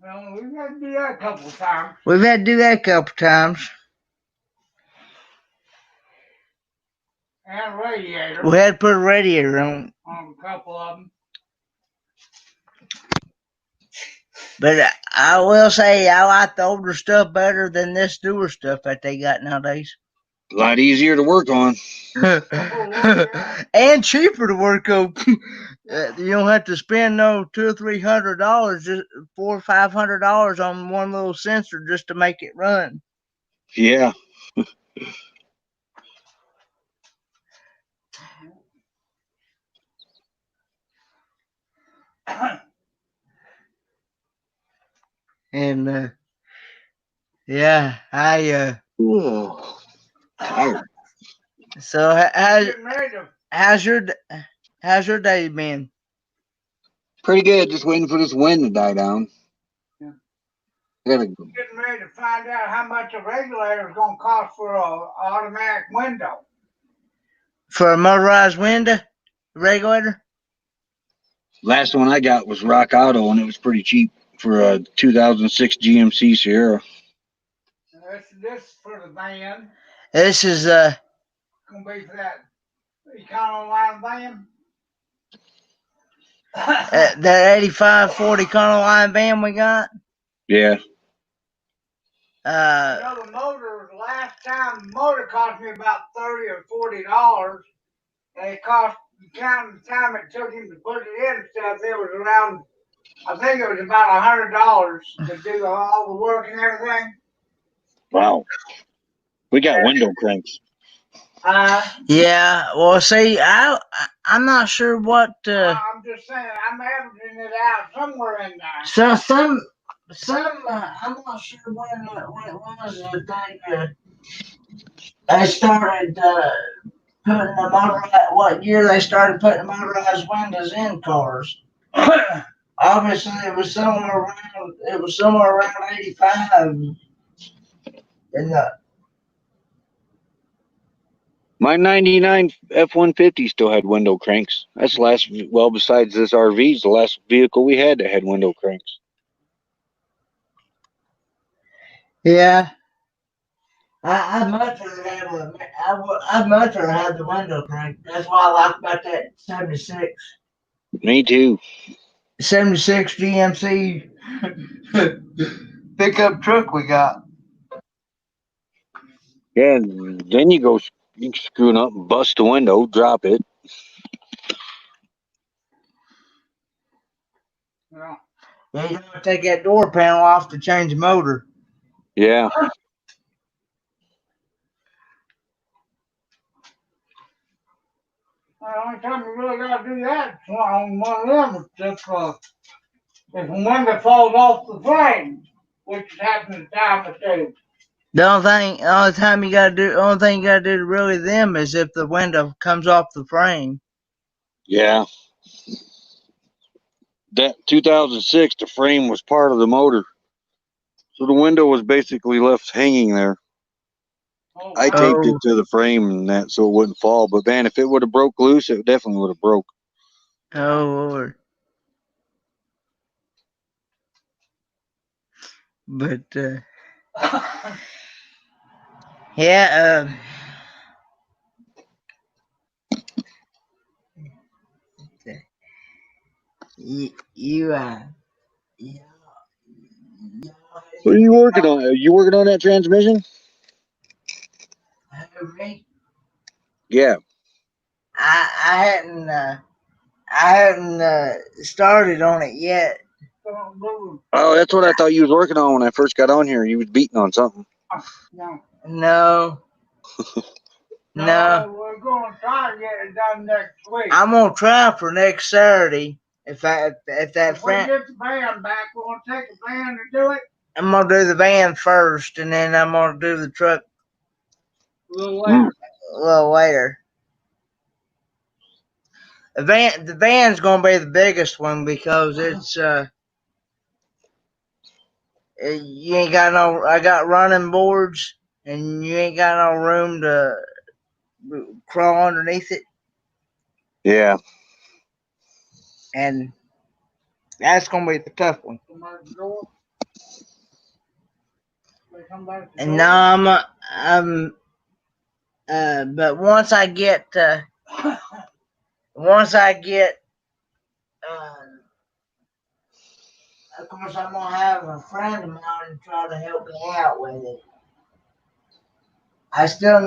Well, we've had to do that a couple of times. We've had to do that a couple times. And a radiator. We had to put a radiator on a couple of them. But I will say I like the older stuff better than this newer stuff that they got nowadays. A lot easier to work on. And cheaper to work on. You don't have to spend no $200 or $300, just $400 or $500 on one little sensor just to make it run. Yeah. And yeah, Whoa. Tired. So how's your day been? Pretty good. Just waiting for this wind to die down. Yeah. Getting ready to find out how much a regulator is going to cost for an automatic window. For a motorized window regulator? Last one I got was Rock Auto, and it was pretty cheap for a 2006 GMC Sierra. This for the van. This is Gonna be for that Econoline van. that 85 Ford Econoline van we got. Yeah. The motor, last time the motor cost me about $30 or $40, and it cost, counting the time it took him to put it in and stuff, it was around, I think it was about $100 to do all the work and everything. Wow. We got window cranks. Yeah. Well, see, I'm not sure what. I'm just saying, I'm averaging it out somewhere in there. So some. I'm not sure when it was. I think they started putting the motorized. What year they started putting motorized windows in cars? Obviously, it was somewhere around. It was somewhere around 85. In the My 99 F-150 still had window cranks. That's the last, well, besides this RV, the last vehicle we had that had window cranks. yeah. I'd much rather have I'd much rather have the window crank. That's why I like about that Me too. 76 GMC pickup truck we got. Yeah, then you screwing up, bust the window, drop it. Yeah. Yeah, you gotta take that door panel off to change the motor. Yeah. The only time you really gotta do that is on one of them if the window falls off the frame, which happens time or two. The only thing you gotta do to really them is if the window comes off the frame. Yeah. That 2006, the frame was part of the motor. So the window was basically left hanging there. Oh, I wow. taped it to the frame and that so it wouldn't fall. But man, if it would have broke loose, it definitely would have broke. Oh Lord. But yeah, you yeah, What are you working on? Are you working on that transmission? me. Yeah. I hadn't started on it yet. Don't move. Oh, that's what I thought you was working on when I first got on here. You was beating on something. No. No, no. We're going to try to get it done next week. I'm gonna try for next Saturday. If that If we get the van back, we're going to take the van to do it I'm gonna do the van first, and then I'm gonna do the truck a little later. a little later. The van's gonna be the biggest one because it's you ain't got no. I got running boards, and you ain't got no room to crawl underneath it, Yeah. and that's gonna be the tough one. Come out the door. They come back to the And door. now but once I get, of course, I'm gonna have a friend of mine try to help me out with it. I still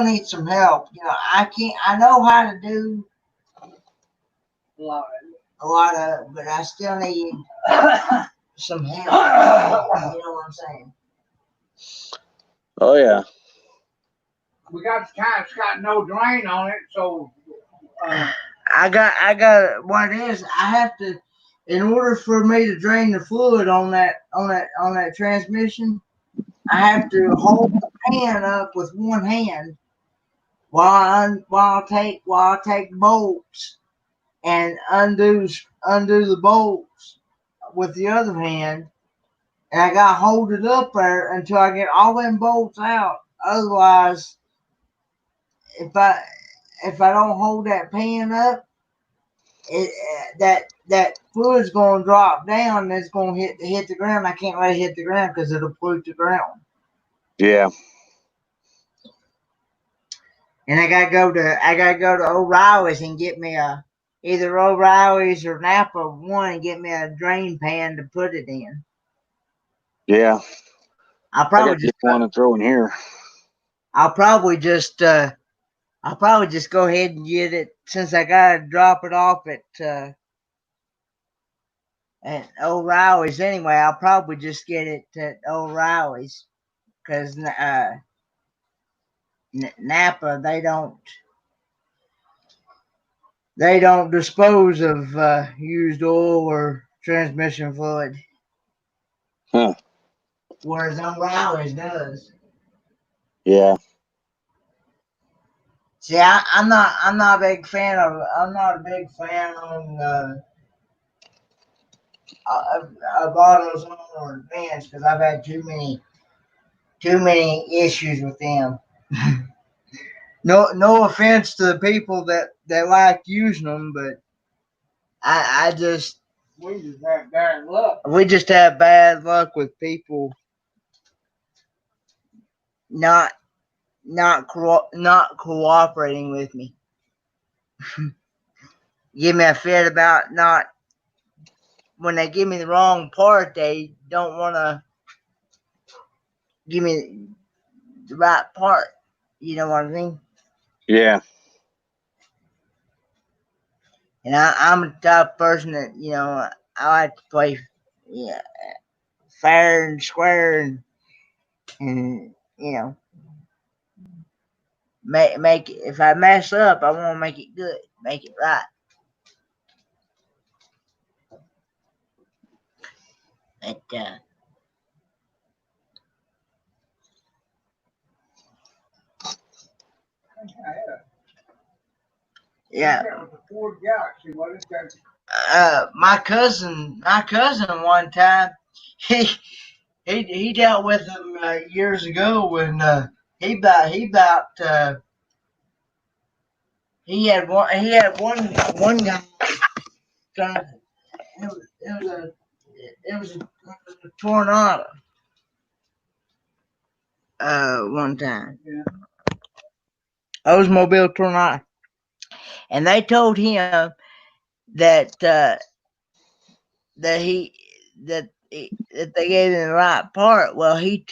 need some help. You know, I know how to do a lot of it, but I still need some help. You know what I'm saying? Oh yeah. We got the time. It's got no drain on it, so I got what it is. I have to, in order for me to drain the fluid on that transmission, I have to hold the pan up with one hand while I take bolts and undo the bolts with the other hand, and I gotta hold it up there until I get all them bolts out. Otherwise, if I don't hold that pan up, that fluid's gonna drop down and it's gonna hit the ground. I can't let it hit the ground because it'll pollute the ground. Yeah. And I gotta go to O'Reilly's and get me either O'Reilly's or Napa one and get me a drain pan to put it in. Yeah. I'll I probably got just this one to throw in here. I'll probably just go ahead and get it since I gotta drop it off at O'Reilly's anyway. I'll probably just get it at O'Reilly's because Napa they don't they don't dispose of used oil or transmission fluid, Huh. whereas O'Reilly's does. Yeah. See, I'm not a big fan of. I'm not a big fan of AutoZone or Advance because I've had too many issues with them. No offense to the people that like using them, but I just We just have bad luck. we just have bad luck with people not cooperating with me. Give me a fit about not when they give me the wrong part. They don't want to give me the right part. You know what I mean? Yeah. And I'm a type of person that I like to play fair and square and make it. If I mess up, I want to make it good, make it right. But yeah, That was a Ford Galaxy, wasn't it? my cousin one time he dealt with him years ago when he had one guy trying to, it was a tornado one time. Yeah. Oldsmobile tornado, and they told him that that they gave him the right part. Well, he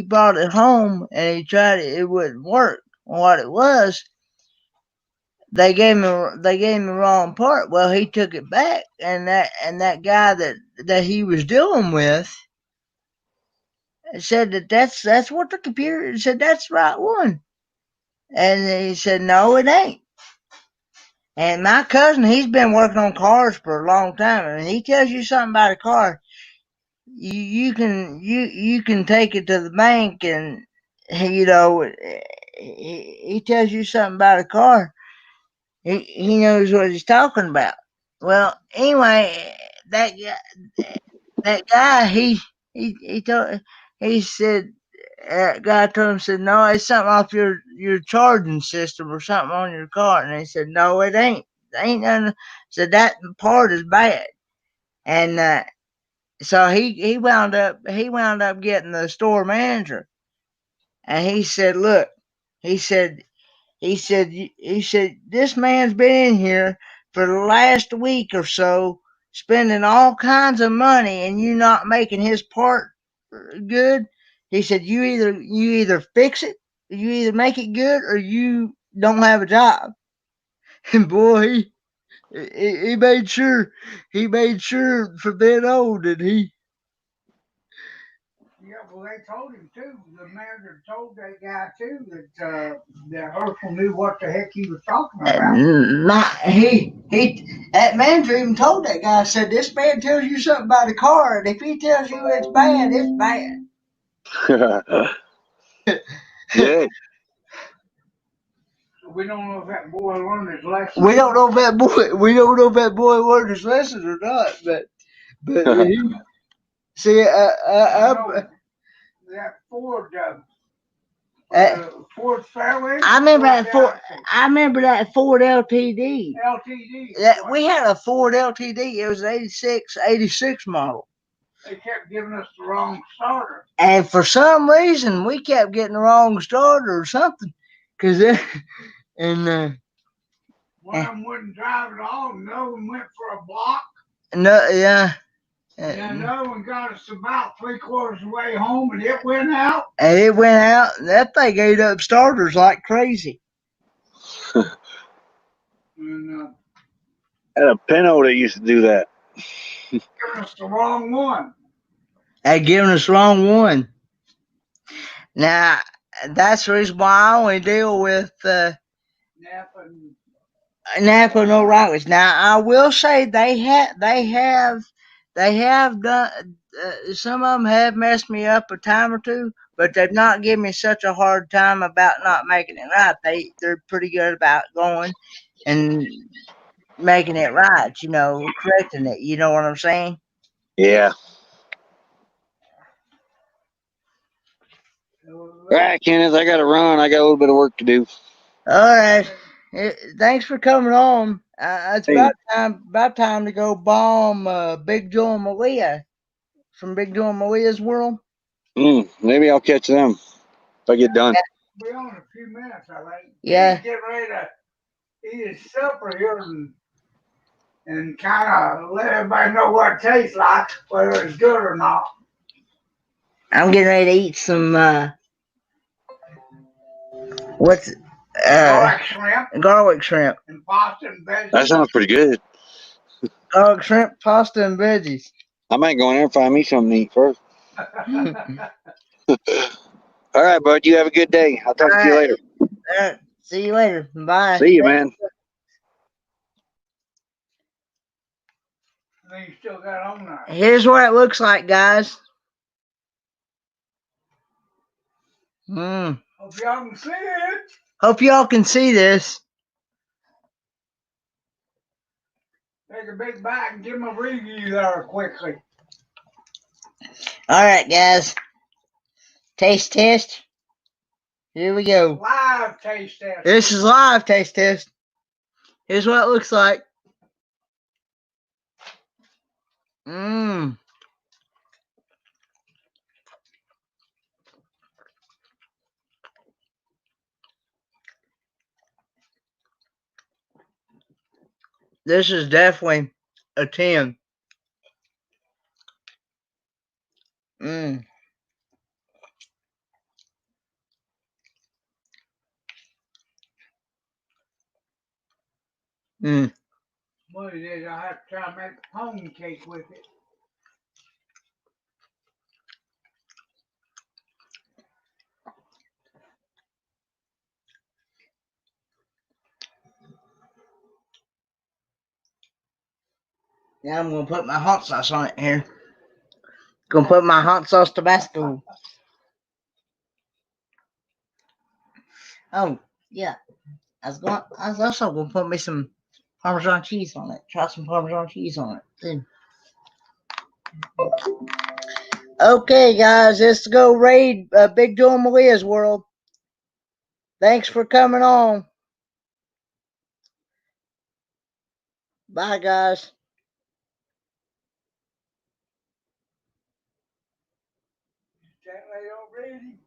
brought it home and he tried it. It wouldn't work. What it was, they gave him the wrong part. Well, he took it back, and that guy that he was dealing with said that's what the computer said. That's the right one, and he said no, it ain't. And my cousin, he's been working on cars for a long time, and he tells you something about a car, you can take it to the bank, and he tells you something about a car. He knows what he's talking about. Well, anyway, that guy he said guy told him, said no, it's something off your charging system or something on your car, and he said no, it ain't. Ain't nothing. Said that part is bad, and so he wound up getting the store manager, and he said, look, he said this man's been in here for the last week or so, spending all kinds of money, and you not making his part good. He said you either fix it, you either make it good, or you don't have a job. And boy, he made sure from then on that he. Yeah, well, they told him too. The manager told that guy too that Herschel knew what the heck he was talking about. That manager even told that guy, said this man tells you something about a car, and if he tells you it's bad, it's bad. Yeah. We don't know if that boy learned his lesson. We don't know if that boy learned his lessons or not, but he see that Ford Ford Fairlane. I remember that Ford LTD. LTD. We had a Ford LTD. It was an 86 model. They kept giving us the wrong starter. And for some reason, we kept getting the wrong starter or something. One of them wouldn't drive at all. Another one went for a block. No, yeah. And another one got us about 3/4 of the way home, and it went out. And it went out. That thing ate up starters like crazy. And I had a Pinto that used to do that. Giving us the wrong one. Had given us the wrong one. Now, that's the reason why I only deal with Napa, no Rockledge. Now I will say they have done. Some of them have messed me up a time or two, but they've not given me such a hard time about not making it right. They're pretty good about going and making it right. You know, correcting it. You know what I'm saying? Yeah. All right, Kenneth, I got to run. I got a little bit of work to do. All right. Thanks for coming on. It's Hey. about time to go bomb Big Joe and Malia from Big Joe and Malia's world. Maybe I'll catch them if I get done. Be on in a few minutes, I think. Yeah. He's getting ready to eat his supper here and kind of let everybody know what it tastes like, whether it's good or not. I'm getting ready to eat some what's Garlic shrimp garlic shrimp. and pasta and veggies. That sounds pretty good. Garlic shrimp, pasta, and veggies. I might go in there and find me something to eat first. All right, bud. You have a good day. I'll talk to you later. See you later. Bye. See you, man. And then you still got on there. Here's what it looks like, guys. Hope y'all can see it. Hope y'all can see this. Take a big bite and give them a review there quickly. All right, guys. Taste test. Here we go. Live taste test. This is live taste test. Here's what it looks like. This is definitely a 10. What it is, I have to try to make a pound cake with it. Now I'm gonna put my hot sauce on it here. Gonna put my hot sauce Tabasco. Oh yeah, I was also gonna put me some Parmesan cheese on it. Try some Parmesan cheese on it too. Okay, guys, let's go raid Big Joe and Malia's world. Thanks for coming on. Bye, guys. Is that lady already?